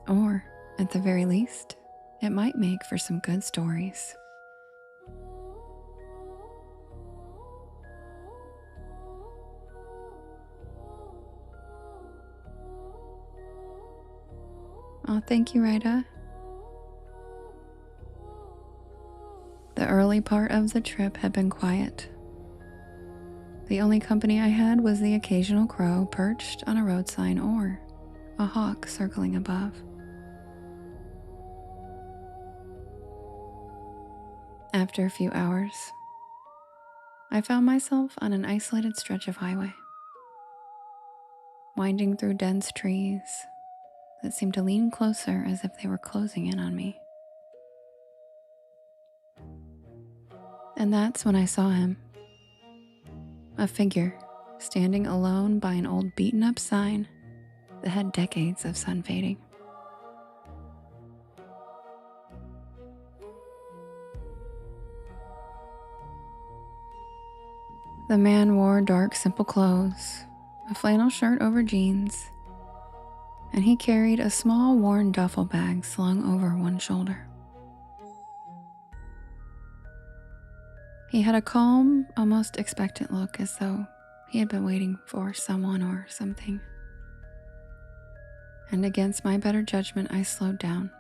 S1: Or, at the very least, it might make for some good stories. Oh, thank you, Rita. The early part of the trip had been quiet. The only company I had was the occasional crow perched on a road sign or a hawk circling above. After a few hours, I found myself on an isolated stretch of highway, winding through dense trees that seemed to lean closer as if they were closing in on me. And that's when I saw him. A figure standing alone by an old beaten-up sign that had decades of sun fading. The man wore dark, simple clothes, a flannel shirt over jeans, and he carried a small, worn duffel bag slung over one shoulder. He had a calm, almost expectant look, as though he had been waiting for someone or something. And against my better judgment, I slowed down,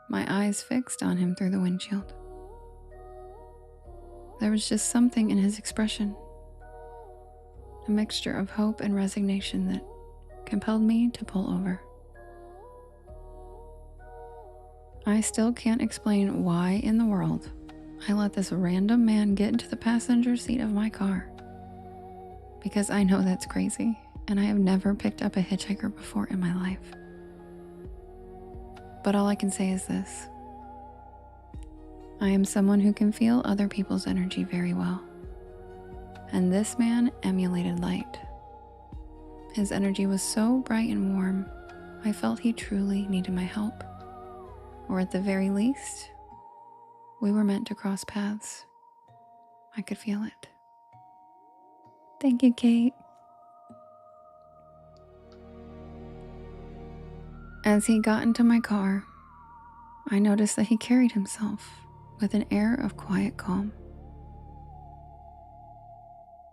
S1: my eyes fixed on him through the windshield. There was just something in his expression, a mixture of hope and resignation that compelled me to pull over. I still can't explain why in the world I let this random man get into the passenger seat of my car, because I know that's crazy, and I have never picked up a hitchhiker before in my life. But all I can say is this: I am someone who can feel other people's energy very well, and this man emulated light. His energy was so bright and warm, I felt he truly needed my help, or at the very least, we were meant to cross paths. I could feel it. Thank you, Kate. As he got into my car, I noticed that he carried himself with an air of quiet calm.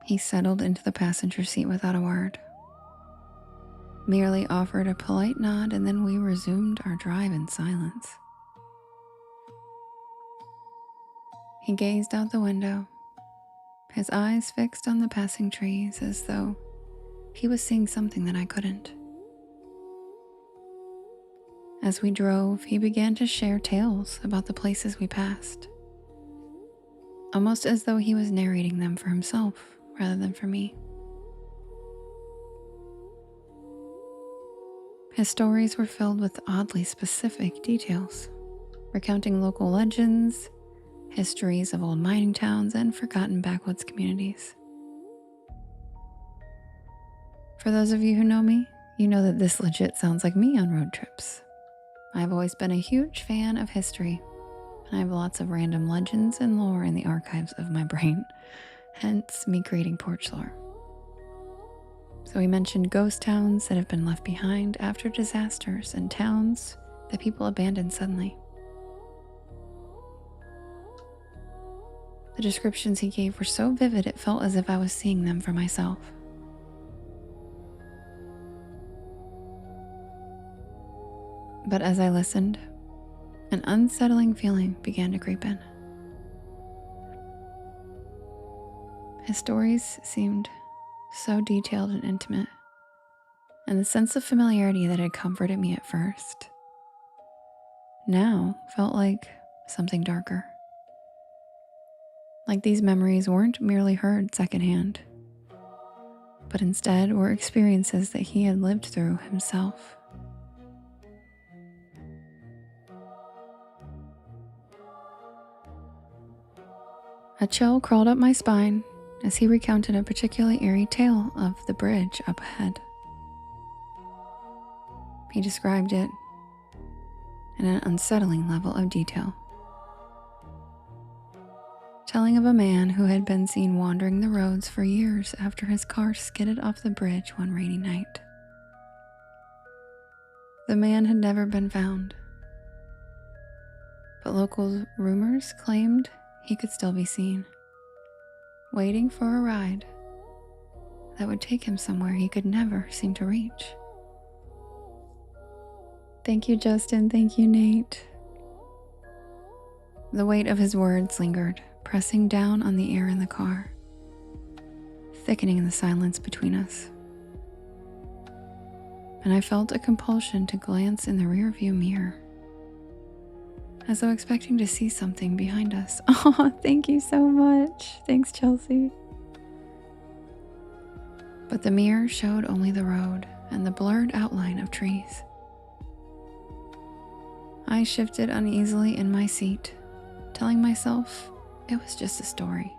S1: He settled into the passenger seat without a word, merely offered a polite nod, and then we resumed our drive in silence. He gazed out the window, his eyes fixed on the passing trees as though he was seeing something that I couldn't. As we drove, he began to share tales about the places we passed, almost as though he was narrating them for himself rather than for me. His stories were filled with oddly specific details, recounting local legends, histories of old mining towns, and forgotten backwoods communities. For those of you who know me, you know that this legit sounds like me on road trips. I've always been a huge fan of history, and I have lots of random legends and lore in the archives of my brain, hence me creating porch lore. So we mentioned ghost towns that have been left behind after disasters and towns that people abandoned suddenly. The descriptions he gave were so vivid it felt as if I was seeing them for myself. But as I listened, an unsettling feeling began to creep in. His stories seemed so detailed and intimate, and the sense of familiarity that had comforted me at first now felt like something darker. Like these memories weren't merely heard secondhand, but instead were experiences that he had lived through himself. A chill crawled up my spine as he recounted a particularly eerie tale of the bridge up ahead. He described it in an unsettling level of detail, telling of a man who had been seen wandering the roads for years after his car skidded off the bridge one rainy night. The man had never been found, but local rumors claimed he could still be seen, waiting for a ride that would take him somewhere he could never seem to reach. Thank you, Justin. Thank you, Nate. The weight of his words lingered, pressing down on the air in the car, thickening the silence between us. And I felt a compulsion to glance in the rearview mirror, as though expecting to see something behind us. Oh, thank you so much. Thanks, Chelsea. But the mirror showed only the road and the blurred outline of trees. I shifted uneasily in my seat, telling myself it was just a story.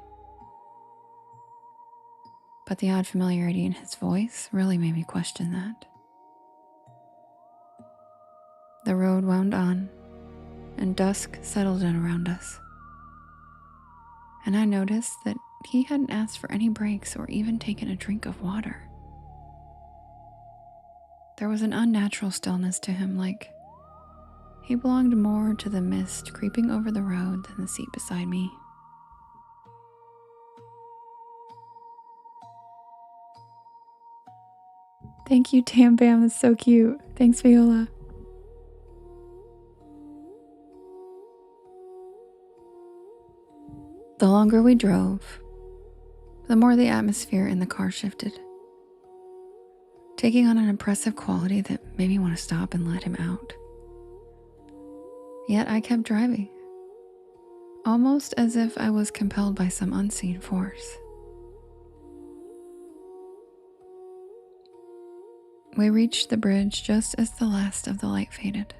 S1: But the odd familiarity in his voice really made me question that. The road wound on, and dusk settled in around us. And I noticed that he hadn't asked for any breaks or even taken a drink of water. There was an unnatural stillness to him, like he belonged more to the mist creeping over the road than the seat beside me. Thank you, Tam Bam. That's so cute. Thanks, Viola. The longer we drove, the more the atmosphere in the car shifted, taking on an impressive quality that made me want to stop and let him out. Yet I kept driving, almost as if I was compelled by some unseen force. We reached the bridge just as the last of the light faded,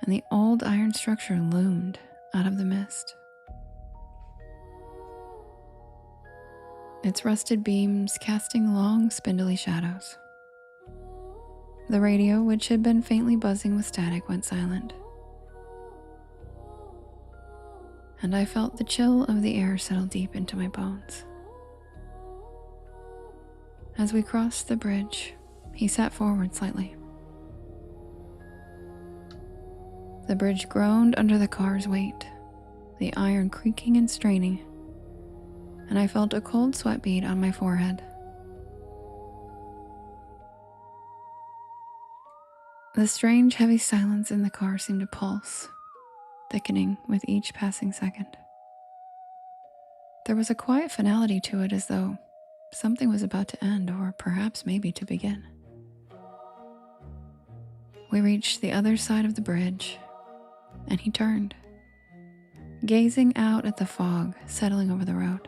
S1: and the old iron structure loomed out of the mist. Its rusted beams casting long, spindly shadows. The radio, which had been faintly buzzing with static, went silent, and I felt the chill of the air settle deep into my bones. As we crossed the bridge, he sat forward slightly. The bridge groaned under the car's weight, the iron creaking and straining, and I felt a cold sweat bead on my forehead. The strange, heavy silence in the car seemed to pulse, thickening with each passing second. There was a quiet finality to it, as though something was about to end, or perhaps maybe to begin. We reached the other side of the bridge, and he turned, gazing out at the fog settling over the road.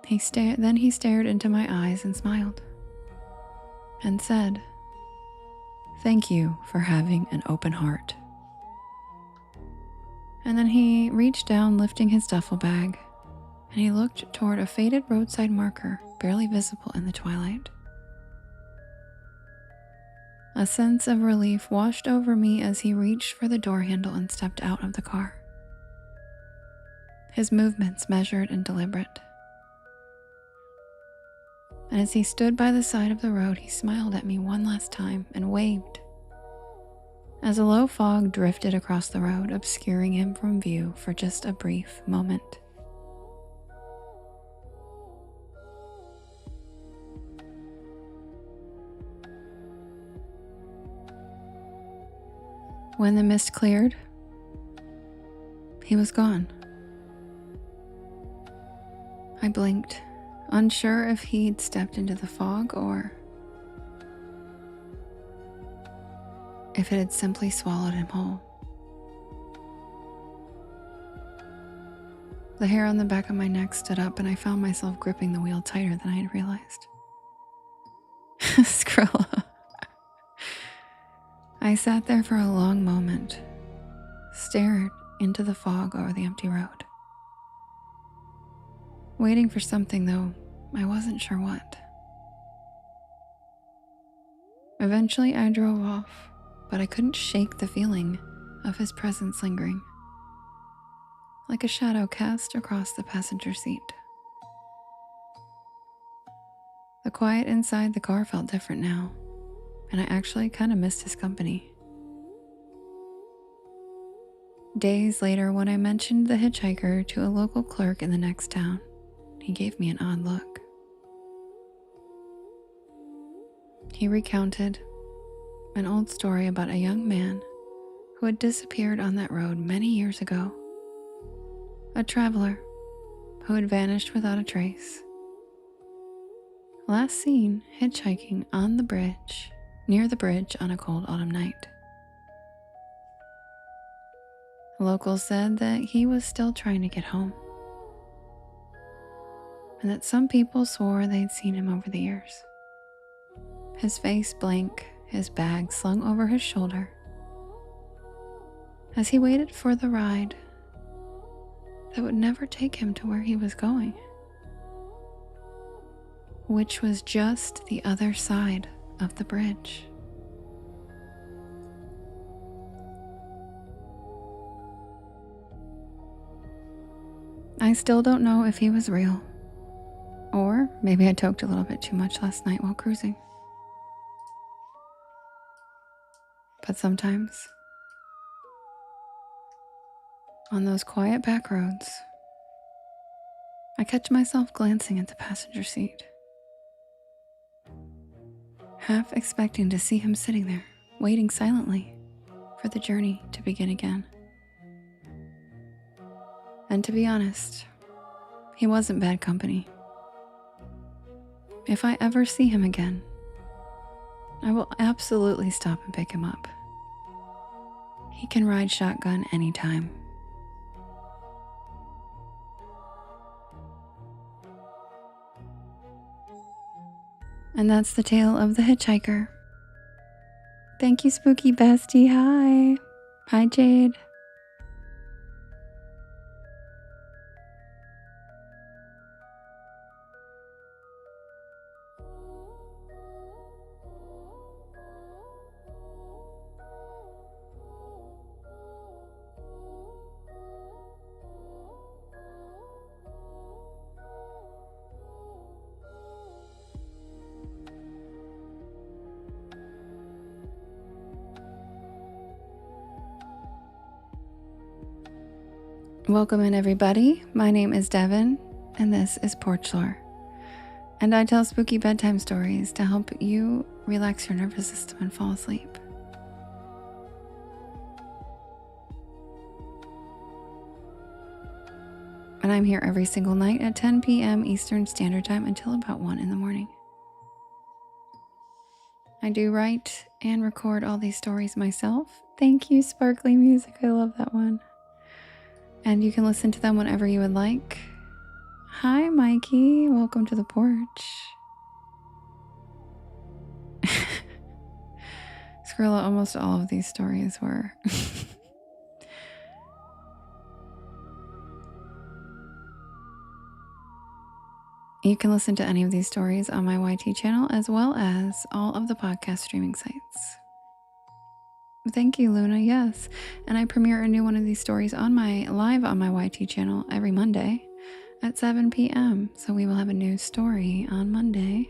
S1: Then he stared into my eyes and smiled, and said, "Thank you for having an open heart." And then he reached down, lifting his duffel bag, and he looked toward a faded roadside marker barely visible in the twilight. A sense of relief washed over me as he reached for the door handle and stepped out of the car. His movements measured and deliberate. And as he stood by the side of the road, he smiled at me one last time and waved, as a low fog drifted across the road, obscuring him from view for just a brief moment. When the mist cleared, he was gone. I blinked, unsure if he'd stepped into the fog or if it had simply swallowed him whole. The hair on the back of my neck stood up, and I found myself gripping the wheel tighter than I had realized. Skrilla. I sat there for a long moment, stared into the fog over the empty road, waiting for something, though I wasn't sure what. Eventually I drove off, but I couldn't shake the feeling of his presence lingering, like a shadow cast across the passenger seat. The quiet inside the car felt different now, and I actually kind of missed his company. Days later, when I mentioned the hitchhiker to a local clerk in the next town, he gave me an odd look. He recounted an old story about a young man who had disappeared on that road many years ago. A traveler who had vanished without a trace. Last seen hitchhiking on the bridge, near the bridge on a cold autumn night. Locals said that he was still trying to get home, and that some people swore they'd seen him over the years. His face blank, his bag slung over his shoulder, as he waited for the ride that would never take him to where he was going, which was just the other side of the bridge. I still don't know if he was real, or maybe I toked a little bit too much last night while cruising. But sometimes, on those quiet back roads, I catch myself glancing at the passenger seat, half expecting to see him sitting there, waiting silently for the journey to begin again. And to be honest, he wasn't bad company. If I ever see him again, I will absolutely stop and pick him up. He can ride shotgun anytime. And that's the tale of the hitchhiker. Thank you, Spooky Bestie. Hi. Hi, Jade. Welcome in, everybody. My name is Devin, and this is Porch Lore. And I tell spooky bedtime stories to help you relax your nervous system and fall asleep. And I'm here every single night at 10 p.m. Eastern Standard Time until about 1 in the morning. I do write and record all these stories myself. Thank you, Sparkly Music. I love that one. And you can listen to them whenever you would like. Hi, Mikey. Welcome to the porch. Skrilla, almost all of these stories were. You can listen to any of these stories on my YT channel as well as all of the podcast streaming sites. Thank you, Luna. Yes. And I premiere a new one of these stories live on my YT channel every Monday at 7 p.m. So we will have a new story on Monday.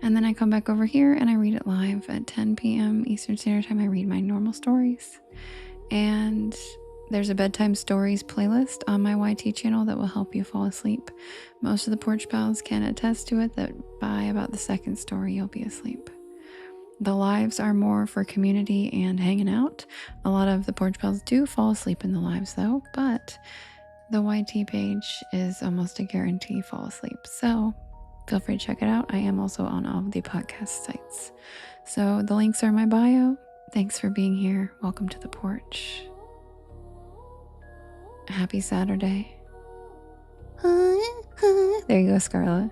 S1: And then I come back over here and I read it live at 10 p.m. Eastern Standard Time. I read my normal stories. And there's a bedtime stories playlist on my YT channel that will help you fall asleep. Most of the Porch Pals can attest to it that by about the second story, you'll be asleep. The lives are more for community and hanging out. A lot of the Porch Pals do fall asleep in the lives though, but the YT page is almost a guarantee fall asleep. So feel free to check it out. I am also on all of the podcast sites. So the links are in my bio. Thanks for being here. Welcome to the porch. Happy Saturday. There you go, Scarlett.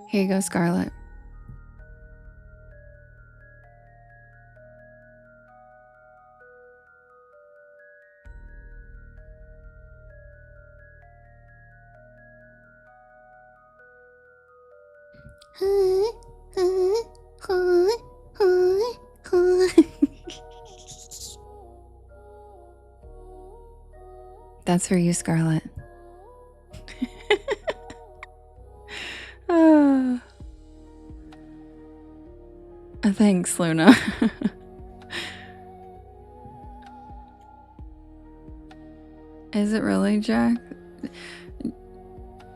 S1: Here you go, Scarlett. That's for you, Scarlett. Thanks, Luna. Is it really, Jack?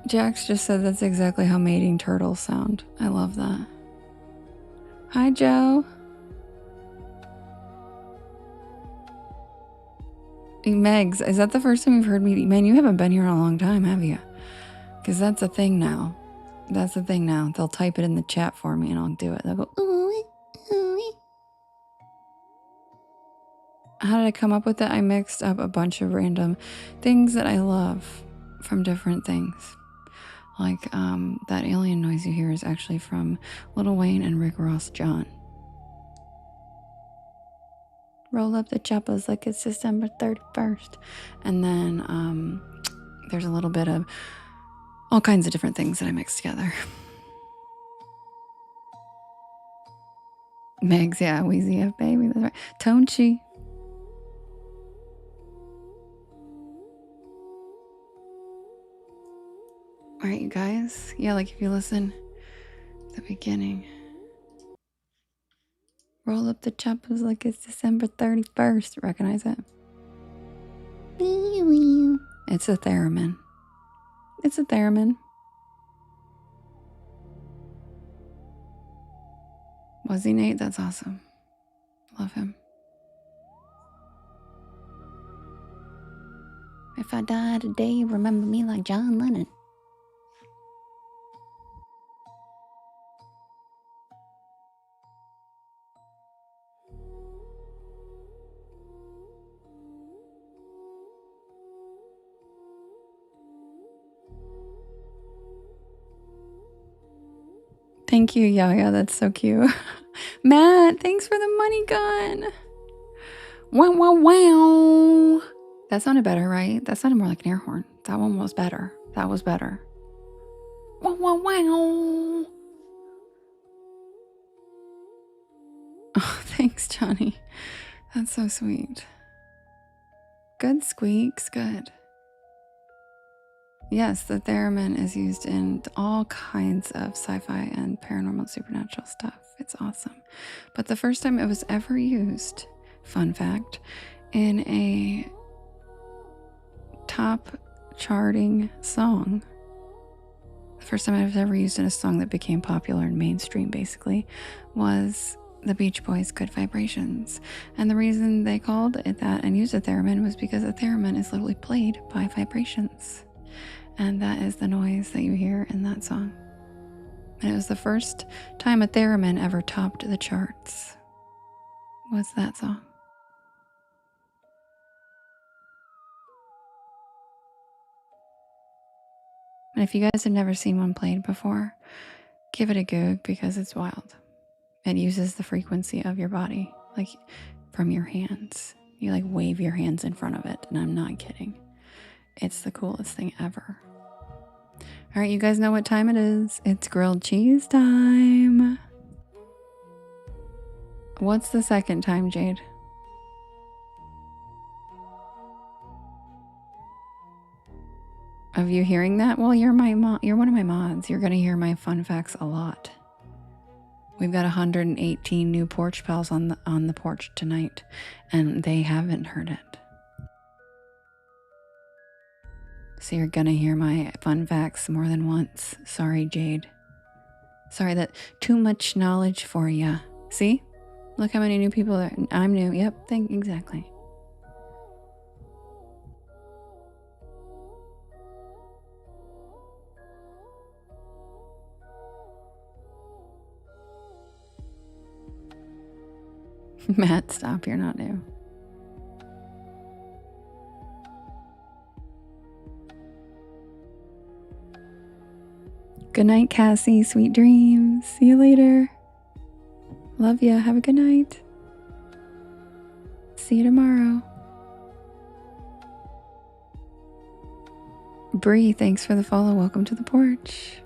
S1: Jax just said that's exactly how mating turtles sound. I love that. Hi, Joe. Megs, is that the first time you've heard me? Man, you haven't been here in a long time, have you? Because that's a thing now. That's the thing now. They'll type it in the chat for me and I'll do it. They'll go, ooh, ooh. How did I come up with it? I mixed up a bunch of random things that I love from different things. Like that alien noise you hear is actually from Lil Wayne and Rick Ross John. Roll up the choppers like it's December 31st. And then there's a little bit of all kinds of different things that I mixed together. Megs, yeah, Wheezy F baby, that's right. Tonchi. All right, you guys. Yeah, like if you listen at the beginning. Roll up the choppers like it's December 31st. Recognize it? It's a theremin. It's a theremin. Was he Nate? That's awesome. Love him. If I die today, remember me like John Lennon. Thank you, Yaya. That's so cute. Matt, thanks for the money gun. Wow, wow, wow. That sounded better, right? That sounded more like an air horn. That one was better. That was better. Wow, wow, wow. Oh, thanks, Johnny. That's so sweet. Good squeaks, good. Yes, the theremin is used in all kinds of sci-fi and paranormal supernatural stuff. It's awesome. But the first time it was ever used, fun fact, in a top charting song, the first time it was ever used in a song that became popular and mainstream, basically, was the Beach Boys' Good Vibrations. And the reason they called it that and used a theremin was because a theremin is literally played by vibrations. And that is the noise that you hear in that song. And it was the first time a theremin ever topped the charts, was that song. And if you guys have never seen one played before, give it a goog because it's wild. It uses the frequency of your body, like from your hands. You like wave your hands in front of it, and I'm not kidding. It's the coolest thing ever. All right, you guys know what time it is. It's grilled cheese time. What's the second time, Jade? Of you hearing that? Well, you're one of my mods. You're gonna hear my fun facts a lot. We've got 118 new porch pals on the porch tonight, and they haven't heard it. So you're gonna hear my fun facts more than once. Sorry, Jade. Sorry that too much knowledge for ya. See? Look how many new people there. I'm new. Yep, exactly. Matt, stop. You're not new. Good night, Cassie. Sweet dreams. See you later. Love ya. Have a good night. See you tomorrow. Bree, thanks for the follow. Welcome to the porch.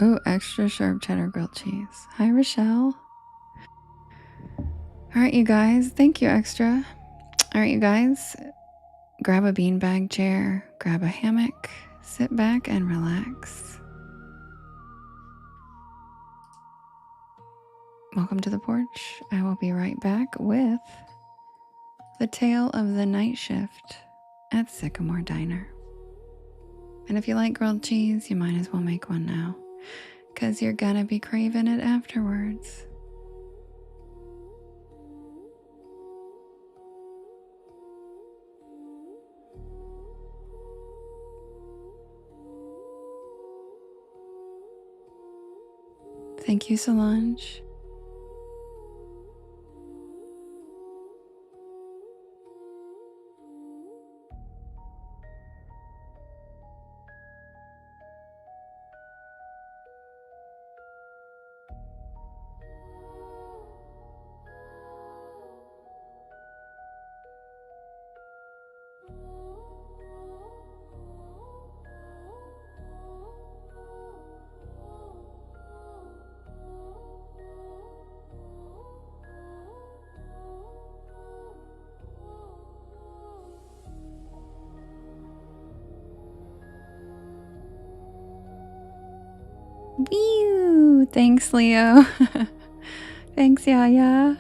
S1: Oh, extra sharp cheddar grilled cheese. Hi, Rochelle. All right, you guys. Thank you, extra. All right, you guys. Grab a beanbag chair, grab a hammock, sit back and relax. Welcome to the porch. I will be right back with the tale of the night shift at Sycamore Diner. And if you like grilled cheese, you might as well make one now, because you're gonna be craving it afterwards. Thank you, Solange. Woo! Thanks, Leo. Thanks, Yaya.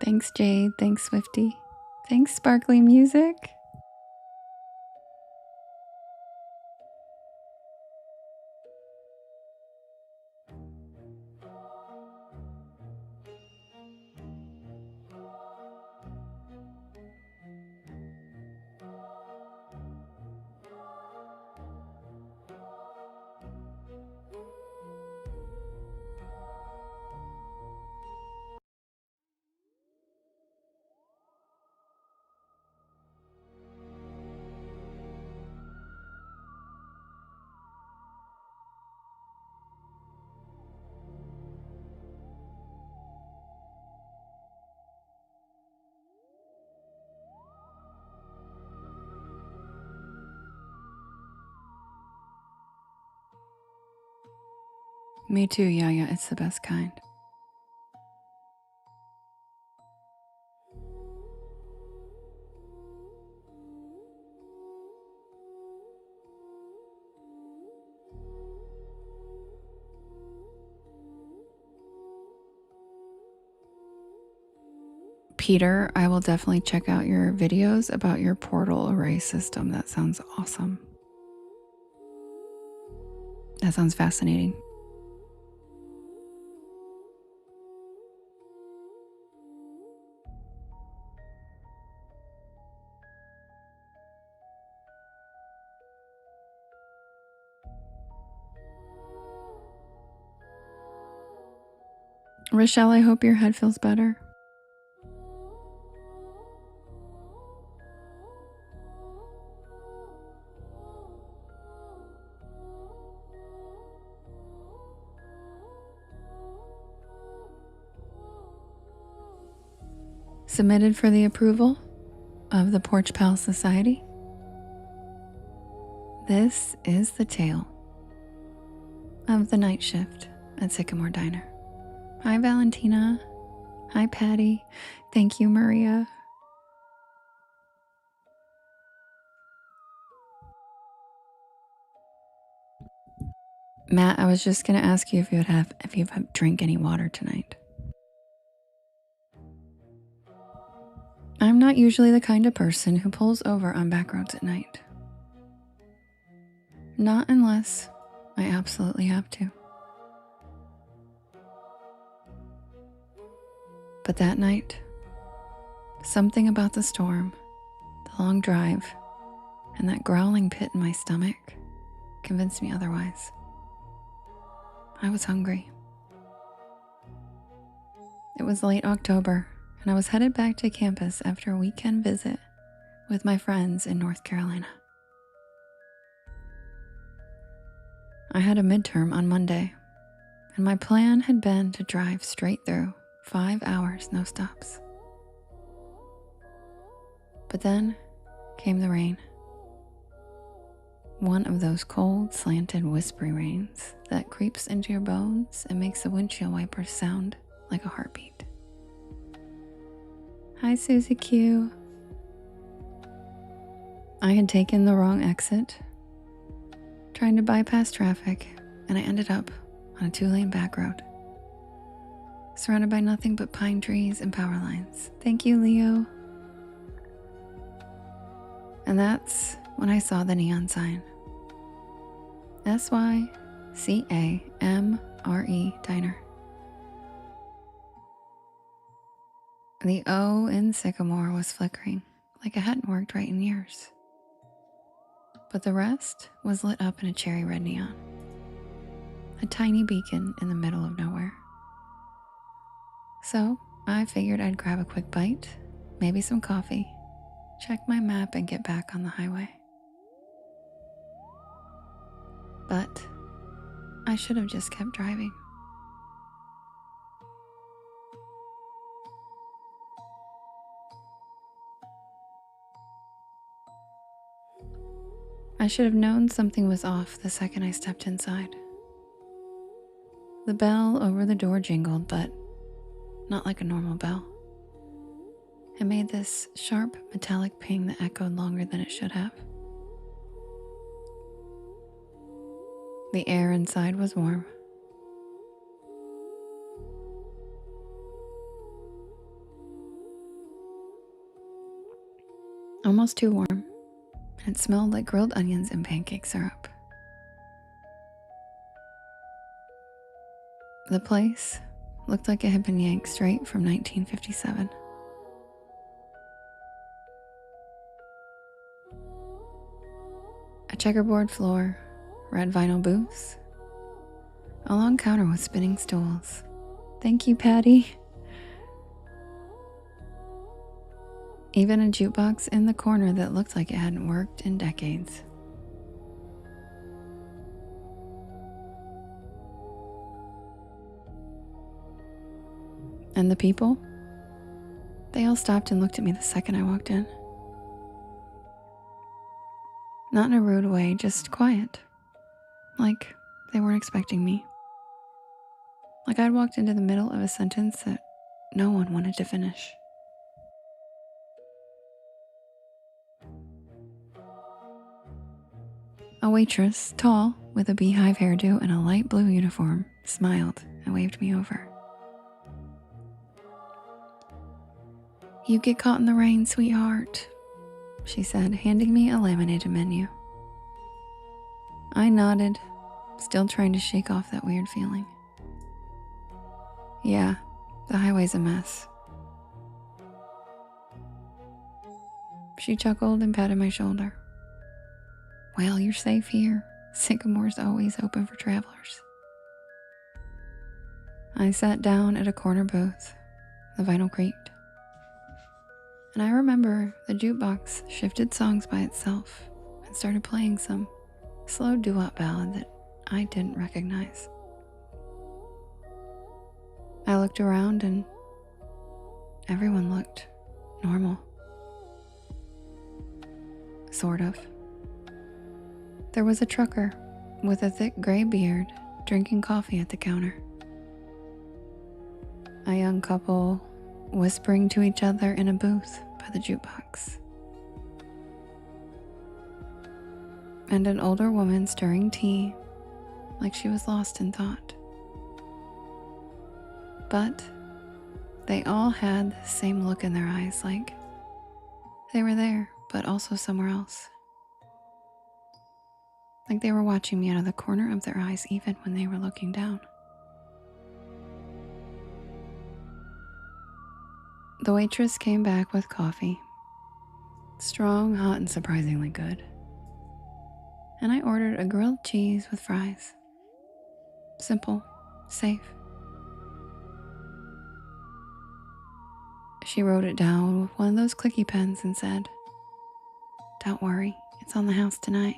S1: Thanks, Jade. Thanks, Swifty. Thanks, Sparkly Music. Me too, Yaya. It's the best kind. Peter, I will definitely check out your videos about your portal array system. That sounds awesome. That sounds fascinating. Rochelle, I hope your head feels better. Submitted for the approval of the Porch Pal Society. This is the tale of the night shift at Sycamore Diner. Hi, Valentina. Hi, Patty. Thank you, Maria. Matt, I was just going to ask you if you've drank any water tonight. I'm not usually the kind of person who pulls over on back roads at night. Not unless I absolutely have to. But that night, something about the storm, the long drive, and that growling pit in my stomach convinced me otherwise. I was hungry. It was late October, and I was headed back to campus after a weekend visit with my friends in North Carolina. I had a midterm on Monday, and my plan had been to drive straight through 5 hours, no stops. But then came the rain. One of those cold, slanted, whispery rains that creeps into your bones and makes the windshield wipers sound like a heartbeat. Hi, Susie Q. I had taken the wrong exit, trying to bypass traffic, and I ended up on a 2-lane back road, surrounded by nothing but pine trees and power lines. Thank you, Leo. And that's when I saw the neon sign. SYCAMRE Diner. The O in Sycamore was flickering like it hadn't worked right in years. But the rest was lit up in a cherry red neon. A tiny beacon in the middle of nowhere. So I figured I'd grab a quick bite, maybe some coffee, check my map, and get back on the highway. But I should have just kept driving. I should have known something was off the second I stepped inside. The bell over the door jingled, but not like a normal bell. It made this sharp metallic ping that echoed longer than it should have. The air inside was warm. almost too warm, and it smelled like grilled onions and pancake syrup. The place looked like it had been yanked straight from 1957. A checkerboard floor, red vinyl booths, a long counter with spinning stools. Thank you, Patty. Even a jukebox in the corner that looked like it hadn't worked in decades. And the people? They all stopped and looked at me the second I walked in. Not in a rude way, just quiet. Like they weren't expecting me. Like I'd walked into the middle of a sentence that no one wanted to finish. A waitress, tall, with a beehive hairdo and a light blue uniform, smiled and waved me over. "You get caught in the rain, sweetheart," she said, handing me a laminated menu. I nodded, still trying to shake off that weird feeling. Yeah, the highway's a mess. She chuckled and patted my shoulder. "Well, you're safe here. Sycamore's always open for travelers." I sat down at a corner booth. The vinyl creaked. And I remember the jukebox shifted songs by itself and started playing some slow doo-wop ballad that I didn't recognize. I looked around and everyone looked normal. Sort of. There was a trucker with a thick gray beard drinking coffee at the counter. A young couple whispering to each other in a booth by the jukebox. And an older woman stirring tea like she was lost in thought. But they all had the same look in their eyes, like they were there, but also somewhere else. Like they were watching me out of the corner of their eyes even when they were looking down. The waitress came back with coffee. Strong, hot, and surprisingly good. And I ordered a grilled cheese with fries. Simple, safe. She wrote it down with one of those clicky pens and said, "Don't worry, it's on the house tonight."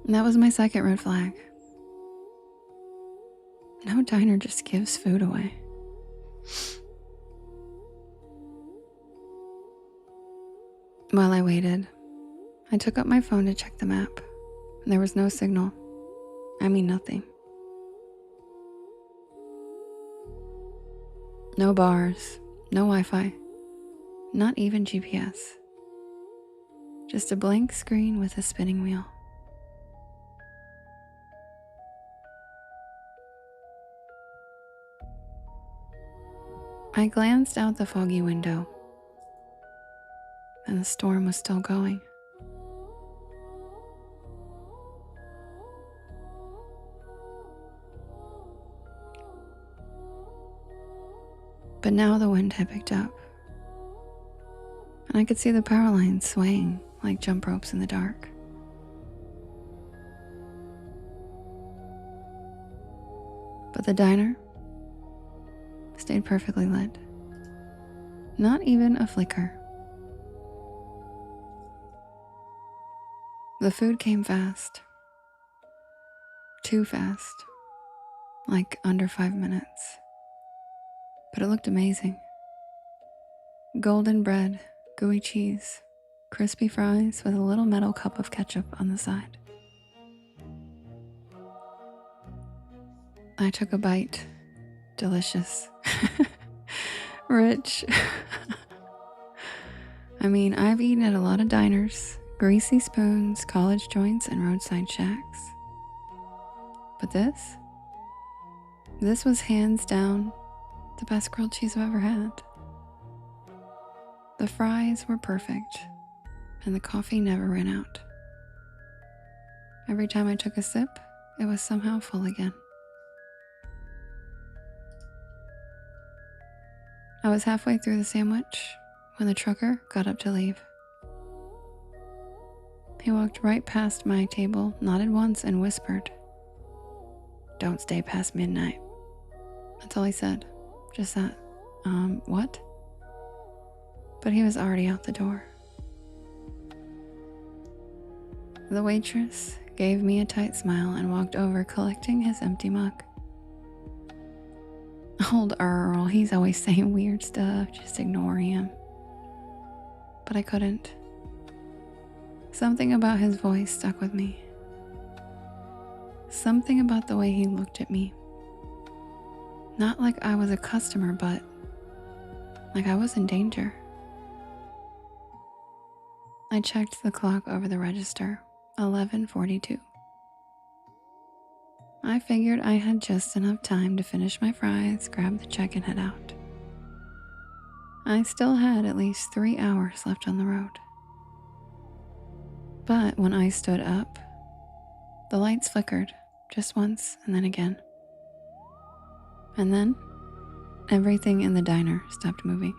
S1: And that was my second red flag. No diner just gives food away. While I waited, I took up my phone to check the map. And there was no signal. I mean nothing. No bars, no Wi-Fi, not even GPS. Just a blank screen with a spinning wheel. I glanced out the foggy window, and the storm was still going. But now the wind had picked up, and I could see the power lines swaying like jump ropes in the dark. But the diner stayed perfectly lit. Not even a flicker. The food came fast. Too fast. Like under 5 minutes. But it looked amazing. Golden bread, gooey cheese, crispy fries with a little metal cup of ketchup on the side. I took a bite. Delicious. Rich. I mean, I've eaten at a lot of diners, greasy spoons, college joints, and roadside shacks. But this was hands down the best grilled cheese I've ever had. The fries were perfect, and the coffee never ran out. Every time I took a sip, it was somehow full again. I was halfway through the sandwich when the trucker got up to leave. He walked right past my table, nodded once, and whispered, "Don't stay past midnight." That's all he said. Just that. What? But he was already out the door. The waitress gave me a tight smile and walked over, collecting his empty mug. Old Earl, he's always saying weird stuff, just ignore him. But I couldn't. Something about his voice stuck with me. Something about the way he looked at me. Not like I was a customer, but like I was in danger. I checked the clock over the register, 11:42. I figured I had just enough time to finish my fries, grab the check, and head out. I still had at least 3 hours left on the road. But when I stood up, the lights flickered just once and then again. And then everything in the diner stopped moving.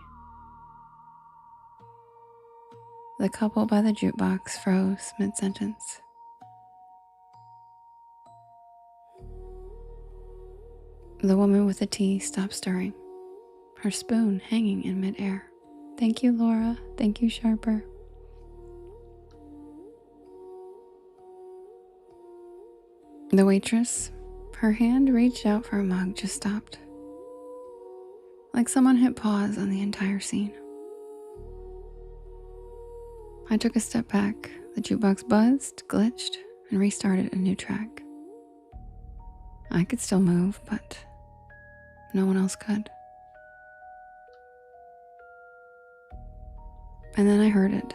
S1: The couple by the jukebox froze mid-sentence. The woman with the tea stopped stirring, her spoon hanging in midair. Thank you, Laura. Thank you, Sharper. The waitress, her hand reached out for a mug, just stopped. Like someone hit pause on the entire scene. I took a step back. The jukebox buzzed, glitched, and restarted a new track. I could still move, but no one else could. And then I heard it.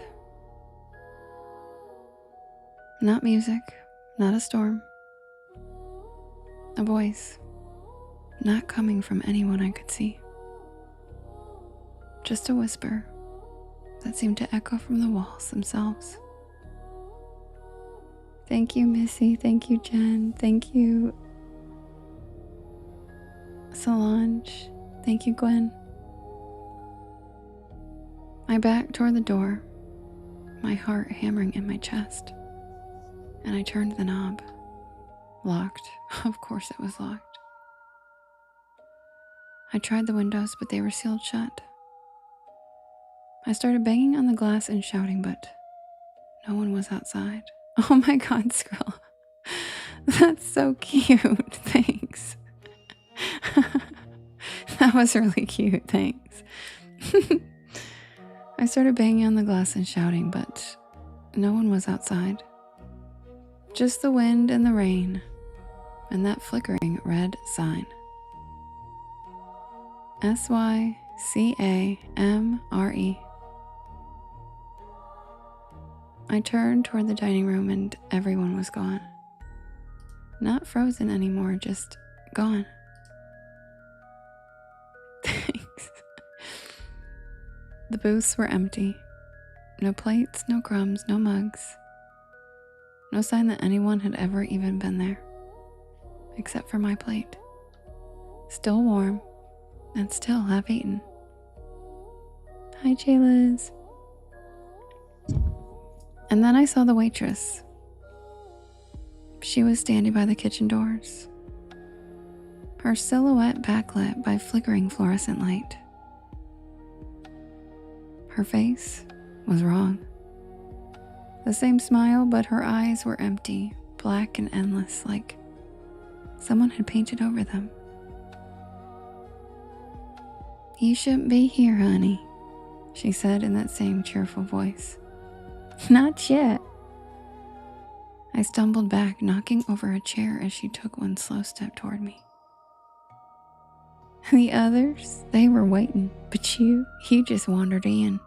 S1: Not music, not a storm. A voice, not coming from anyone I could see. Just a whisper that seemed to echo from the walls themselves. Thank you, Missy. Thank you, Jen. Thank you, Solange. Thank you, Gwen. I backed toward the door, my heart hammering in my chest, and I turned the knob. Locked. Of course it was locked. I tried the windows, but they were sealed shut. I started banging on the glass and shouting, but no one was outside. Oh my God, Skrill. That's so cute. Thanks. That was really cute. Thanks. I started banging on the glass and shouting, but no one was outside. Just the wind and the rain and that flickering red sign. SYCAMRE. I turned toward the dining room and everyone was gone. Not frozen anymore, just gone. Thanks. The booths were empty. No plates, no crumbs, no mugs. No sign that anyone had ever even been there. Except for my plate. Still warm and still half-eaten. Hi, Jayliz. And then I saw the waitress. She was standing by the kitchen doors, her silhouette backlit by flickering fluorescent light. Her face was wrong. The same smile, but her eyes were empty, black and endless, like someone had painted over them. You shouldn't be here, honey, she said in that same cheerful voice. Not yet. I stumbled back, knocking over a chair as she took one slow step toward me. The others, they were waiting, but you just wandered in.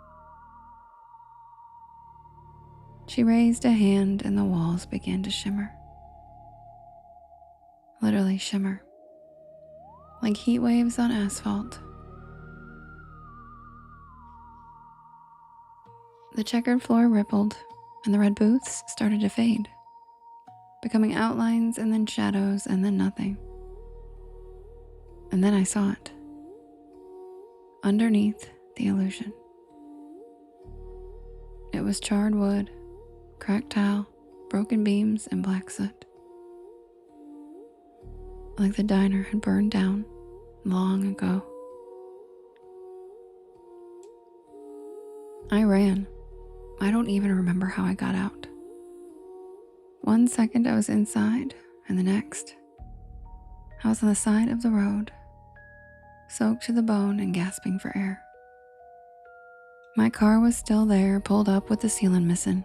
S1: She raised a hand and the walls began to shimmer. Literally shimmer. Like heat waves on asphalt. The checkered floor rippled, and the red booths started to fade, becoming outlines and then shadows and then nothing. And then I saw it. Underneath the illusion. It was charred wood, cracked tile, broken beams, and black soot. Like the diner had burned down long ago. I ran. I don't even remember how I got out. 1 second I was inside, and the next, I was on the side of the road, soaked to the bone and gasping for air. My car was still there, pulled up with the ceiling missing,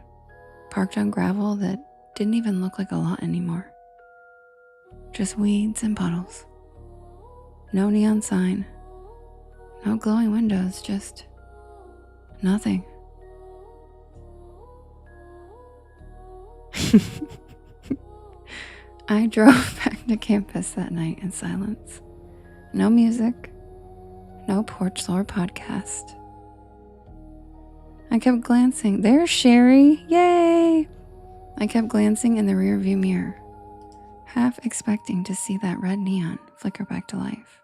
S1: parked on gravel that didn't even look like a lot anymore. Just weeds and puddles. No neon sign. No glowing windows, just nothing. I drove back to campus that night in silence. No music, no Porch Lore podcast. I kept glancing. There's Sherry, yay! I kept glancing in the rearview mirror, half expecting to see that red neon flicker back to life.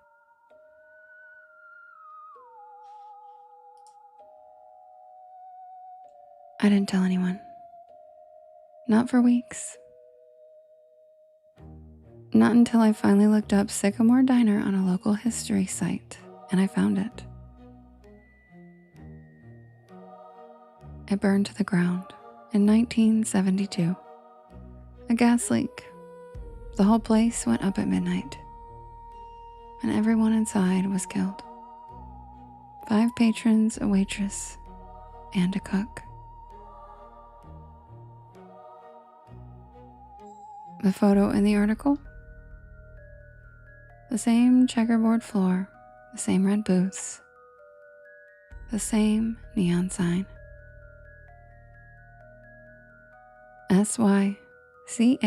S1: I didn't tell anyone. Not for weeks. Not until I finally looked up Sycamore Diner on a local history site, and I found it. It burned to the ground in 1972. A gas leak. The whole place went up at midnight, and everyone inside was killed. 5 patrons, a waitress, and a cook. The photo in the article? The same checkerboard floor, the same red booths, the same neon sign. SYCAMORE.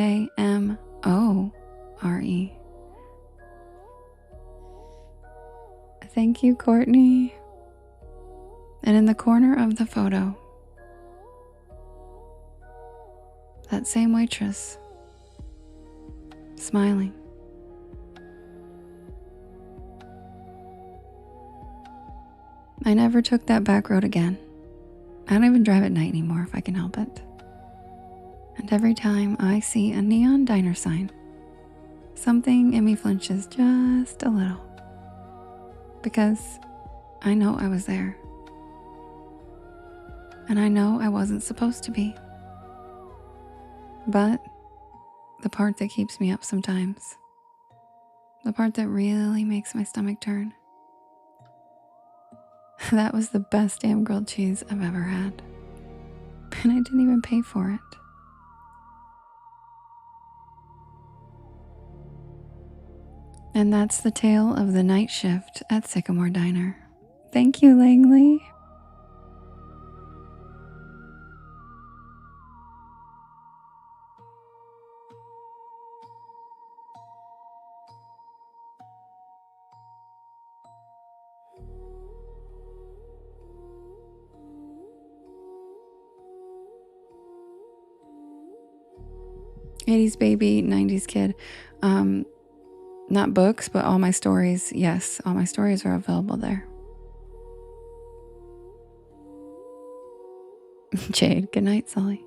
S1: Thank you, Courtney. And in the corner of the photo, that same waitress, smiling. I never took that back road again. I don't even drive at night anymore if I can help it. And every time I see a neon diner sign, something in me flinches just a little. Because I know I was there. And I know I wasn't supposed to be. But the part that keeps me up sometimes, the part that really makes my stomach turn, that was the best damn grilled cheese I've ever had. And I didn't even pay for it. And that's the tale of the night shift at Sycamore Diner. Thank you, Langley. '80s baby, '90s kid. Not books, but all my stories. Yes, all my stories are available there. Jade, good night, Sully.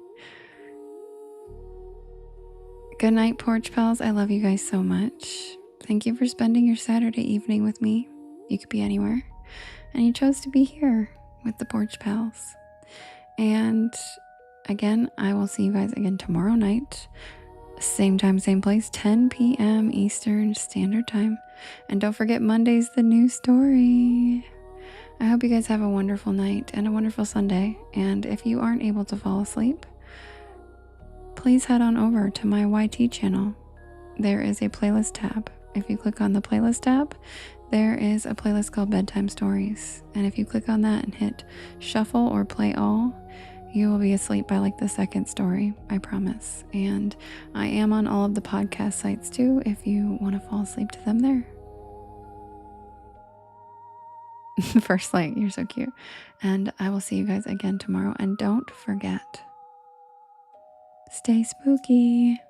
S1: Good night, Porch Pals. I love you guys so much. Thank you for spending your Saturday evening with me. You could be anywhere. And you chose to be here with the Porch Pals. And again, I will see you guys again tomorrow night. Same time, same place, 10 p.m. Eastern Standard Time. And don't forget, Monday's the new story. I hope you guys have a wonderful night and a wonderful Sunday. And if you aren't able to fall asleep, please head on over to my YT channel. There is a playlist tab. If you click on the playlist tab, there is a playlist called Bedtime Stories. And if you click on that and hit shuffle or play all, you will be asleep by like the second story, I promise. And I am on all of the podcast sites too, if you want to fall asleep to them there. First light, you're so cute. And I will see you guys again tomorrow. And don't forget, stay spooky.